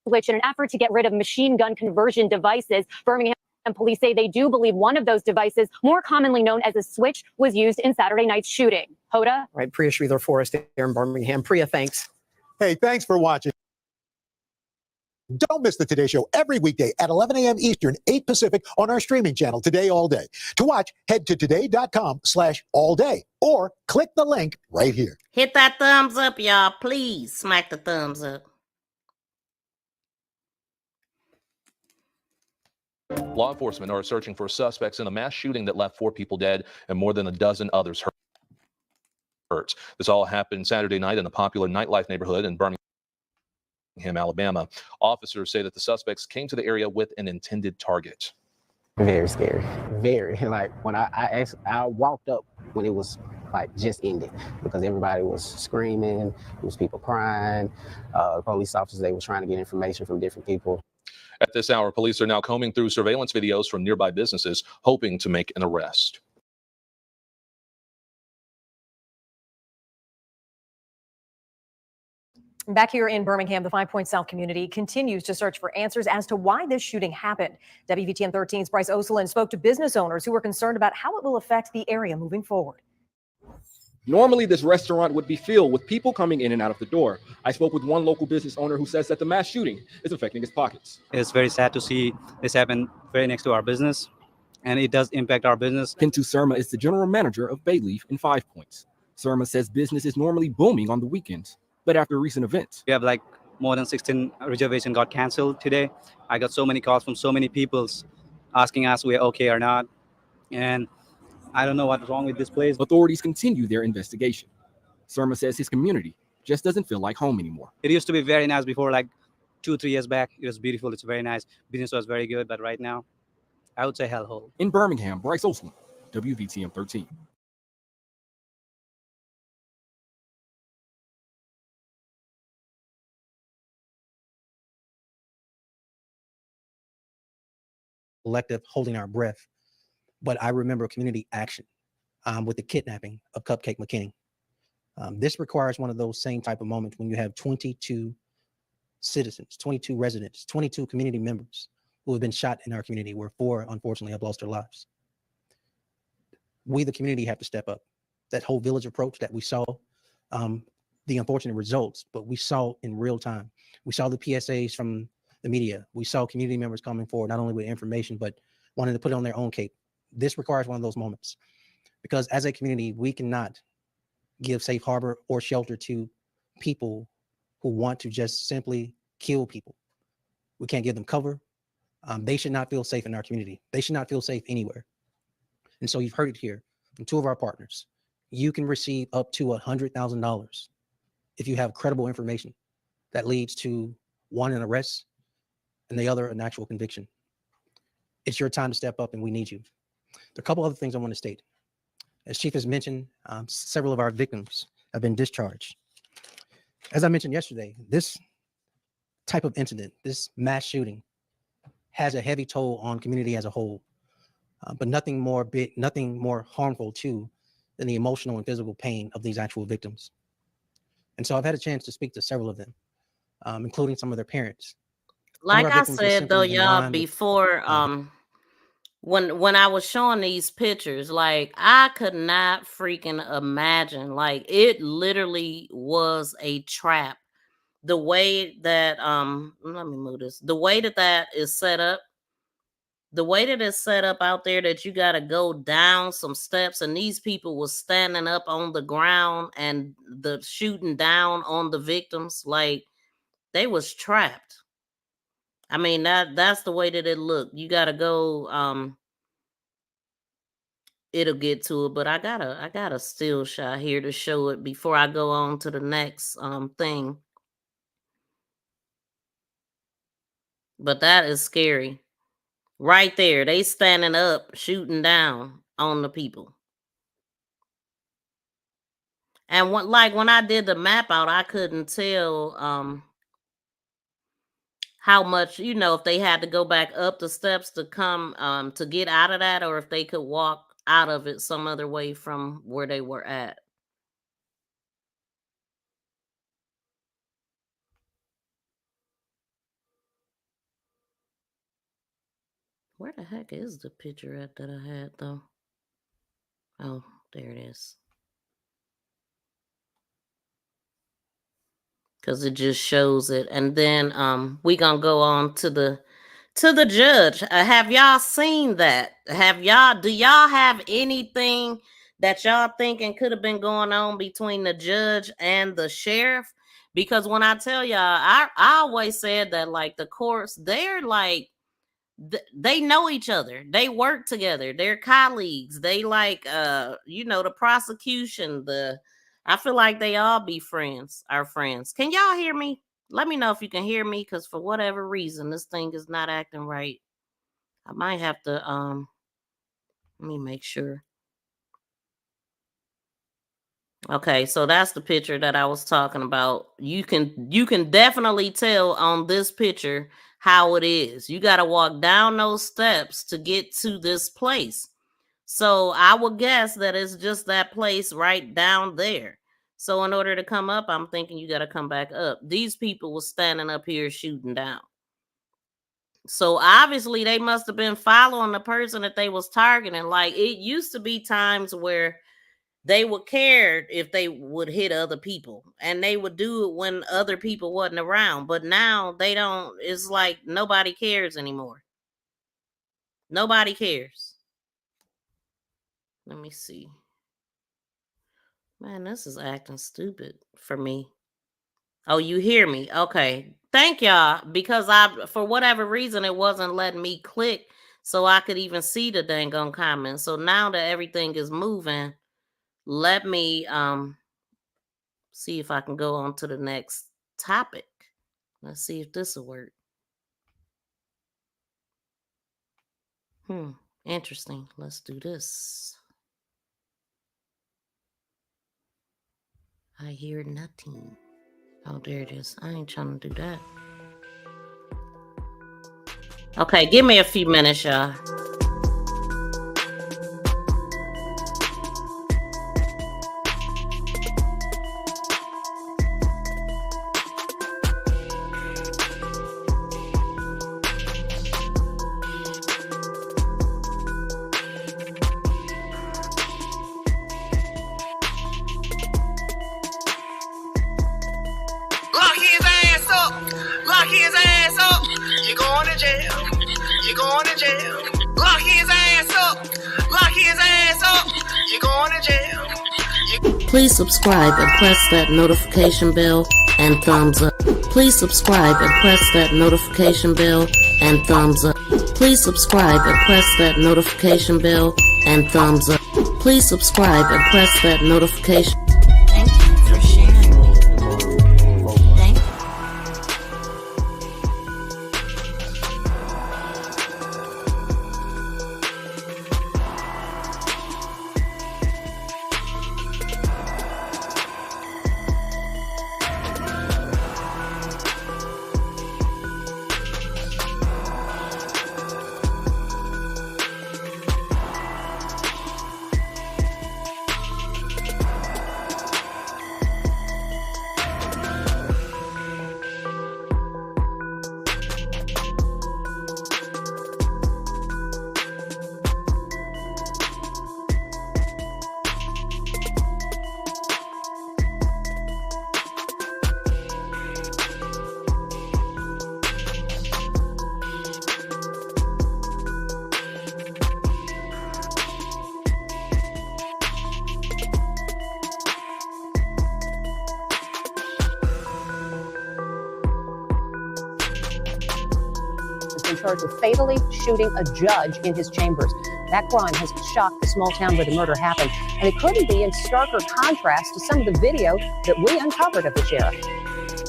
Switch in an effort to get rid of machine gun conversion devices. Birmingham police say they do believe one of those devices, more commonly known as a switch, was used in Saturday night's shooting. Hoda? Right, Priya Sridhar-Forrest there in Birmingham. Priya, thanks. Hey, thanks for watching. Don't miss the Today Show every weekday at 11 a.m. Eastern, 8 Pacific on our streaming channel, Today All Day. To watch, head to today.com/allday or click the link right here. Hit that thumbs up, y'all. Please smack the thumbs up. Law enforcement are searching for suspects in a mass shooting that left 4 people dead and more than a dozen others hurt. This all happened Saturday night in a popular nightlife neighborhood in Birmingham, Alabama. Officers say that the suspects came to the area with an intended target. Very scary. Very. Like when I walked up when it was like just ended because everybody was screaming, there was people crying. Police officers, they were trying to get information from different people. At this hour, police are now combing through surveillance videos from nearby businesses, hoping to make an arrest. Back here in Birmingham, the 5 Points South community continues to search for answers as to why this shooting happened. WVTN 13's Bryce Oselin spoke to business owners who were concerned about how it will affect the area moving forward. Normally, this restaurant would be filled with people coming in and out of the door. I spoke with one local business owner who says that the mass shooting is affecting his pockets. It's very sad to see this happen very next to our business, and it does impact our business. Pintu Surma is the general manager of Bayleaf in 5 Points. Surma says business is normally booming on the weekends, but after recent events, We have like more than 16 reservations got canceled today. I got so many calls from so many people asking us we're okay or not, and I don't know what's wrong with this place. authorities continue their investigation. Surma says his community just doesn't feel like home anymore. It used to be very nice before, like 2-3 years back. It was beautiful. It's very nice. Business was very good, but right now, I would say hellhole. In Birmingham, Bryce Olson, WVTM 13. Collective holding our breath. But I remember community action with the kidnapping of Cupcake McKinney. This requires one of those same type of moments when you have 22 citizens, 22 residents, 22 community members who have been shot in our community, where 4 unfortunately have lost their lives. We, the community, have to step up. That whole village approach that we saw, the unfortunate results, but we saw in real time. We saw the PSAs from the media. We saw community members coming forward, not only with information, but wanting to put it on their own cape. This requires one of those moments, because as a community, we cannot give safe harbor or shelter to people who want to just simply kill people. We can't give them cover. They should not feel safe in our community. They should not feel safe anywhere. And so you've heard it here from 2 of our partners. You can receive up to $100,000 if you have credible information that leads to one, an arrest, and the other, an actual conviction. It's your time to step up, and we need you. There are a couple other things I want to state. As Chief has mentioned, several of our victims have been discharged. As I mentioned yesterday, this type of incident, this mass shooting, has a heavy toll on community as a whole, but nothing more harmful too than the emotional and physical pain of these actual victims. And so I've had a chance to speak to several of them, including some of their parents. Like I said though, y'all, before when I was showing these pictures, like I could not freaking imagine. Like it literally was a trap. The way that let me move this. The way that is set up. The way that it's set up out there, that you got to go down some steps, and these people was standing up on the ground and the shooting down on the victims, like they was trapped. I mean, that's the way that it looked. You got to go it'll get to it, but I got a still shot here to show it before I go on to the next thing. But that is scary. Right there, they standing up, shooting down on the people. And when I did the map out, I couldn't tell how much, if they had to go back up the steps to come to get out of that, or if they could walk out of it some other way from where they were at. Where the heck is the picture at that I had though? Oh, there it is. Because it just shows it. And then we gonna go on to the judge. Have y'all seen that? Do y'all have anything that y'all thinking could have been going on between the judge and the sheriff? Because when I tell y'all, I always said that, like, the courts, they're like, they know each other. They work together. They're colleagues. They like the prosecution, I feel like they all be friends, our friends. Can y'all hear me? Let me know if you can hear me, because for whatever reason, this thing is not acting right. I might have to let me make sure. Okay, so that's the picture that I was talking about. You can definitely tell on this picture how it is. You got to walk down those steps to get to this place. So I would guess that it's just that place right down there. So in order to come up, I'm thinking you got to come back up. These people were standing up here shooting down. So obviously they must have been following the person that they was targeting. Like, it used to be times where They would care if they would hit other people, and they would do it when other people wasn't around. But now they don't. It's like nobody cares anymore. Nobody cares. Let me see. Man, this is acting stupid for me. Oh, you hear me? Okay. Thank y'all, because for whatever reason, it wasn't letting me click so I could even see the dang on comments. So now that everything is moving, let me see if I can go on to the next topic. Let's see if this will work. Interesting. Let's do this. I hear nothing. Oh, there it is. I ain't trying to do that. Okay, give me a few minutes, y'all. Lock his ass up. Lock his ass up. You going to jail. You going to jail. Lock his ass up. Lock his ass up. You going to jail. Please subscribe and press that notification bell and thumbs up. Please subscribe and press that notification bell and thumbs up. Please subscribe and press that notification bell and thumbs up. Please subscribe and press that notification. Thank you for sharing. Thank you. Has been charged with fatally shooting a judge in his chambers. That crime has shocked the small town where the murder happened, and it couldn't be in starker contrast to some of the video that we uncovered of the sheriff.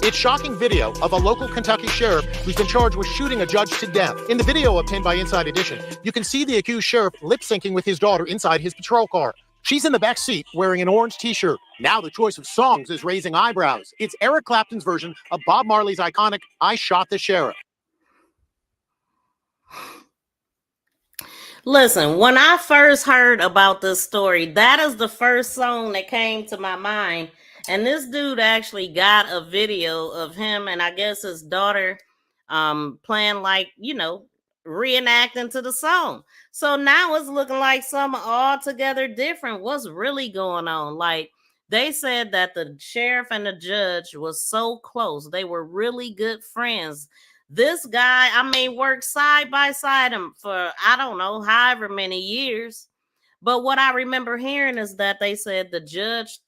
It's shocking video of a local Kentucky sheriff who's been charged with shooting a judge to death. In the video obtained by Inside Edition, you can see the accused sheriff lip-syncing with his daughter inside his patrol car. She's in the back seat wearing an orange t-shirt. Now the choice of songs is raising eyebrows. It's Eric Clapton's version of Bob Marley's iconic I Shot the Sheriff. Listen, when I first heard about this story, that is the first song that came to my mind. And this dude actually got a video of him and I guess his daughter playing reenacting to the song. So now it's looking like something altogether different. What's really going on? Like, they said that the sheriff and the judge was so close. They were really good friends. This guy, worked side by side him for, I don't know, however many years. But what I remember hearing is that they said the judge,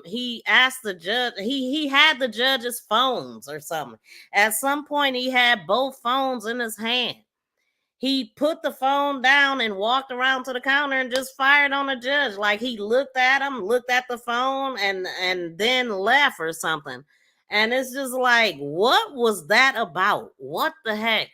he asked the judge, he had the judge's phones or something. At some point, he had both phones in his hand. He put the phone down and walked around to the counter and just fired on the judge. Like, he looked at him, looked at the phone, and then left or something. And it's just like, what was that about? What the heck?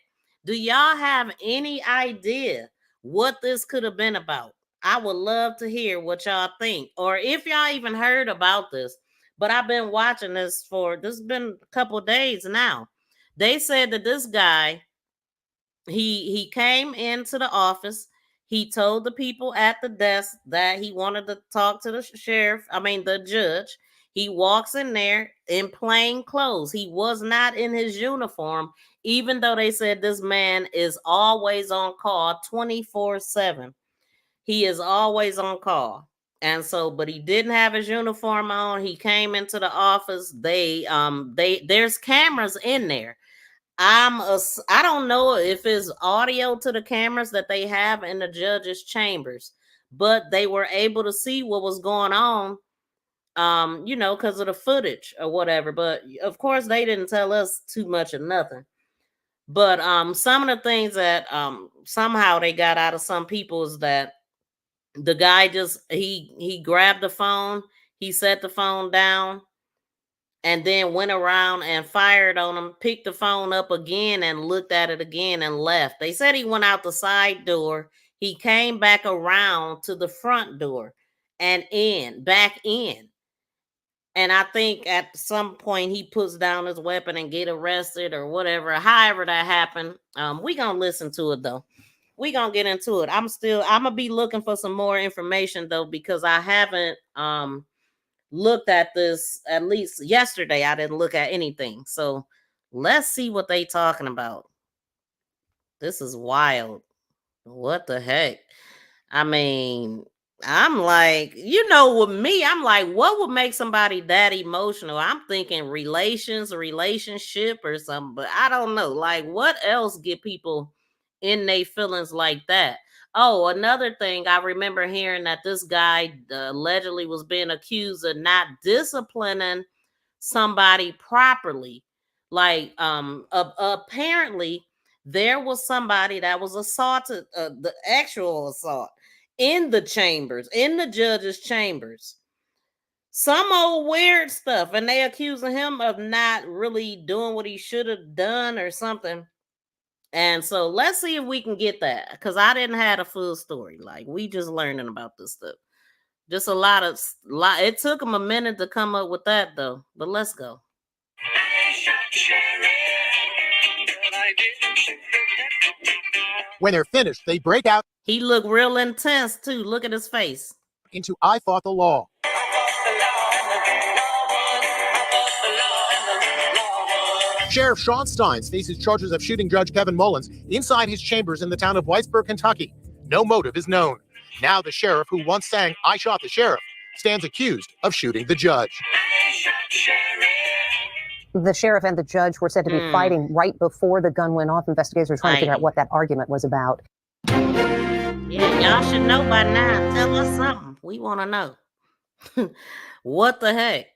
Do y'all have any idea what this could have been about? I would love to hear what y'all think, or if y'all even heard about this. But I've been watching this has been a couple of days now. They said that this guy, he came into the office. He told the people at the desk that he wanted to talk to the judge. He walks in there in plain clothes. He was not in his uniform, even though they said this man is always on call 24/7. He is always on call. And so, but he didn't have his uniform on. He came into the office. There's cameras in there. I don't know if it's audio to the cameras that they have in the judge's chambers, but they were able to see what was going on, because of the footage or whatever. But of course, they didn't tell us too much of nothing. But some of the things that somehow they got out of some people is that the guy just he grabbed the phone, he set the phone down, and then went around and fired on him, picked the phone up again and looked at it again and left. They said he went out the side door. He came back around to the front door and back in. And I think at some point he puts down his weapon and get arrested or whatever. However that happened. We gonna listen to it though. We gonna get into it. I'm gonna be looking for some more information though, because I haven't looked at this. At least yesterday I didn't look at anything. So let's see what they talking about. This is wild. What the heck? I mean, I'm like, with me, I'm like, what would make somebody that emotional? I'm thinking relationship or something, but I don't know. Like, what else get people in their feelings like that? Oh, another thing, I remember hearing that this guy allegedly was being accused of not disciplining somebody properly. Like, apparently there was somebody that was assaulted, the actual assault in the chambers, in the judge's chambers. Some old weird stuff, and they accusing him of not really doing what he should have done or something. And so let's see if we can get that, because I didn't have a full story. Like, we just learning about this stuff. Just a lot. It took them a minute to come up with that though, but let's go. When they're finished, they break out. He looked real intense too. Look at his face. Into I Fought the Law. Sheriff Sean Steins faces charges of shooting Judge Kevin Mullins inside his chambers in the town of Whitesburg, Kentucky. No motive is known. Now the sheriff, who once sang "I Shot the Sheriff," stands accused of shooting the judge. The sheriff and the judge were said to be fighting right before the gun went off. Investigators are trying to figure out what that argument was about. Yeah, y'all should know by now. Tell us something. We want to know. What the heck?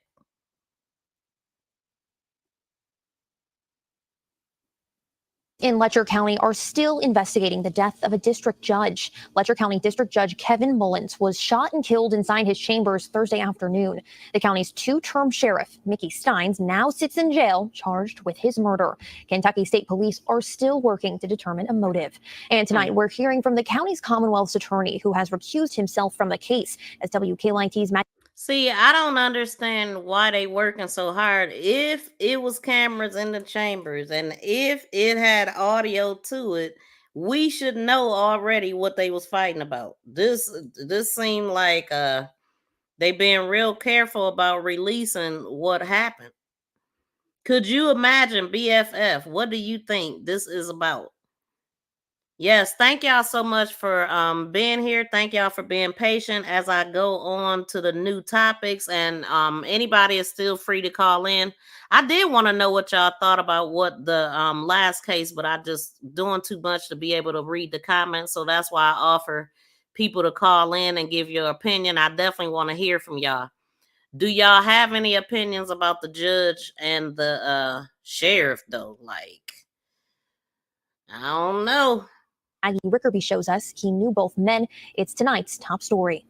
In Letcher County are still investigating the death of a district judge. Letcher County District Judge Kevin Mullins was shot and killed inside his chambers Thursday afternoon. The county's two-term sheriff, Mickey Steins, now sits in jail charged with his murder. Kentucky State Police are still working to determine a motive. And tonight we're hearing from the county's Commonwealth's attorney, who has recused himself from the case, as WKLIT's Matt. See, I don't understand why they working so hard. If it was cameras in the chambers and if it had audio to it, we should know already what they was fighting about. This seemed like they being real careful about releasing what happened. Could you imagine, BFF? What do you think this is about? Yes, thank y'all so much for being here. Thank y'all for being patient as I go on to the new topics. And anybody is still free to call in. I did want to know what y'all thought about what the last case, but I just doing too much to be able to read the comments. So that's why I offer people to call in and give your opinion. I definitely want to hear from y'all. Do y'all have any opinions about the judge and the sheriff though? Like, I don't know. Aggie Rickerby shows us he knew both men. It's tonight's top story.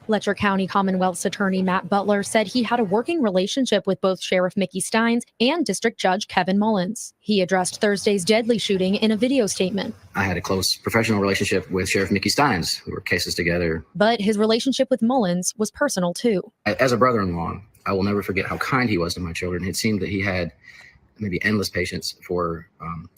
Letcher County Commonwealth's attorney Matt Butler said he had a working relationship with both Sheriff Mickey Steins and District Judge Kevin Mullins. He addressed Thursday's deadly shooting in a video statement. I had a close professional relationship with Sheriff Mickey Steins. We worked cases together. But his relationship with Mullins was personal too. As a brother-in-law, I will never forget how kind he was to my children. It seemed that he had maybe endless patience for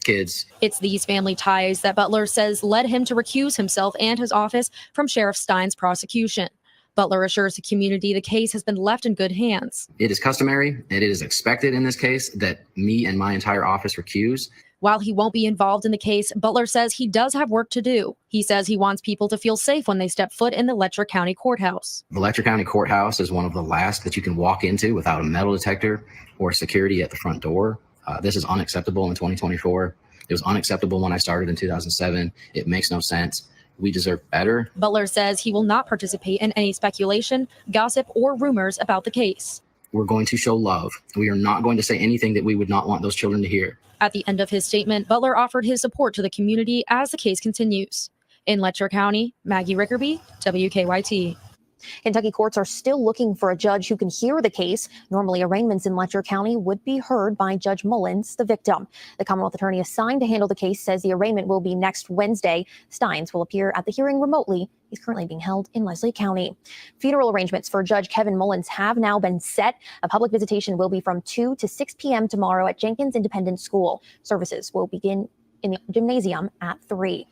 kids. It's these family ties that Butler says led him to recuse himself and his office from Sheriff Steins' prosecution. Butler assures the community the case has been left in good hands. It is customary and it is expected in this case that me and my entire office recuse. While he won't be involved in the case, Butler says he does have work to do. He says he wants people to feel safe when they step foot in the Letcher County Courthouse. The Letcher County Courthouse is one of the last that you can walk into without a metal detector or security at the front door. This is unacceptable in 2024. It was unacceptable when I started in 2007. It makes no sense. We deserve better. Butler says he will not participate in any speculation, gossip, or rumors about the case. We're going to show love. We are not going to say anything that we would not want those children to hear. At the end of his statement, Butler offered his support to the community as the case continues. In Letcher County, Maggie Rickerby, WKYT. Kentucky courts are still looking for a judge who can hear the case. Normally, arraignments in Letcher County would be heard by Judge Mullins, the victim. The Commonwealth attorney assigned to handle the case says the arraignment will be next Wednesday. Steins will appear at the hearing remotely. He's currently being held in Leslie County. Funeral arrangements for Judge Kevin Mullins have now been set. A public visitation will be from 2 to 6 p.m. tomorrow at Jenkins Independent School. Services will begin in the gymnasium at 3.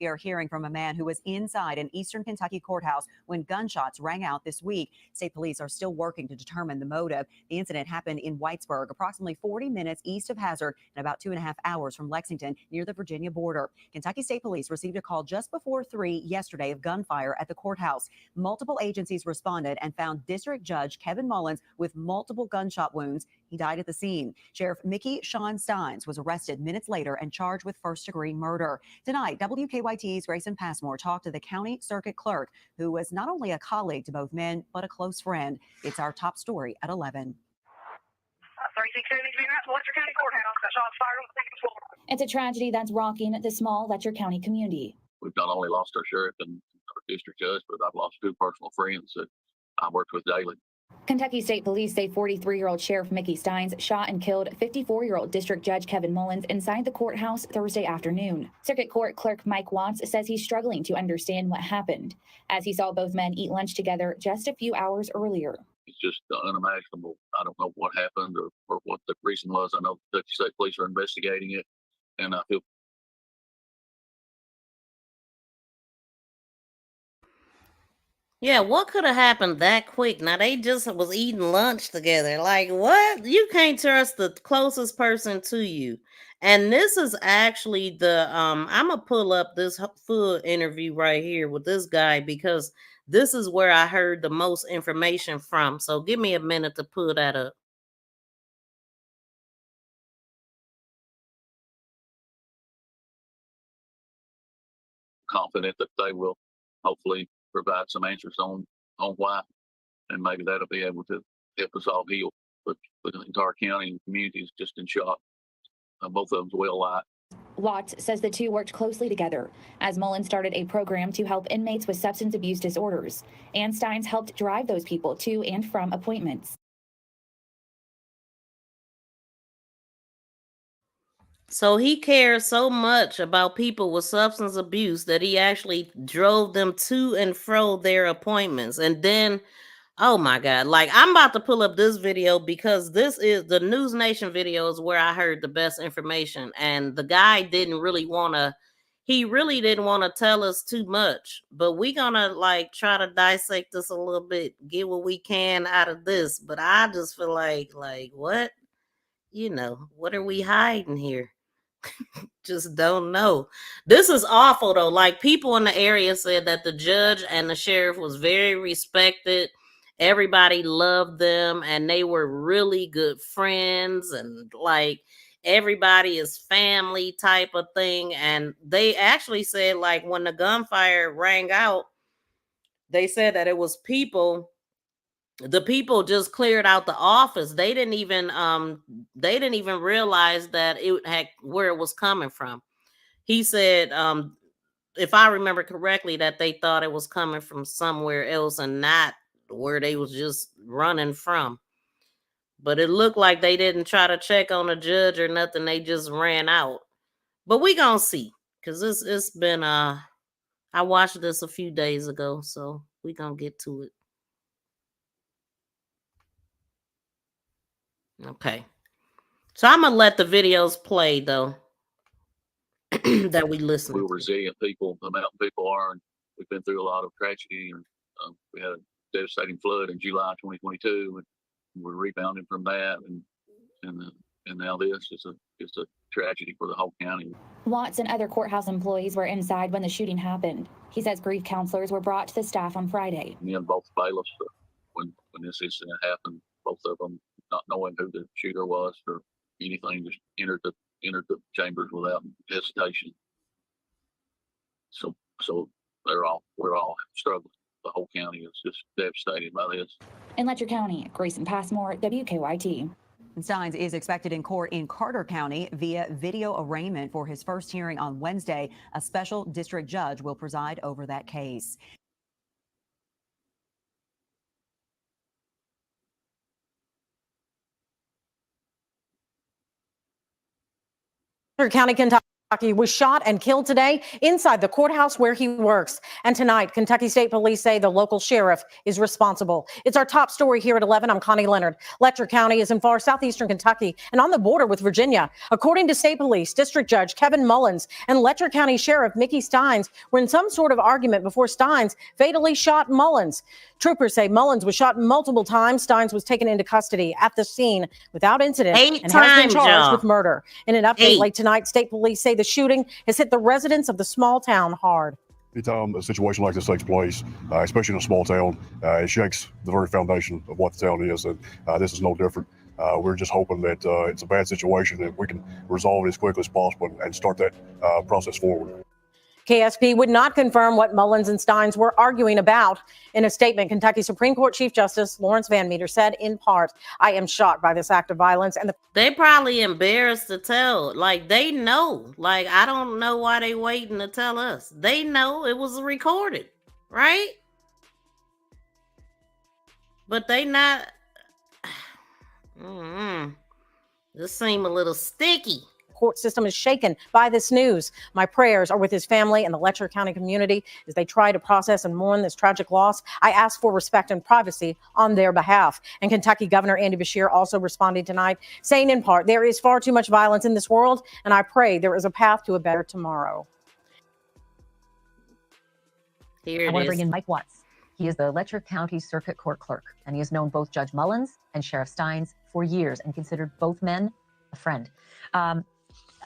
We are hearing from a man who was inside an Eastern Kentucky courthouse when gunshots rang out this week. State police are still working to determine the motive. The incident happened in Whitesburg, approximately 40 minutes east of Hazard and about 2.5 hours from Lexington near the Virginia border. Kentucky State Police received a call just before 3 yesterday of gunfire at the courthouse. Multiple agencies responded and found District Judge Kevin Mullins with multiple gunshot wounds. He died at the scene. Sheriff Mickey Sean Steins was arrested minutes later and charged with first-degree murder. Tonight, WKYT's Grayson Passmore talked to the county circuit clerk, who was not only a colleague to both men, but a close friend. It's our top story at 11. 36 needs to be at Letcher County Courthouse. Got shots fired on the second floor. It's a tragedy that's rocking the small Letcher County community. We've not only lost our sheriff and our district judge, but I've lost 2 personal friends that I worked with daily. Kentucky State Police say 43-year-old Sheriff Mickey Steins shot and killed 54-year-old District Judge Kevin Mullins inside the courthouse Thursday afternoon. Circuit Court Clerk Mike Watts says he's struggling to understand what happened, as he saw both men eat lunch together just a few hours earlier. It's just unimaginable. I don't know what happened or what the reason was. I know the Kentucky State Police are investigating it, and I feel. Yeah, what could have happened that quick? Now they just was eating lunch together. Like what? You can't trust the closest person to you. And this is actually the I'm gonna pull up this full interview right here with this guy because this is where I heard the most information from. So give me a minute to pull that up. Confident that they will hopefully provide some answers on why, and maybe that'll be able to help us all heal. But the entire county and community is just in shock. Both of them's well alive. Watts says the two worked closely together as Mullins started a program to help inmates with substance abuse disorders, and Steins helped drive those people to and from appointments. So he cares so much about people with substance abuse that he actually drove them to and fro their appointments. And then, oh my God, like I'm about to pull up this video because this is the News Nation videos where I heard the best information. And the guy didn't really want to tell us too much, but we gonna like try to dissect this a little bit, get what we can out of this. But I just feel like what? What are we hiding here? Just don't know. This is awful though. Like people in the area said that the judge and the sheriff was very respected. Everybody loved them and they were really good friends and like everybody is family type of thing. And they actually said like when the gunfire rang out, they said that it was the people just cleared out the office. They didn't even realize that it had where it was coming from. He said, if I remember correctly, that they thought it was coming from somewhere else and not where they was just running from. But it looked like they didn't try to check on the judge or nothing. They just ran out. But we gonna see, because it's been I watched this a few days ago, so we gonna get to it. Okay. So I'm gonna let the videos play though. That we listen. We're resilient people. The mountain people are, and we've been through a lot of tragedy. And we had a devastating flood in July 2022, and we're rebounding from that. And and now this is a tragedy for the whole county. Watts and other courthouse employees were inside when the shooting happened. He says grief counselors were brought to the staff on Friday. Me and both bailiffs, when this incident happened, both of them, not knowing who the shooter was or anything, just entered the chambers without hesitation. So we're all struggling. The whole county is just devastated by this. In Letcher County, Grayson Passmore, WKYT. Steins is expected in court in Carter County via video arraignment for his first hearing on Wednesday. A special district judge will preside over that case. County, Kentucky was shot and killed today inside the courthouse where he works. And tonight, Kentucky State Police say the local sheriff is responsible. It's our top story here at 11. I'm Connie Leonard. Letcher County is in far southeastern Kentucky and on the border with Virginia. According to State Police, District Judge Kevin Mullins and Letcher County Sheriff Mickey Steins were in some sort of argument before Steins fatally shot Mullins. Troopers say Mullins was shot multiple times. Steins was taken into custody at the scene without incident and has been charged with murder. In an update late tonight, State Police say the shooting has hit the residents of the small town hard. Anytime a situation like this takes place, especially in a small town, it shakes the very foundation of what the town is, and this is no different. We're just hoping that it's a bad situation and we can resolve it as quickly as possible and start that process forward. KSP would not confirm what Mullins and Steins were arguing about. In a statement, Kentucky Supreme Court Chief Justice Lawrence Van Meter said, in part, "I am shocked by this act of violence." And they probably embarrassed to tell. Like, they know. Like, I don't know why they waiting to tell us. They know it was recorded, right? But they not. This seem a little sticky. Court system is shaken by this news. My prayers are with his family and the Letcher County community as they try to process and mourn this tragic loss. I ask for respect and privacy on their behalf. And Kentucky Governor Andy Beshear also responding tonight, saying in part, there is far too much violence in this world, and I pray there is a path to a better tomorrow. Here I want to bring in Mike Watts. He is the Letcher County Circuit Court Clerk, and he has known both Judge Mullins and Sheriff Steins for years and considered both men a friend.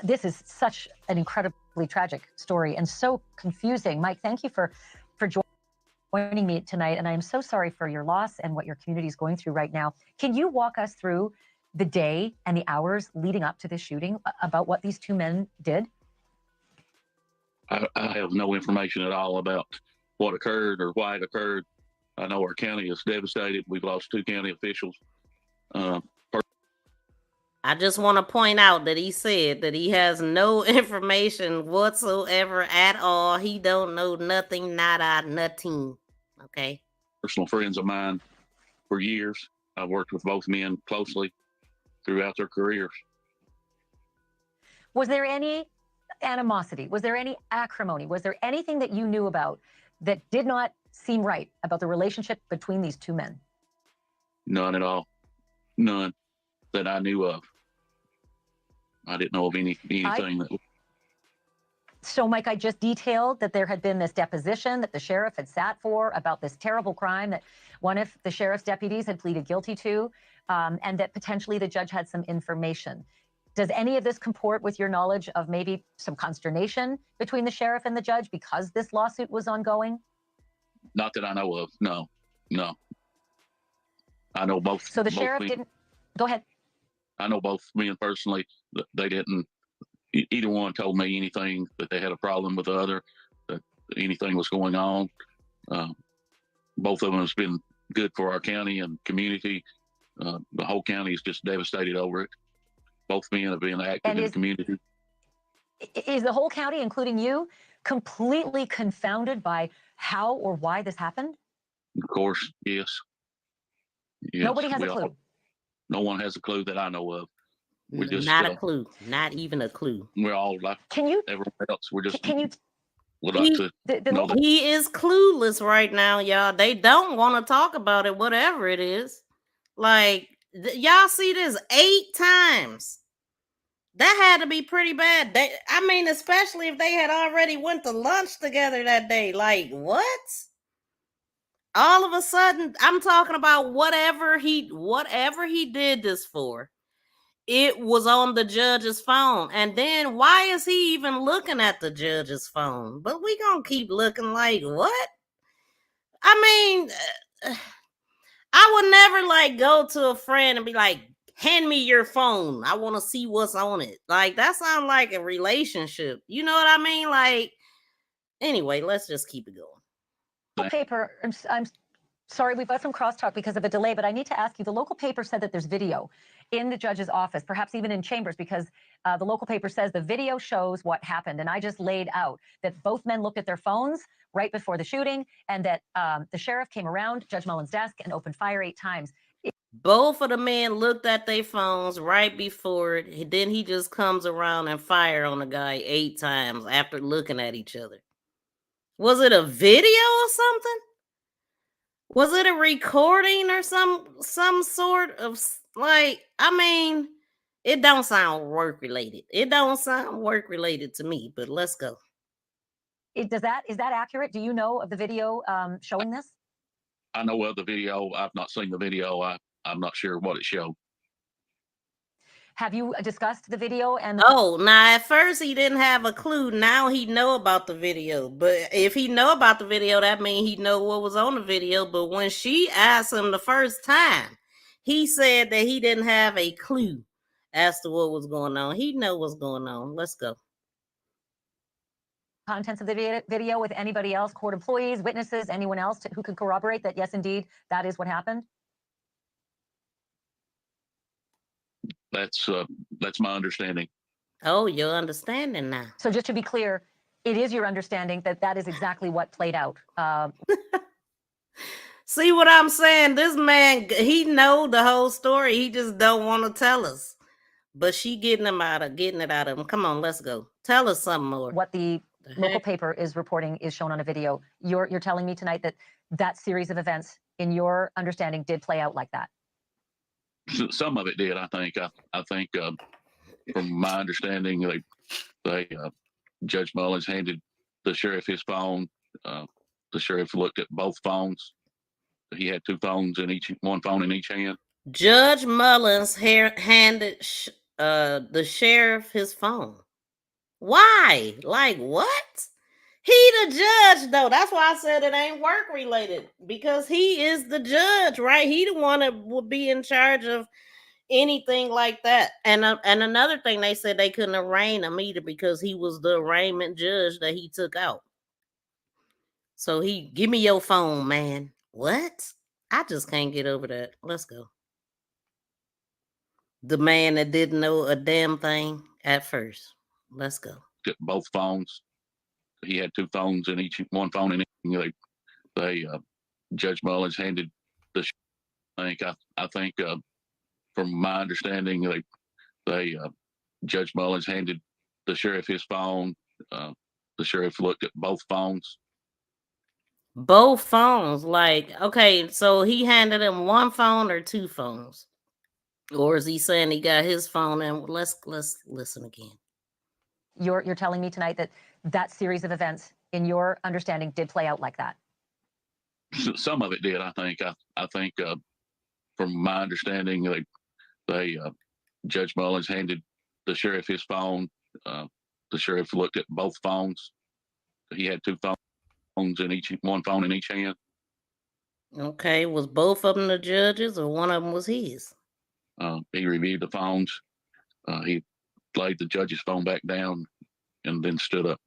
This is such an incredibly tragic story and so confusing. Mike, thank you for joining me tonight. And I am so sorry for your loss and what your community is going through right now. Can you walk us through the day and the hours leading up to this shooting about what these two men did? I have no information at all about what occurred or why it occurred. I know our county is devastated. We've lost 2 county officials. I just want to point out that he said that he has no information whatsoever at all. He don't know nothing, nada, nothing. Okay. Personal friends of mine for years. I've worked with both men closely throughout their careers. Was there any animosity? Was there any acrimony? Was there anything that you knew about that did not seem right about the relationship between these two men? None at all. None that I knew of. I didn't know of anything that. So, Mike, I just detailed that there had been this deposition that the sheriff had sat for about this terrible crime that one of the sheriff's deputies had pleaded guilty to, and that potentially the judge had some information. Does any of this comport with your knowledge of maybe some consternation between the sheriff and the judge because this lawsuit was ongoing? Not that I know of. No. I know both. So the sheriff didn't. Go ahead. I know both men personally. They didn't. Either one told me anything that they had a problem with the other, that anything was going on. Both of them has been good for our county and community. The whole county is just devastated over it. Both men have been active in the community. Is the whole county, including you, completely confounded by how or why this happened? Of course, yes. Nobody has a clue. No one has a clue that I know of. We're just not a clue, not even a clue. We're all like everyone else. We're just. Can you? He is clueless right now, y'all. They don't want to talk about it, whatever it is. Like, y'all see this 8 times. That had to be pretty bad. I mean, especially if they had already went to lunch together that day. Like, what? All of a sudden, I'm talking about whatever he did this for. it was on the judge's phone. And then why is he even looking at the judge's phone? But we gonna keep looking like what? I mean, I would never like go to a friend and be like, hand me your phone. I want to see what's on it. Like that sounds like a relationship. You know what I mean? Like, anyway, let's just keep it going. Paper, I'm sorry, we've got some crosstalk because of a delay, but I need to ask you, the local paper said that there's video in the judge's office, perhaps even in chambers, because the local paper says the video shows what happened. And I just laid out that both men looked at their phones right before the shooting and that the sheriff came around Judge Mullen's desk and opened fire 8 times. Both of the men looked at their phones right before it. Then he just comes around and fire on the guy 8 times after looking at each other. Was it a video or something? Was it a recording or some sort of like? I mean, it don't sound work related. It don't sound work related to me. But let's go. Is that accurate? Do you know of the video showing this? I know of the video. I've not seen the video. I'm not sure what it showed. Have you discussed the video? And Oh, now at first he didn't have a clue. Now he know about the video. But if he know about the video, that means he know what was on the video. But when she asked him the first time, he said that he didn't have a clue as to what was going on. He know what's going on. Let's go. Contents of the video with anybody else, court employees, witnesses, anyone else who could corroborate that, yes, indeed, that is what happened? That's my understanding. Oh, your understanding now. So just to be clear, it is your understanding that that is exactly what played out. See what I'm saying? This man, he know the whole story. He just don't want to tell us. But she getting it out of him. Come on, let's go. Tell us something more. What the local paper is reporting is shown on a video. You're telling me tonight that that series of events, in your understanding, did play out like that? Some of it did, I think. I think, from my understanding, Judge Mullins handed the sheriff his phone. The sheriff looked at both phones. He had 2 phones one phone in each hand. Judge Mullins handed the sheriff his phone. Why? Like what? He the judge though. That's why I said it ain't work related, because he is the judge, right? He the one that would be in charge of anything like that. And another thing, they said they couldn't arraign him either because he was the arraignment judge that he took out. So he, give me your phone, man. What? I just can't get over that. Let's go. The man that didn't know a damn thing at first. Let's go. Both phones. He had 2 phones in one phone in each. Judge Mullins handed the. I think from my understanding, Judge Mullins handed the sheriff his phone. The sheriff looked at both phones. Both phones, like, okay, so he handed him 1 phone or 2 phones, or is he saying he got his phone? And let's listen again. You're telling me tonight that that series of events, in your understanding, did play out like that? Some of it did, I think. I think from my understanding, Judge Mullins handed the sheriff his phone. The sheriff looked at both phones. He had 2 phones in one phone in each hand. Okay, was both of them the judges or one of them was his? He reviewed the phones. He laid the judge's phone back down and then stood up.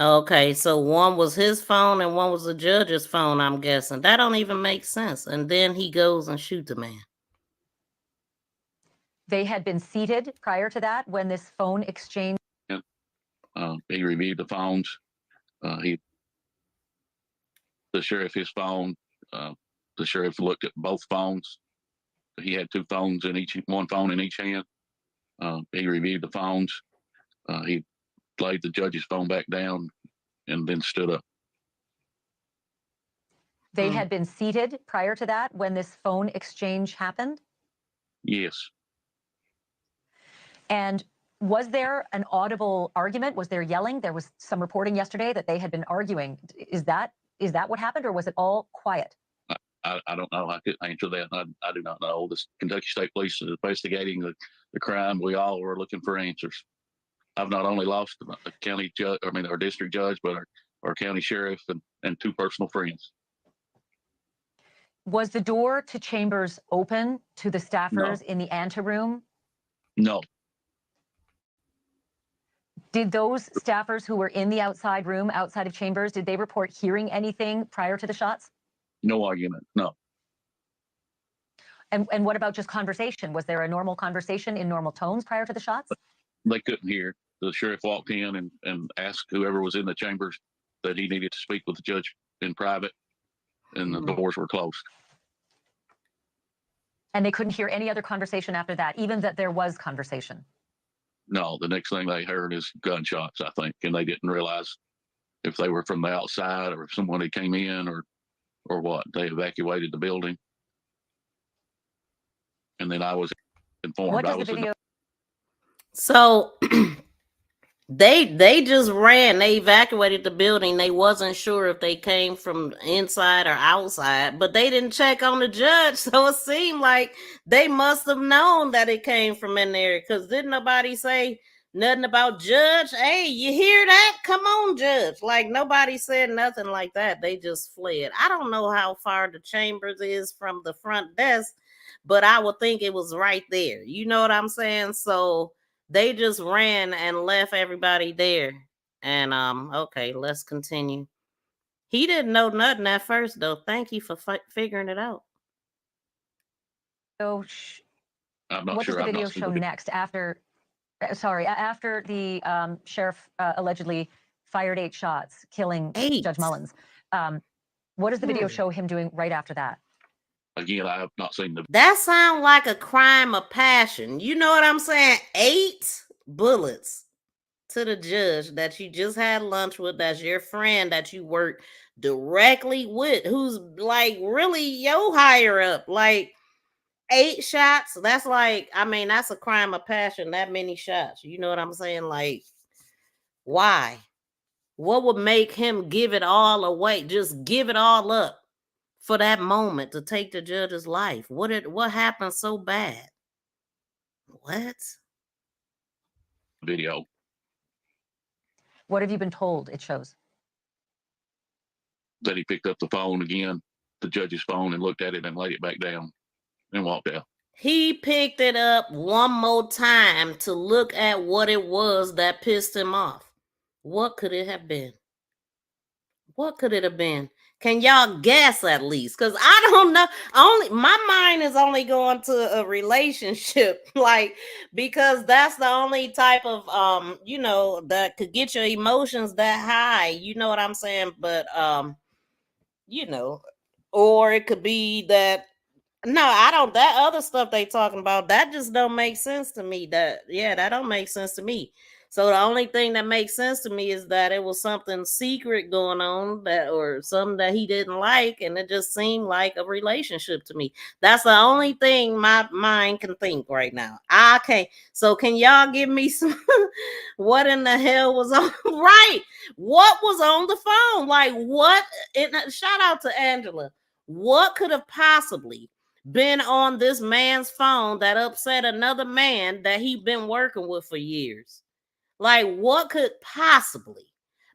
Okay, so one was his phone and one was the judge's phone, I'm guessing. That don't even make sense. And then he goes and shoots the man. They had been seated prior to that when this phone exchange. He reviewed the phones. The sheriff his phone. The sheriff looked at both phones. He had 2 phones in one phone in each hand. He reviewed the phones. He laid the judge's phone back down and then stood up. They had been seated prior to that when this phone exchange happened? Yes. And was there an audible argument? Was there yelling? There was some reporting yesterday that they had been arguing. Is that what happened, or was it all quiet? I don't know. I couldn't answer that. I do not know. The Kentucky State Police is investigating the crime. We all are looking for answers. I've not only lost a county judge, our district judge, but our county sheriff and two personal friends. Was the door to chambers open to the staffers No. in the anteroom? No. Did those staffers who were in the outside room, outside of chambers, did they report hearing anything prior to the shots? No argument. No. And what about just conversation? Was there a normal conversation in normal tones prior to the shots? They couldn't hear. The sheriff walked in and asked whoever was in the chambers that he needed to speak with the judge in private, and the doors were closed. And they couldn't hear any other conversation after that, even that there was conversation? No, the next thing they heard is gunshots, I think, and they didn't realize if they were from the outside or if someone had came in or what. They evacuated the building, and then I was informed. What I does the was video? So they just ran. They evacuated the building. They wasn't sure if they came from inside or outside, but they didn't check on the judge. So it seemed like they must have known that it came from in there, because didn't nobody say nothing about judge? Hey, you hear that? Come on, judge. Like nobody said nothing like that. They just fled. I don't know how far the chambers is from the front desk, but I would think it was right there. You know what I'm saying? So they just ran and left everybody there. And okay, let's continue. He didn't know nothing at first, though. Thank you for figuring it out. So, I'm not what sure. does the I've video not seen show the next after? After the sheriff allegedly fired 8 shots, killing Judge Mullins. What does the video show him doing right after that? Again, I have not seen the. That sounds like a crime of passion. You know what I'm saying? 8 bullets to the judge that you just had lunch with, that's your friend that you work directly with, who's like really your higher up. Like 8 shots, that's like, I mean, that's a crime of passion, that many shots. You know what I'm saying? Like, why? What would make him give it all away? Just give it all up for that moment to take the judge's life? What happened so bad? What? Video. What have you been told it shows? That he picked up the phone again, the judge's phone, and looked at it and laid it back down and walked out. He picked it up one more time to look at what it was that pissed him off. What could it have been? What could it have been? Can y'all guess at least? Because I don't know. My mind is only going to a relationship, like, because that's the only type of that could get your emotions that high. You know what I'm saying? But or it could be that. No, I don't. That other stuff they talking about, that just don't make sense to me. That don't make sense to me. So the only thing that makes sense to me is that it was something secret going on, or something that he didn't like, and it just seemed like a relationship to me. That's the only thing my mind can think right now. I can't. So can y'all give me some? What in the hell was on? Right? What was on the phone? Like what? Shout out to Angela. What could have possibly been on this man's phone that upset another man that he'd been working with for years? Like, what could possibly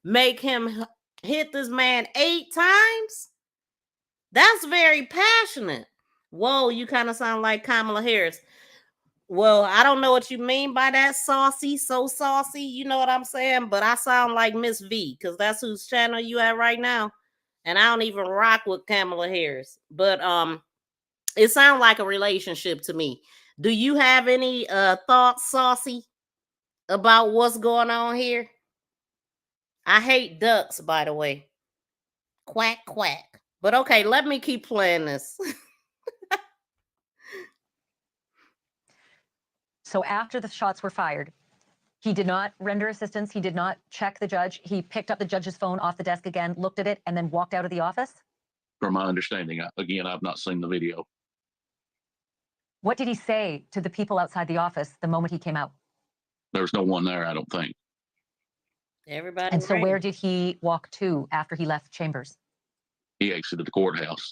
make him hit this man 8 times? That's very passionate. Whoa, you kind of sound like Kamala Harris. Well, I don't know what you mean by that, saucy, so saucy. You know what I'm saying? But I sound like Miss V, because that's whose channel you at right now. And I don't even rock with Kamala Harris. But it sounds like a relationship to me. Do you have any thoughts, Saucy, about what's going on here? I hate ducks, by the way. Quack, quack. But okay, let me keep playing this. So after the shots were fired, he did not render assistance. He did not check the judge. He picked up the judge's phone off the desk again, looked at it, and then walked out of the office? From my understanding, again, I've not seen the video. What did he say to the people outside the office the moment he came out? There's no one there, I don't think. Everybody. And so where did he walk to after he left chambers? He exited the courthouse.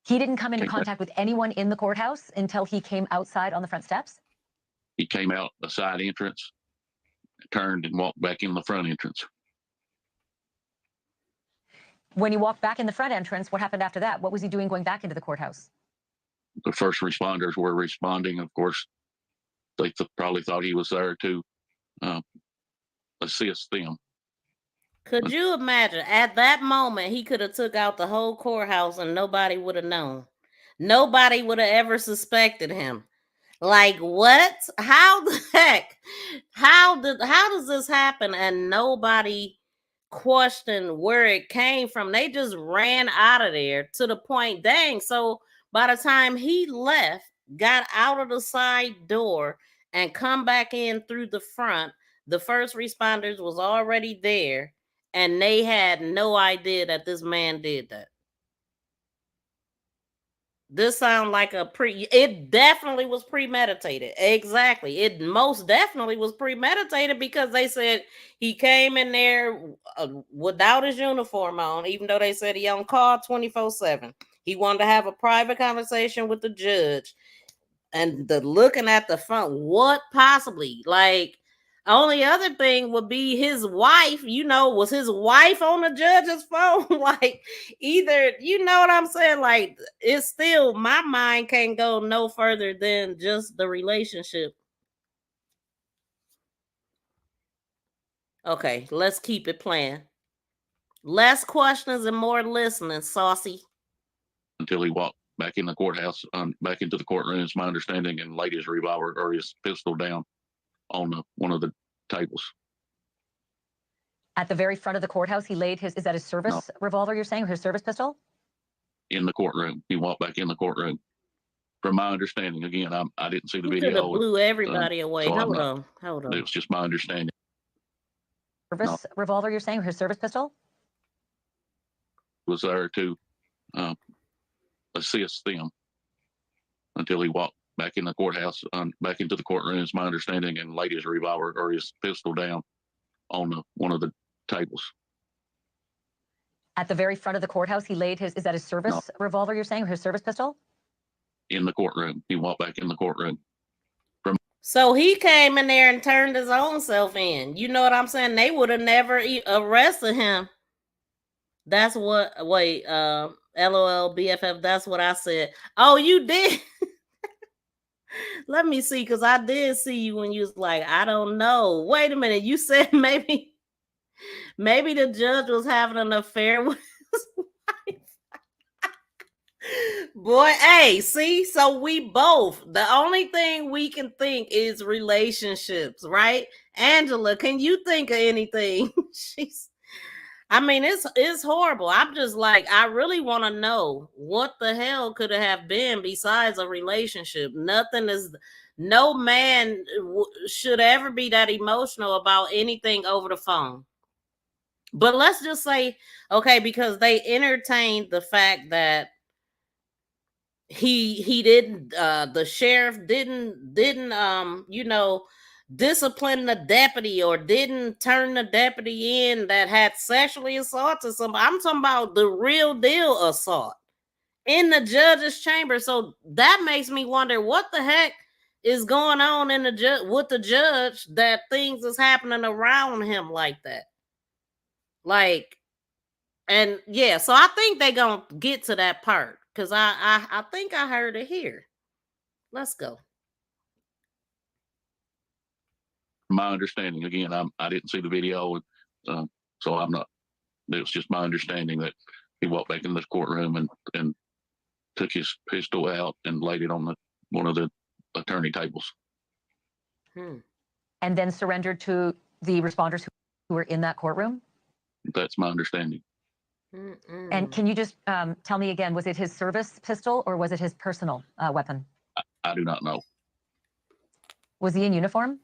He didn't come into Came back- contact with anyone in the courthouse until he came outside on the front steps? He came out the side entrance, turned and walked back in the front entrance. When he walked back in the front entrance, what happened after that? What was he doing going back into the courthouse? The first responders were responding. Of course, they probably thought he was there to assist them. Could you imagine at that moment he could have took out the whole courthouse and nobody would have known. Nobody would have ever suspected him. Like what? How the heck? How does this happen and nobody questioned where it came from? They just ran out of there to the point, dang. So by the time he left, got out of the side door and come back in through the front, the first responders was already there and they had no idea that this man did that. This sounds like it definitely was premeditated. Exactly. It most definitely was premeditated because they said he came in there without his uniform on, even though they said he on call 24/7. He wanted to have a private conversation with the judge. And the looking at the phone, what possibly? Like, only other thing would be his wife, was his wife on the judge's phone? Like, either, you know what I'm saying? Like, it's still, my mind can't go no further than just the relationship. Okay, let's keep it playing. Less questions and more listening, Saucy. Until he walked back in the courthouse, back into the courtroom, is my understanding, and laid his revolver or his pistol down on one of the tables. At the very front of the courthouse, he laid is that his service revolver you're saying, or his service pistol? In the courtroom. He walked back in the courtroom. From my understanding, again, I didn't see the You video. could have blew everybody away. So Hold on. It was just my understanding. Service revolver you're saying, or his service pistol? Was there to assist them until he walked back in the courthouse, back into the courtroom, is my understanding, and laid his revolver or his pistol down on one of the tables. At the very front of the courthouse, he laid is that his service revolver you're saying, or his service pistol? In the courtroom. He walked back in the courtroom. So he came in there and turned his own self in. You know what I'm saying? They would have never arrested him. That's what, LOL BFF, that's what I said. Oh, you did? Let me see, because I did see you when you was like, I don't know. Wait a minute. You said maybe the judge was having an affair with his wife. Boy, hey, see? So we both, the only thing we can think is relationships, right? Angela, can you think of anything? It's horrible. I'm just like, I really want to know what the hell could it have been besides a relationship. No man should ever be that emotional about anything over the phone. But let's just say, okay, because they entertained the fact that he didn't, the sheriff didn't discipline the deputy or didn't turn the deputy in that had sexually assaulted somebody. I'm talking about the real deal assault in the judge's chamber. So that makes me wonder what the heck is going on in with the judge, that things is happening around him like that. Like, and yeah, so I think they're gonna get to that part because I think I heard it here. Let's go. My understanding, again, I didn't see the video, so I'm not. It's just my understanding that he walked back in the courtroom and took his pistol out and laid it on one of the attorney tables. And then surrendered to the responders who were in that courtroom? That's my understanding. And can you just tell me again, was it his service pistol or was it his personal weapon? I do not know. Was he in uniform?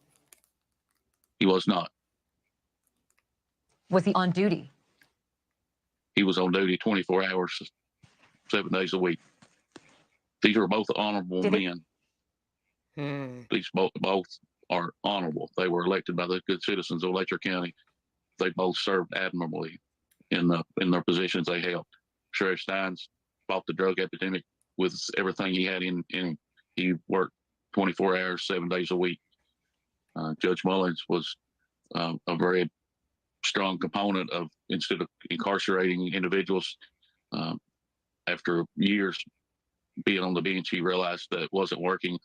He was not. Was he on duty? He was on duty 24 hours, 7 days a week. These are both honorable men. These both are honorable. They were elected by the good citizens of Letcher County. They both served admirably in their positions they held. Sheriff Steins fought the drug epidemic with everything he had in he worked 24 hours, 7 days a week. Judge Mullins was a very strong component of, instead of incarcerating individuals, after years being on the bench, he realized that it wasn't working,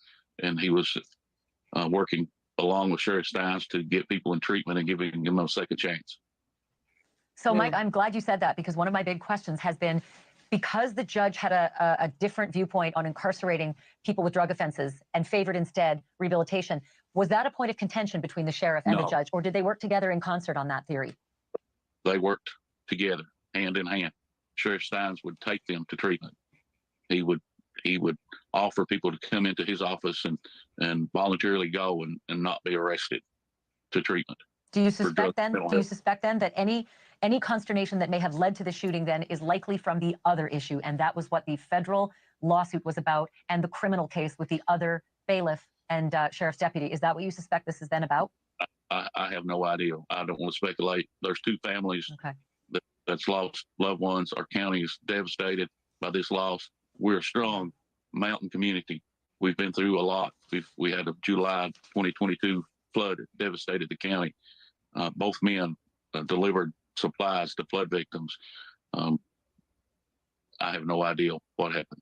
and he was working along with Sheriff Steins to get people in treatment and giving them a second chance. So, Mike, I'm glad you said that, because one of my big questions has been, because the judge had a different viewpoint on incarcerating people with drug offenses and favored instead rehabilitation, was that a point of contention between the sheriff and the judge, or did they work together in concert on that theory? They worked together, hand in hand. Sheriff Steins would take them to treatment. He would offer people to come into his office and voluntarily go and not be arrested to treatment. Do you suspect then that any consternation that may have led to the shooting then is likely from the other issue, and that was what the federal lawsuit was about, and the criminal case with the other bailiff and sheriff's deputy? Is that what you suspect this is then about? I have no idea. I don't want to speculate. There's two families that's lost loved ones. Our county is devastated by this loss. We're a strong mountain community. We've been through a lot. We had a July 2022 flood that devastated the county. Both men delivered supplies to flood victims. I have no idea what happened.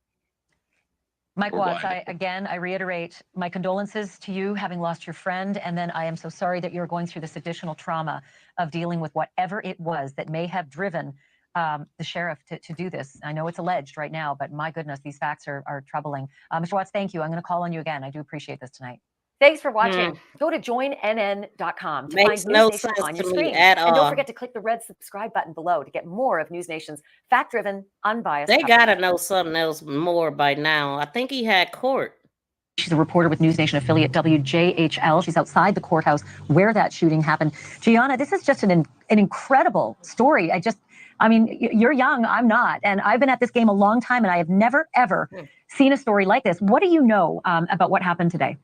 Mike Watts, I reiterate my condolences to you having lost your friend, and then I am so sorry that you're going through this additional trauma of dealing with whatever it was that may have driven the sheriff to do this. I know it's alleged right now, but my goodness, these facts are troubling. Mr. Watts, thank you. I'm going to call on you again. I do appreciate this tonight. Thanks for watching. Go to joinnn.com to Makes find no News Nation sense on your to me screen. at And all. don't forget to click the red subscribe button below to get more of News Nation's fact-driven, unbiased They coverage. gotta know something else more by now. I think he had court. She's a reporter with News Nation affiliate WJHL. She's outside the courthouse where that shooting happened. Gianna, this is just an incredible story. I mean, you're young, I'm not, and I've been at this game a long time, and I have never, ever seen a story like this. What do you know about what happened today?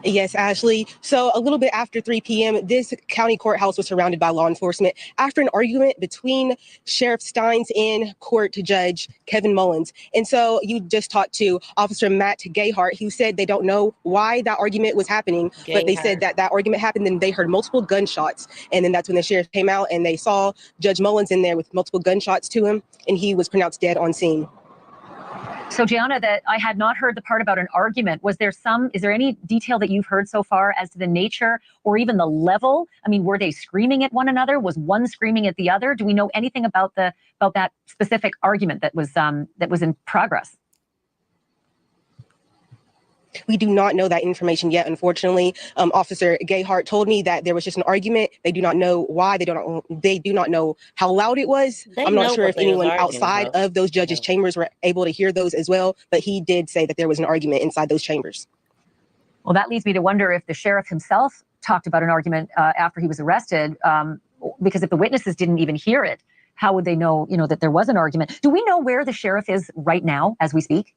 Yes, Ashley. So a little bit after 3 p.m., this county courthouse was surrounded by law enforcement after an argument between Sheriff Steins and Court Judge Kevin Mullins. And so you just talked to Officer Matt Gayhart, who said they don't know why that argument was happening, but they said that argument happened and they heard multiple gunshots. And then that's when the sheriff came out and they saw Judge Mullins in there with multiple gunshots to him, and he was pronounced dead on scene. So, Gianna, that I had not heard the part about an argument. Is there any detail that you've heard so far as to the nature or even the level? I mean, were they screaming at one another? Was one screaming at the other? Do we know anything about that specific argument that was in progress? We do not know that information yet, unfortunately. Officer Gayhart told me that there was just an argument. They do not know why. They do not know how loud it was. I'm not sure if anyone outside of those judges' chambers were able to hear those as well, but he did say that there was an argument inside those chambers. Well, that leads me to wonder if the sheriff himself talked about an argument after he was arrested, because if the witnesses didn't even hear it, how would they know, that there was an argument? Do we know where the sheriff is right now as we speak?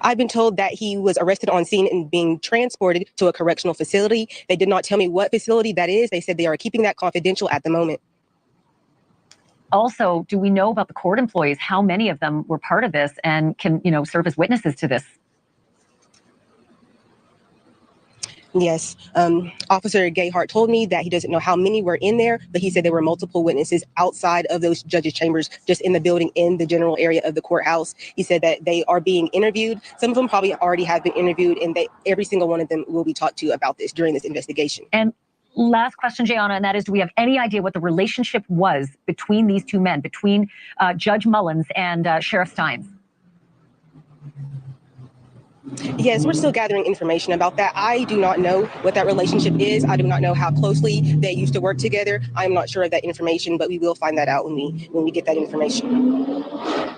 I've been told that he was arrested on scene and being transported to a correctional facility. They did not tell me what facility that is. They said they are keeping that confidential at the moment. Also, do we know about the court employees? How many of them were part of this and can, serve as witnesses to this? Yes. Officer Gayhart told me that he doesn't know how many were in there, but he said there were multiple witnesses outside of those judges' chambers, just in the building, in the general area of the courthouse. He said that they are being interviewed. Some of them probably already have been interviewed, and every single one of them will be talked to about this during this investigation. And last question, Gianna, and that is, do we have any idea what the relationship was between these two men, between Judge Mullins and Sheriff Steins? Yes, we're still gathering information about that. I do not know what that relationship is. I do not know how closely they used to work together. I'm not sure of that information, but we will find that out when we get that information.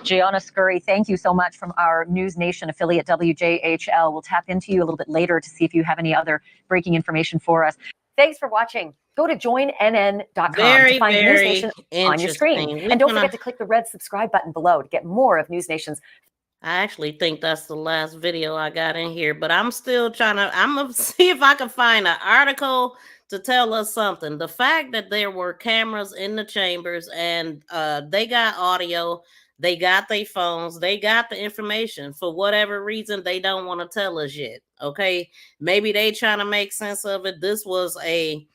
Gianna Scurry, thank you so much from our News Nation affiliate WJHL. We'll tap into you a little bit later to see if you have any other breaking information for us. Thanks for watching. Go to joinnn.com to find News Nation on your screen. And don't forget to click the red subscribe button below to get more of News Nation's. I actually think that's the last video I got in here, but I'm still I'm going to see if I can find an article to tell us something. The fact that there were cameras in the chambers and they got audio, they got their phones, they got the information. For whatever reason, they don't want to tell us yet. Okay, maybe they trying to make sense of it. This was a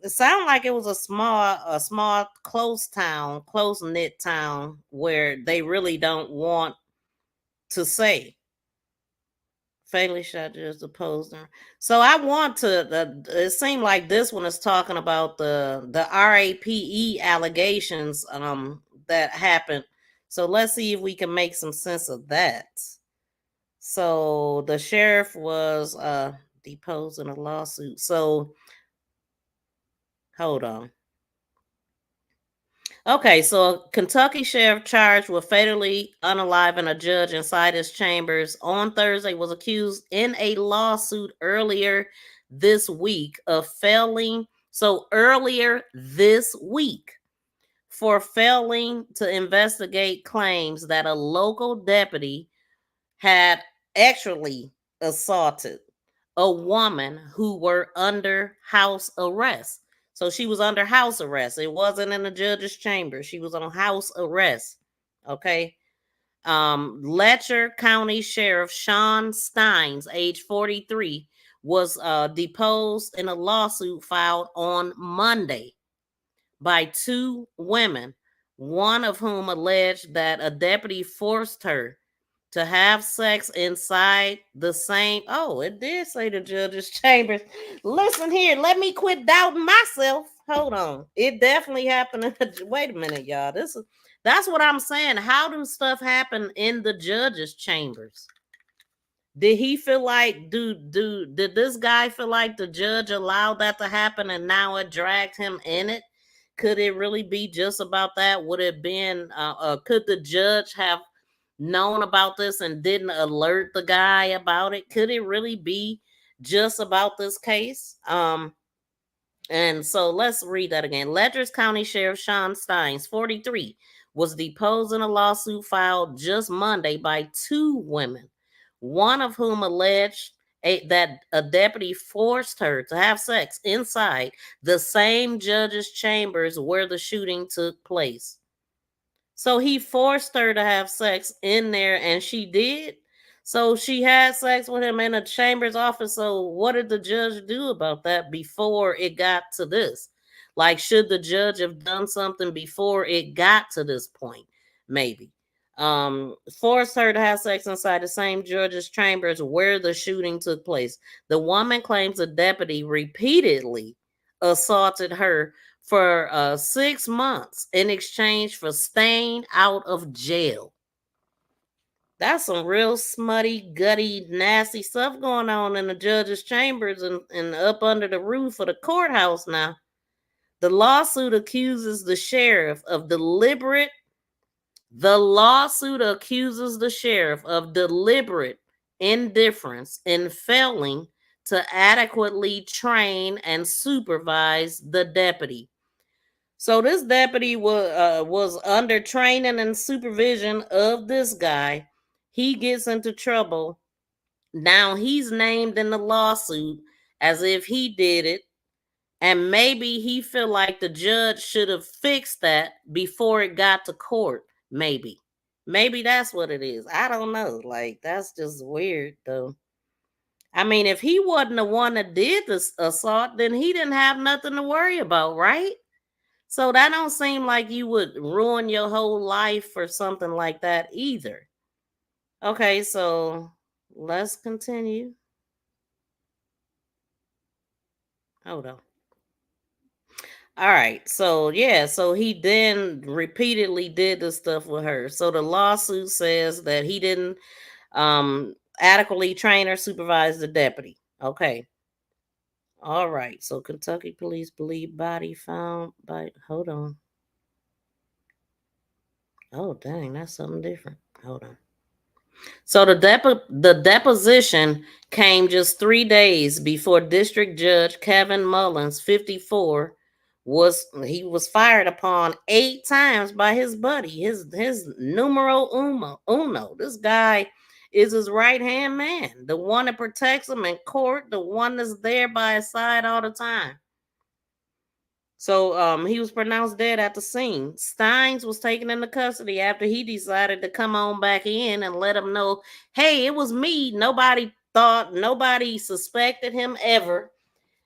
it sounded like it was a small, close town, close knit town where they really don't want to say. Fatally shot just opposed her. So I want to. It seemed like this one is talking about the RAPE allegations that happened. So let's see if we can make some sense of that. So the sheriff was deposed in a lawsuit. So hold on. Okay, so a Kentucky sheriff charged with fatally unaliving a judge inside his chambers on Thursday was accused in a lawsuit earlier this week of failing. So earlier this week for failing to investigate claims that a local deputy had actually assaulted a woman who were under house arrest. So she was under house arrest. It wasn't in the judge's chamber. She was on house arrest. Okay. Letcher County Sheriff Sean Steins, age 43, was deposed in a lawsuit filed on Monday by two women, one of whom alleged that a deputy forced her to have sex inside the same. Oh, it did say the judge's chambers. Listen here, let me quit doubting myself. Hold on, it definitely happened. Wait a minute, y'all. That's what I'm saying. How do stuff happen in the judge's chambers? Did he feel like did this guy feel like the judge allowed that to happen and now it dragged him in it? Could it really be just about that? Would it been could the judge have known about this and didn't alert the guy about it? Could it really be just about this case? And so let's read that again. Letchers County Sheriff Sean Steins, 43, was deposed in a lawsuit filed just Monday by two women, one of whom alleged that a deputy forced her to have sex inside the same judge's chambers where the shooting took place. So he forced her to have sex in there, and she did. So she had sex with him in a chamber's office. So what did the judge do about that before it got to this? Like, should the judge have done something before it got to this point? Maybe. Forced her to have sex inside the same judge's chambers where the shooting took place. The woman claims the deputy repeatedly assaulted her for 6 months in exchange for staying out of jail. That's some real smutty, gutty, nasty stuff going on in the judge's chambers and up under the roof of the courthouse now. The lawsuit accuses the sheriff of deliberate indifference in failing to adequately train and supervise the deputy. So this deputy was under training and supervision of this guy. He gets into trouble. Now he's named in the lawsuit as if he did it. And maybe he feel like the judge should have fixed that before it got to court. Maybe that's what it is. I don't know. Like, that's just weird though. I mean, if he wasn't the one that did this assault, then he didn't have nothing to worry about, right? So that don't seem like you would ruin your whole life for something like that either. Okay, so let's continue. Hold on. All right, so yeah, so he then repeatedly did this stuff with her. So the lawsuit says that he didn't adequately train or supervise the deputy. Okay. All right, so Kentucky police believe body found by, hold on. Oh, dang, that's something different. Hold on. So the deposition came just 3 days before District Judge Kevin Mullins, 54, was fired upon 8 times by his buddy, his numero uno. This guy is his right-hand man, the one that protects him in court, the one that's there by his side all the time. So he was pronounced dead at the scene. Steins was taken into custody after he decided to come on back in and let him know, hey, it was me. Nobody suspected him ever.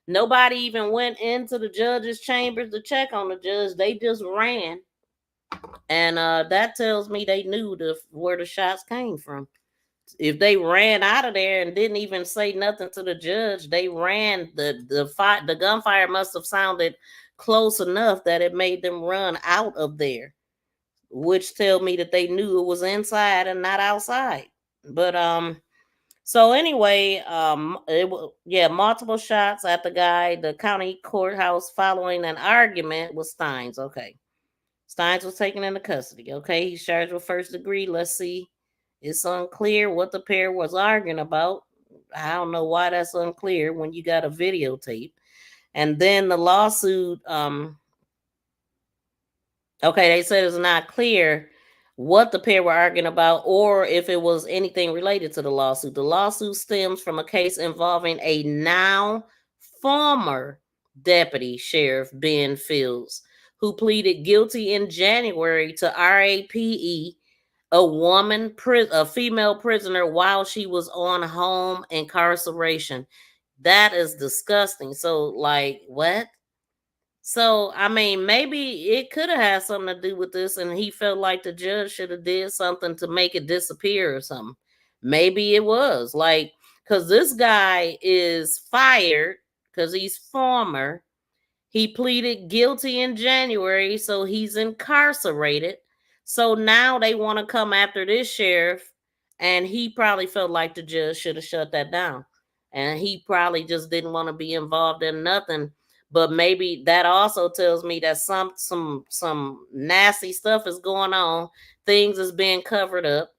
Nobody even went into the judge's chambers to check on the judge. They just ran. And that tells me they knew where the shots came from. If they ran out of there and didn't even say nothing to the judge, they ran. The gunfire must have sounded close enough that it made them run out of there, which tell me that they knew it was inside and not outside. But so anyway, multiple shots at the guy, the county courthouse, following an argument with Steins. Okay. Steins was taken into custody. Okay, he's charged with first degree. Let's see. It's unclear what the pair was arguing about. I don't know why that's unclear when you got a videotape. And then the lawsuit, they said it's not clear what the pair were arguing about or if it was anything related to the lawsuit. The lawsuit stems from a case involving a now former deputy sheriff, Ben Fields, who pleaded guilty in January to RAPE, a female prisoner, while she was on home incarceration. That is disgusting. So, like, what? So, I mean, maybe it could have had something to do with this, and he felt like the judge should have did something to make it disappear or something. Maybe it was like, because this guy is fired because he's former. He pleaded guilty in January, so he's incarcerated. So now they want to come after this sheriff, and he probably felt like the judge should have shut that down. And he probably just didn't want to be involved in nothing. But maybe that also tells me that some nasty stuff is going on. Things is being covered up.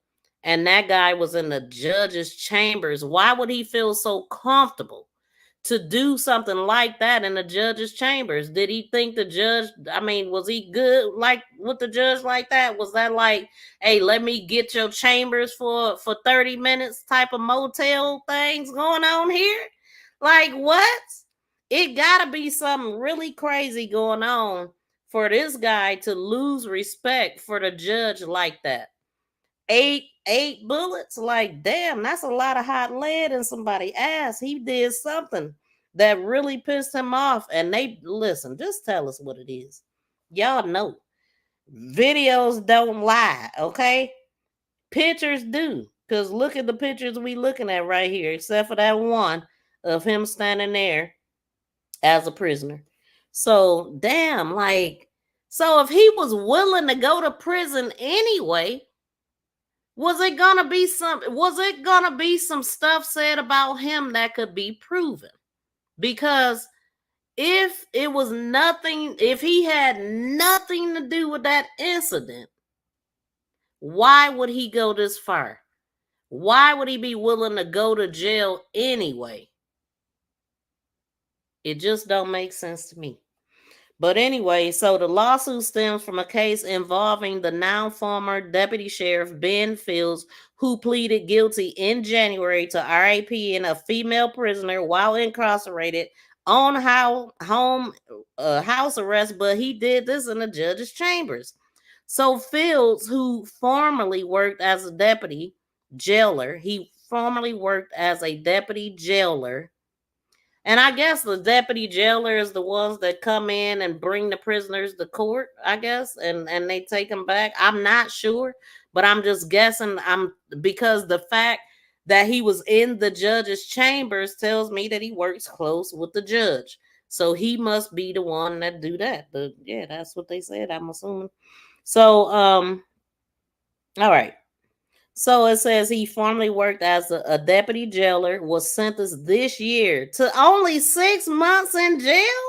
And that guy was in the judge's chambers. Why would he feel so comfortable to do something like that in the judge's chambers? Did he think the judge, I mean, was he good like with the judge like that? Was that like, hey, let me get your chambers for 30 minutes type of motel things going on here? Like, what? It gotta be something really crazy going on for this guy to lose respect for the judge like that. Eight bullets, like, damn, that's a lot of hot lead in somebody's ass. He did something that really pissed him off. And they, listen, just tell us what it is. Y'all know videos don't lie, okay? Pictures do, because look at the pictures we looking at right here, except for that one of him standing there as a prisoner. So damn, like, so if he was willing to go to prison anyway, was it gonna be some stuff said about him that could be proven? Because if it was nothing, if he had nothing to do with that incident, why would he go this far? Why would he be willing to go to jail anyway? It just don't make sense to me. But anyway, so the lawsuit stems from a case involving the now former deputy sheriff Ben Fields, who pleaded guilty in January to RAP in a female prisoner while incarcerated on house arrest, but he did this in the judge's chambers. So Fields, who formerly worked as a deputy jailer, and I guess the deputy jailer is the ones that come in and bring the prisoners to court, I guess, and they take them back. I'm not sure, but I'm just guessing. Because the fact that he was in the judge's chambers tells me that he works close with the judge. So he must be the one that do that. But yeah, that's what they said, I'm assuming. So, all right. So it says he formerly worked as a deputy jailer, was sentenced this year to only 6 months in jail.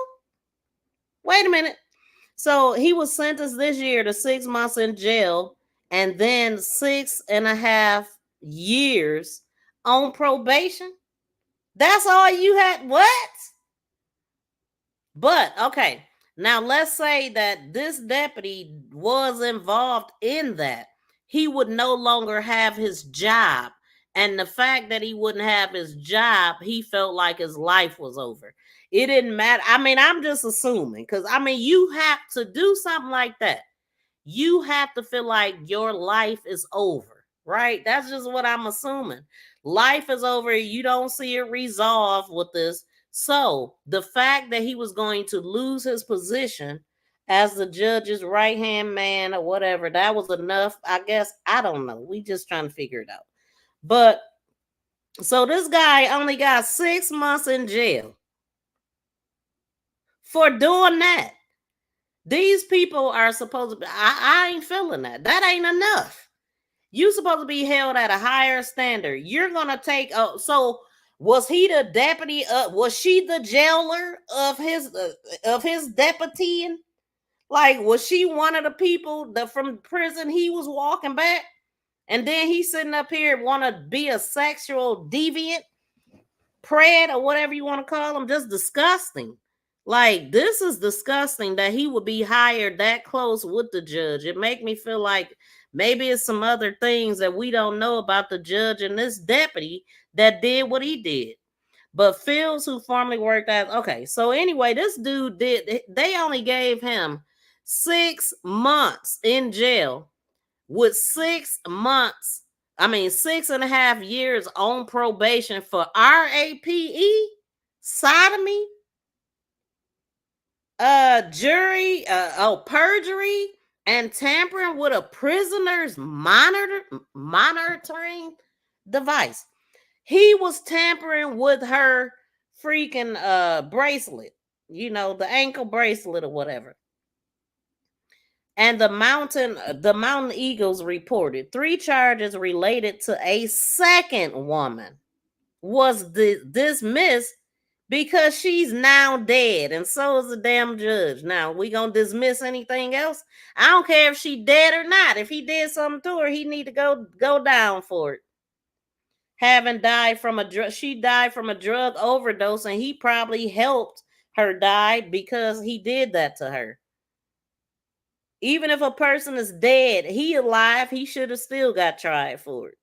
Wait a minute. So he was sentenced this year to 6 months in jail and then 6.5 years on probation. That's all you had? What? But okay, now let's say that this deputy was involved in that. He would no longer have his job And the fact that he wouldn't have his job, he felt like his life was over. It didn't matter. I mean, I'm just assuming, because I mean, you have to do something like that. You have to feel like your life is over, right? That's just what I'm assuming. Life is over. You don't see it resolved with this. So the fact that he was going to lose his position as the judge's right-hand man or whatever, that was enough, I guess. I don't know. We just trying to figure it out. But so this guy only got 6 months in jail for doing that. These people are supposed to be, I ain't feeling that. That ain't enough. You supposed to be held at a higher standard. You're gonna take, so was he the deputy? Was she the jailer of his deputying? Like, was she one of the people that from prison he was walking back? And then he's sitting up here want to be a sexual deviant, pred, or whatever you want to call him. Just disgusting. Like, this is disgusting that he would be hired that close with the judge. It make me feel like maybe it's some other things that we don't know about the judge and this deputy that did what he did. But Fields, who formerly worked as, okay, so anyway, this dude they only gave him 6 months in jail with 6 months, 6.5 years on probation for RAPE, sodomy, perjury, and tampering with a prisoner's monitoring device. He was tampering with her freaking bracelet, the ankle bracelet or whatever. And the Mountain Eagles reported 3 charges related to a second woman was dismissed because she's now dead, and so is the damn judge. Now, we gonna dismiss anything else? I don't care if she dead or not. If he did something to her, he need to go down for it. Having died from she died from a drug overdose, and he probably helped her die because he did that to her. Even if a person is dead, he alive, he should have still got tried for it.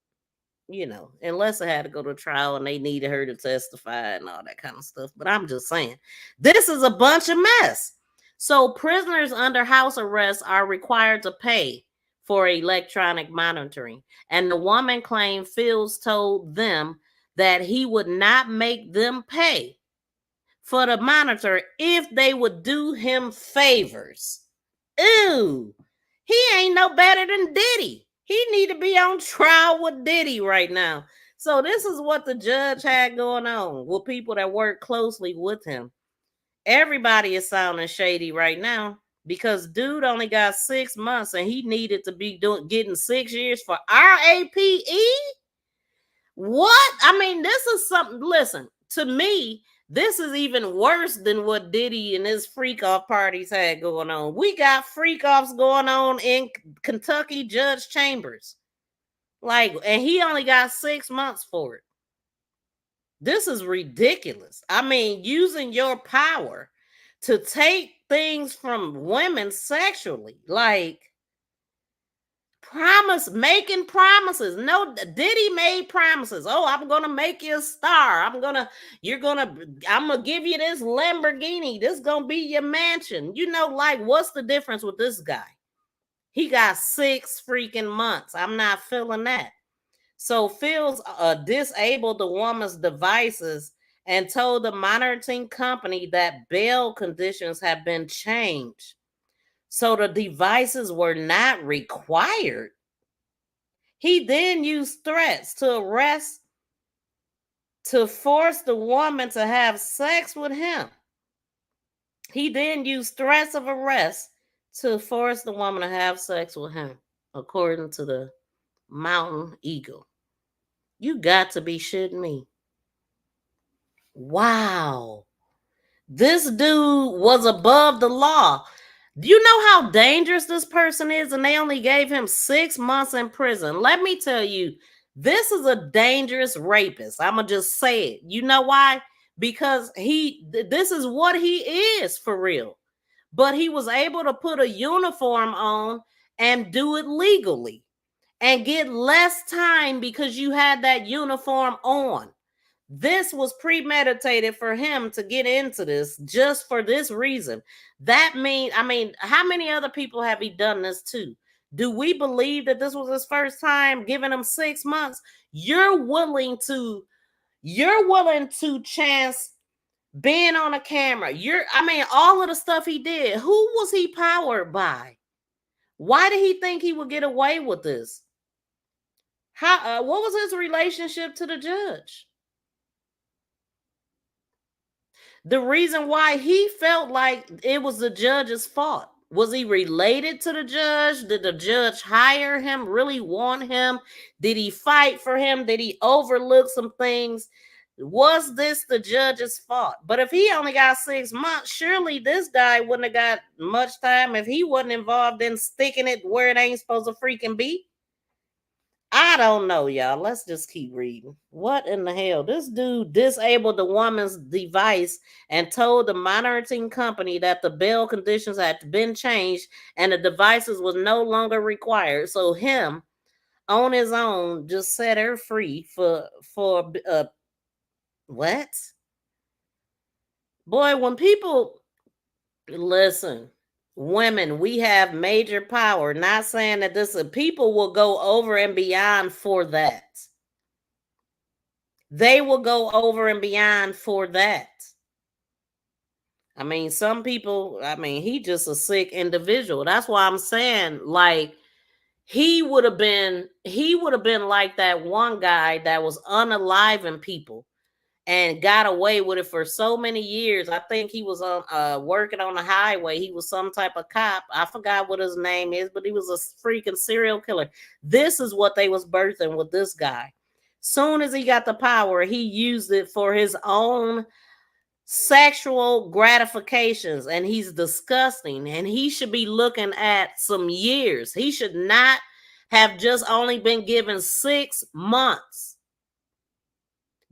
Unless I had to go to trial and they needed her to testify and all that kind of stuff. But I'm just saying, this is a bunch of mess. So prisoners under house arrest are required to pay for electronic monitoring. And the woman claimed Fields told them that he would not make them pay for the monitor if they would do him favors. Ooh, he ain't no better than Diddy. He need to be on trial with Diddy right now. So this is what the judge had going on with people that work closely with him. Everybody is sounding shady right now because dude only got 6 months and he needed to be getting 6 years for RAPE. What? This is something. Listen, to me, this is even worse than what Diddy and his freak off parties had going on. We got freak offs going on in Kentucky judge chambers. And he only got 6 months for it. This is ridiculous. Using your power to take things from women sexually, making promises. No, Diddy made promises. Oh, I'm gonna make you a star. I'm gonna give you this Lamborghini. This gonna be your mansion. What's the difference with this guy? He got 6 freaking months. I'm not feeling that. So Fields disabled the woman's devices and told the monitoring company that bail conditions have been changed. So the devices were not required. He then used threats to arrest, to force the woman to have sex with him. He then used threats of arrest to force the woman to have sex with him, according to the Mountain Eagle. You got to be shitting me. Wow. This dude was above the law. Do you know how dangerous this person is? And they only gave him 6 months in prison. Let me tell you, this is a dangerous rapist. I'm going to just say it. You know why? Because this is what he is for real. But he was able to put a uniform on and do it legally. and get less time because you had that uniform on. This was premeditated for him to get into this just for this reason. That means, I mean, how many other people have he done this to? Do we believe that this was his first time giving him 6 months? You're willing to chance being on a camera. I mean, all of the stuff he did. Who was he powered by? Why did he think he would get away with this? What was his relationship to the judge? The reason why he felt like it was the judge's fault. Was he related to the judge? Did the judge hire him, really want him? Did he fight for him? Did he overlook some things? Was this the judge's fault? But if he only got 6 months, surely this guy wouldn't have got much time if he wasn't involved in sticking it where it ain't supposed to freaking be. I don't know, y'all. Let's just keep reading. What in the hell? This dude disabled the woman's device and told the monitoring company that the bail conditions had been changed and the devices was no longer required. So him, on his own, just set her free for what? Boy, when people listen, women, we have major power. Not saying that people will go over and beyond for that. They will go over and beyond for that. I mean, some people, he just a sick individual. That's why I'm saying, like, he would have been like that one guy that was unaliving people and got away with it for so many years. I think he was working on the highway. He was some type of cop. I forgot what his name is, but he was a freaking serial killer. This is what they was birthing with this guy. Soon as he got the power, he used it for his own sexual gratifications, and he's disgusting, and he should be looking at some years. He should not have just only been given 6 months.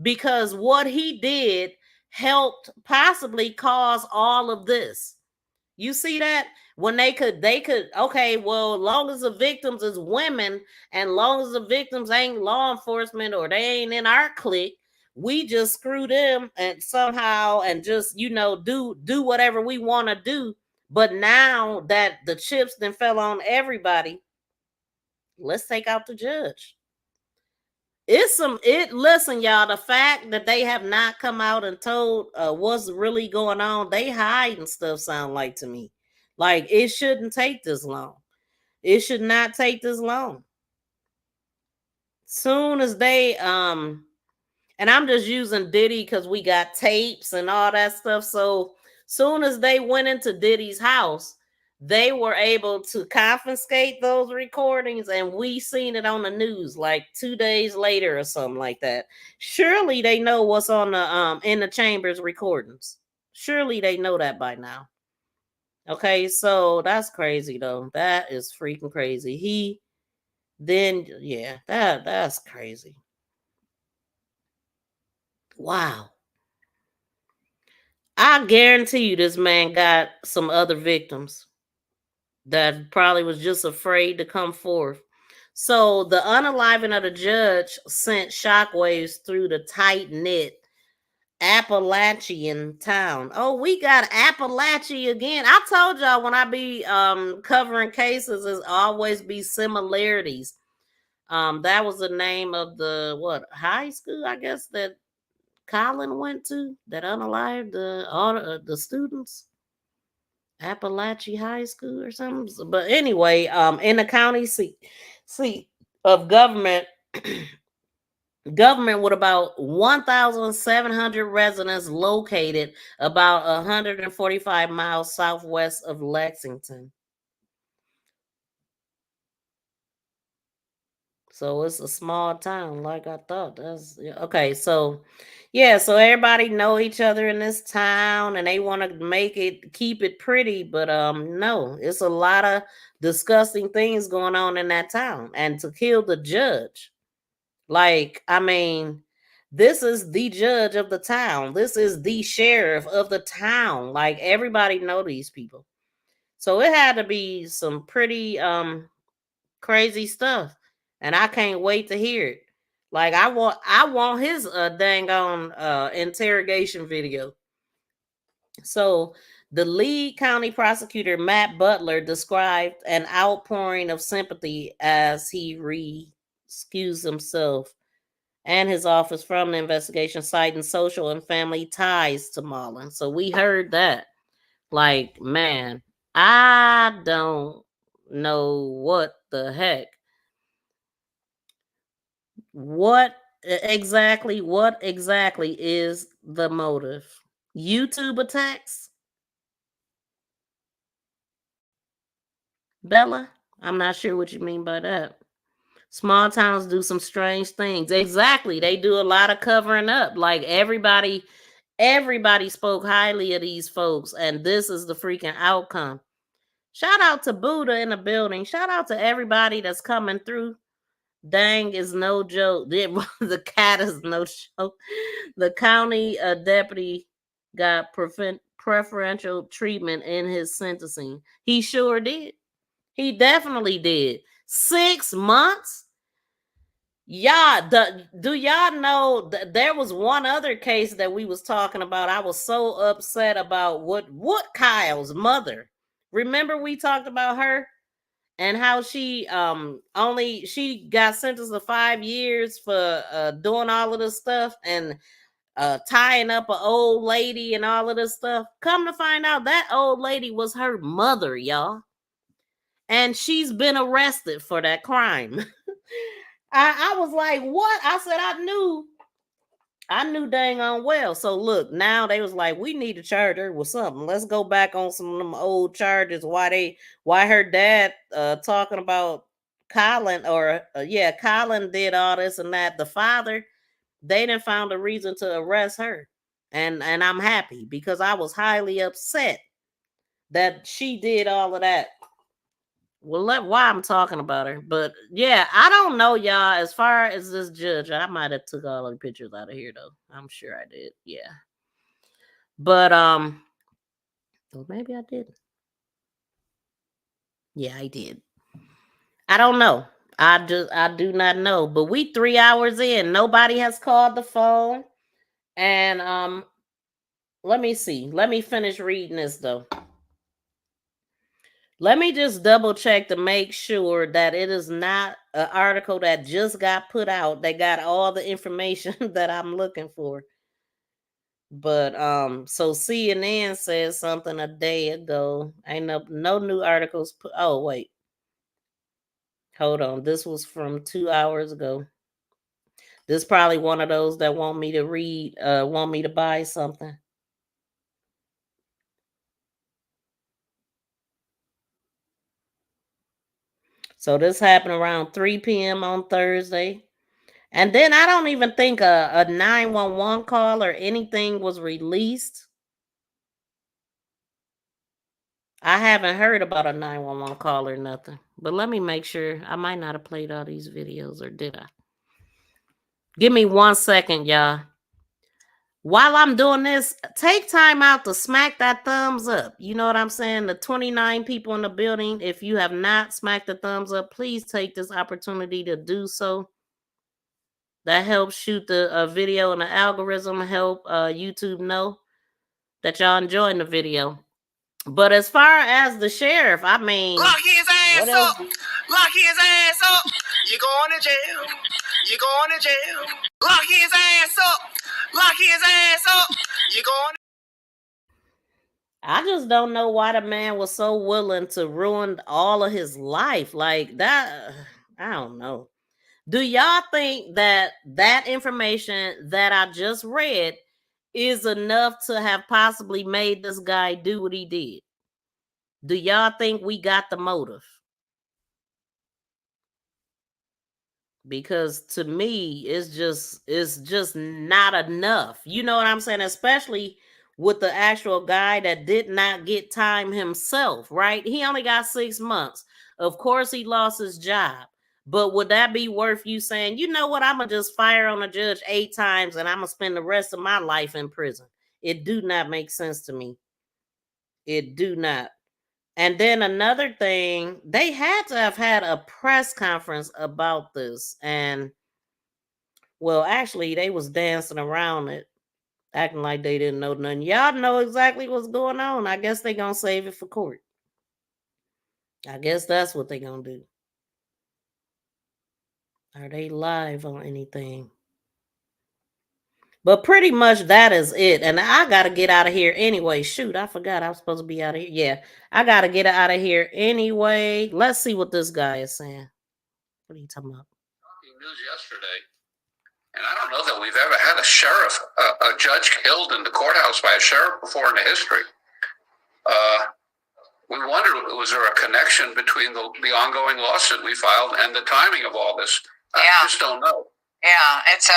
Because what he did helped possibly cause all of this. You see that? When they could, okay, well, long as the victims is women and long as the victims ain't law enforcement or they ain't in our clique, we just screw them and somehow and just, do whatever we want to do. But now that the chips then fell on everybody, let's take out the judge. Listen, y'all, the fact that they have not come out and told what's really going on, they hiding stuff, sound like to me. Like, it shouldn't take this long. It should not take this long. Soon as they and I'm just using Diddy because we got tapes and all that stuff. So soon as they went into Diddy's house, they were able to confiscate those recordings, and we seen it on the news like 2 days later or something like that. Surely they know what's on the in the chambers recordings. Surely they know that by now. Okay, so that's crazy though. That is freaking crazy. That's crazy. Wow. I guarantee you this man got some other victims that probably was just afraid to come forth. So the unaliving of the judge sent shockwaves through the tight-knit Appalachian town. Oh, we got Appalachia again. I told y'all when I be covering cases, there's always be similarities. That was the name of the high school, I guess, that Colin went to, that unalived the students. Appalachia High School or something. But anyway, in the county seat of government, government with about 1,700 residents located about 145 miles southwest of Lexington. So it's a small town, like I thought. That's okay. So so everybody know each other in this town, and they want to keep it pretty, but no, it's a lot of disgusting things going on in that town. And to kill the judge, like, this is the judge of the town. This is the sheriff of the town. Like, everybody know these people. So it had to be some pretty crazy stuff. and I can't wait to hear it. Like I want his dang on interrogation video. So the lead county prosecutor, Matt Butler, described an outpouring of sympathy as he recused himself and his office from the investigation, citing social and family ties to Mullen. So we heard that. Like, man, I don't know what the heck. What exactly is the motive? YouTube attacks? Bella? I'm not sure what you mean by that. Small towns do some strange things. Exactly. They do a lot of covering up. Like everybody spoke highly of these folks, and this is the freaking outcome. Shout out to Buddha in the building. Shout out to everybody that's coming through. Dang is no joke. The cat is no joke. The county deputy got preferential treatment in his sentencing. He sure did. He definitely did. 6 months? Yeah, do y'all know there was one other case that we was talking about? I was so upset about what Kyle's mother. Remember we talked about her and how she she got sentenced to 5 years for doing all of this stuff and tying up an old lady and all of this stuff. Come to find out that old lady was her mother, y'all. And she's been arrested for that crime. I was like, what? I said, I knew dang on well. So look, now they was like, we need to charge her with something. Let's go back on some of them old charges. Why her dad talking about Colin or Colin did all this and that. The father, they didn't found a reason to arrest her. And I'm happy because I was highly upset that she did all of that. Well, why I'm talking about her, but yeah, I don't know, y'all. As far as this judge, I might have took all the pictures out of here, though. I'm sure I did, yeah. But well, maybe I didn't. Yeah, I did. I don't know. I do not know. But we 3 hours in, nobody has called the phone, and let me see. Let me finish reading this though. Let me just double check to make sure that it is not an article that just got put out that got all the information that I'm looking for. But so CNN says something a day ago. Ain't no new articles put. Oh wait. Hold on. This was from 2 hours ago. This is probably one of those that want me to read, want me to buy something. So this happened around 3 p.m. on Thursday. And then I don't even think a 911 call or anything was released. I haven't heard about a 911 call or nothing. But let me make sure. I might not have played all these videos, or did I? Give me 1 second, y'all. While I'm doing this, take time out to smack that thumbs up. You know what I'm saying? The 29 people in the building, if you have not smacked the thumbs up, please take this opportunity to do so. That helps shoot the video, and the algorithm help YouTube know that y'all enjoying the video. But as far as the sheriff, I mean, lock his ass up. Lock his ass up. You going to jail. You going to jail. Lock his ass up. Lock his ass up. You going to I just don't know why the man was so willing to ruin all of his life like that. I don't know. Do y'all think that that information that I just read is enough to have possibly made this guy do what he did? Do y'all think we got the motive? Because to me, it's just not enough. You know what I'm saying? Especially with the actual guy that did not get time himself, right? He only got 6 months. Of course, he lost his job. But would that be worth you saying, you know what, I'm going to just fire on a judge 8 times and I'm going to spend the rest of my life in prison? It do not make sense to me. It do not. And then another thing, they had to have had a press conference about this. And well, actually, they was dancing around it, acting like they didn't know nothing. Y'all know exactly what's going on. I guess they gonna save it for court. I guess that's what they gonna do. Are they live on anything? But pretty much that is it. And I gotta get out of here anyway. Shoot, I forgot I was supposed to be out of here. Yeah, I gotta get out of here anyway. Let's see what this guy is saying. What are you talking about? News yesterday, and I don't know that we've ever had a sheriff, a judge killed in the courthouse by a sheriff before in the history. We wondered, was there a connection between the ongoing lawsuit we filed and the timing of all this? I just don't know. Yeah, it's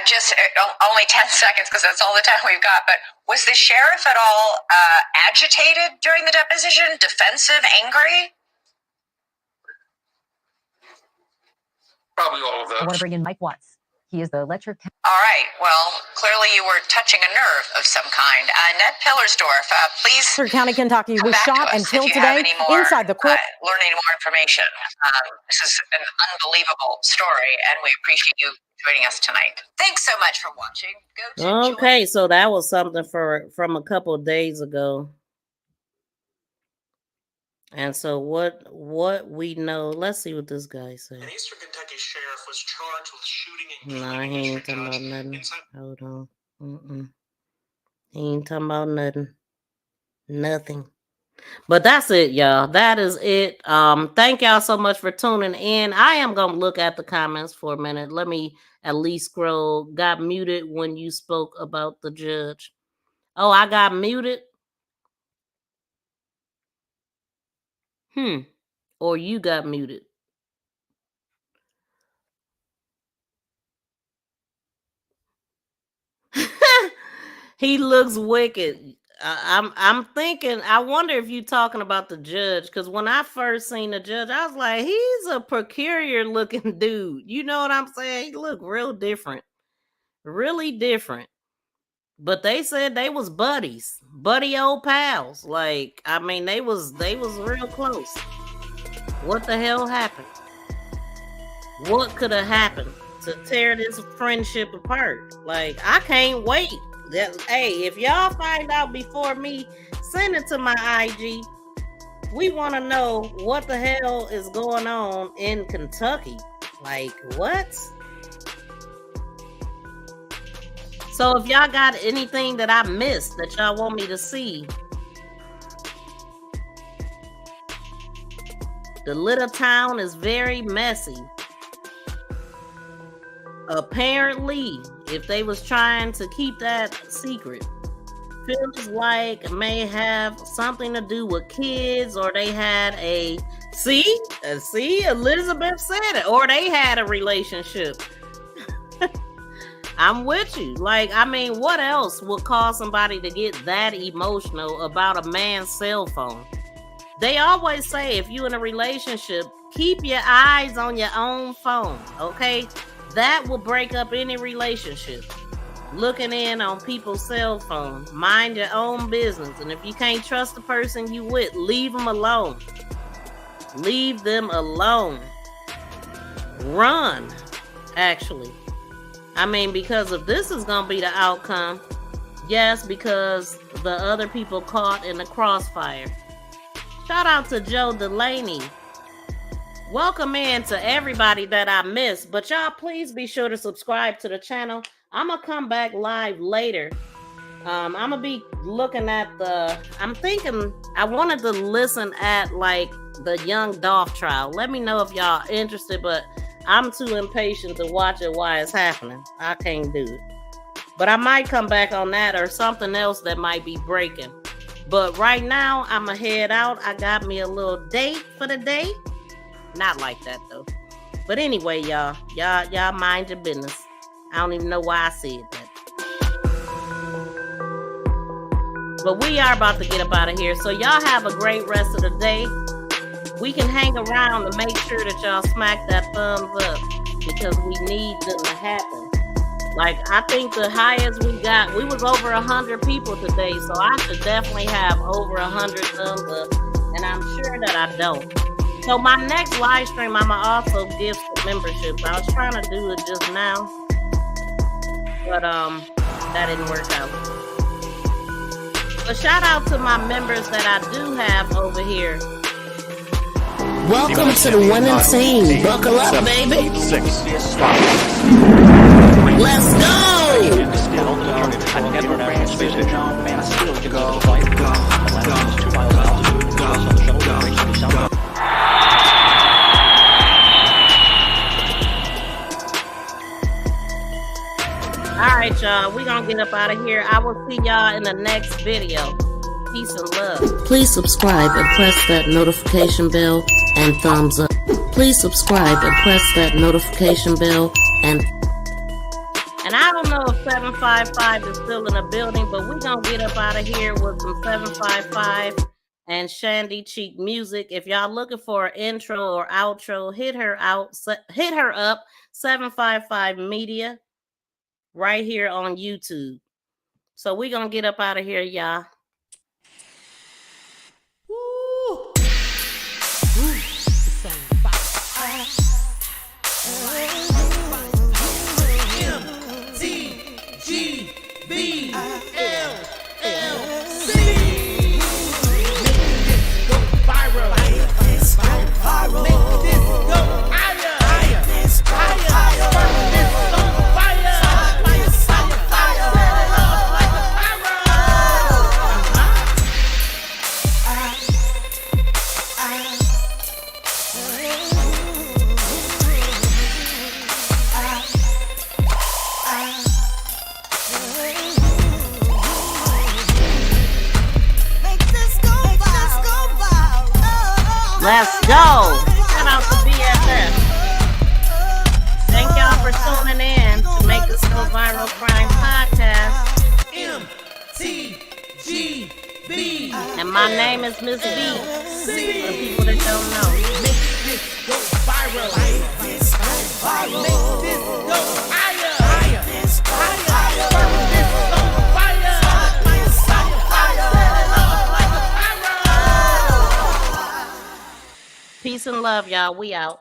just only 10 seconds because that's all the time we've got. But was the sheriff at all agitated during the deposition? Defensive, angry? Probably all of those. I want to bring in Mike Watts. He is the Letcher County. All right. Well, clearly you were touching a nerve of some kind. Ned Pillersdorf, please. Lancaster County, Kentucky was shot and killed today inside the court. Learn any more information. This is an unbelievable story, and we appreciate you joining us tonight. Thanks so much for watching. Okay, so that was something from a couple of days ago. And so what we know, let's see what this guy said. An Eastern Kentucky sheriff was charged with shooting and Nah, he ain't talking about nothing. Hold on. He ain't talking about nothing. Nothing. But that's it, y'all. That is it. Thank y'all so much for tuning in. I am gonna look at the comments for a minute. Let me at least scroll. Got muted when you spoke about the judge. Oh, I got muted. Or you got muted. He looks wicked. I'm thinking, I wonder if you're talking about the judge, because when I first seen the judge, I was like, he's a peculiar looking dude. You know what I'm saying? He looked real different. Really different. But they said they was buddies. Buddy old pals. Like, I mean, they was real close. What the hell happened? What could have happened to tear this friendship apart? Like, I can't wait. Hey, if y'all find out before me, send it to my IG. We want to know what the hell is going on in Kentucky. Like, what? So if y'all got anything that I missed that y'all want me to see, the little town is very messy. Apparently, if they was trying to keep that secret, feels like it may have something to do with kids, or they had a see, Elizabeth said it, or they had a relationship. I'm with you. Like, I mean, what else would cause somebody to get that emotional about a man's cell phone? They always say if you're in a relationship, keep your eyes on your own phone, okay? That will break up any relationship. Looking in on people's cell phone. Mind your own business. And if you can't trust the person you with, leave them alone. Leave them alone. Run, actually. I mean, because if this is going to be the outcome, yes, because the other people caught in the crossfire. Shout out to Joe Delaney. Welcome in to everybody that I missed. But y'all, please be sure to subscribe to the channel. I'm going to come back live later. I'm going to be looking at I'm thinking I wanted to listen at like the Young Dolph trial. Let me know if y'all interested, but I'm too impatient to watch it while it's happening. I can't do it. But I might come back on that or something else that might be breaking. But right now, I'm going to head out. I got me a little date for the day. Not like that, though. But anyway, y'all mind your business. I don't even know why I said that. But we are about to get up out of here. So y'all have a great rest of the day. We can hang around to make sure that y'all smack that thumbs up, because we need them to happen. Like, I think the highest we got, we was over 100 people today, so I should definitely have over 100 thumbs up. and I'm sure that I don't. So my next live stream, I'ma also give some memberships. I was trying to do it just now, but that didn't work out. But shout out to my members that I do have over here. Welcome to the winning team. Buckle up, baby. 6, 5. Let's go. I never ran space station. Man, I still can go. 2 miles altitude. On the shuttle, breaks the sound. All right, y'all. We're going to get up out of here. I will see y'all in the next video. Peace and love. Please subscribe and press that notification bell and thumbs up. Please subscribe and press that notification bell and I don't know if 755 is still in the building, but we're going to get up out of here with some 755 and Shandy Cheek music. If y'all looking for an intro or outro, hit her up, 755 Media, right here on YouTube. So we're going to get up out of here, y'all. Let's go. Shout out to BFF. Thank y'all for tuning in to Make This Go Viral Crime Podcast. MTGV. And my name is Miss B. For people that don't know. Make this go viral. Make this go viral. Make this go higher. Higher. Peace and love, y'all. We out.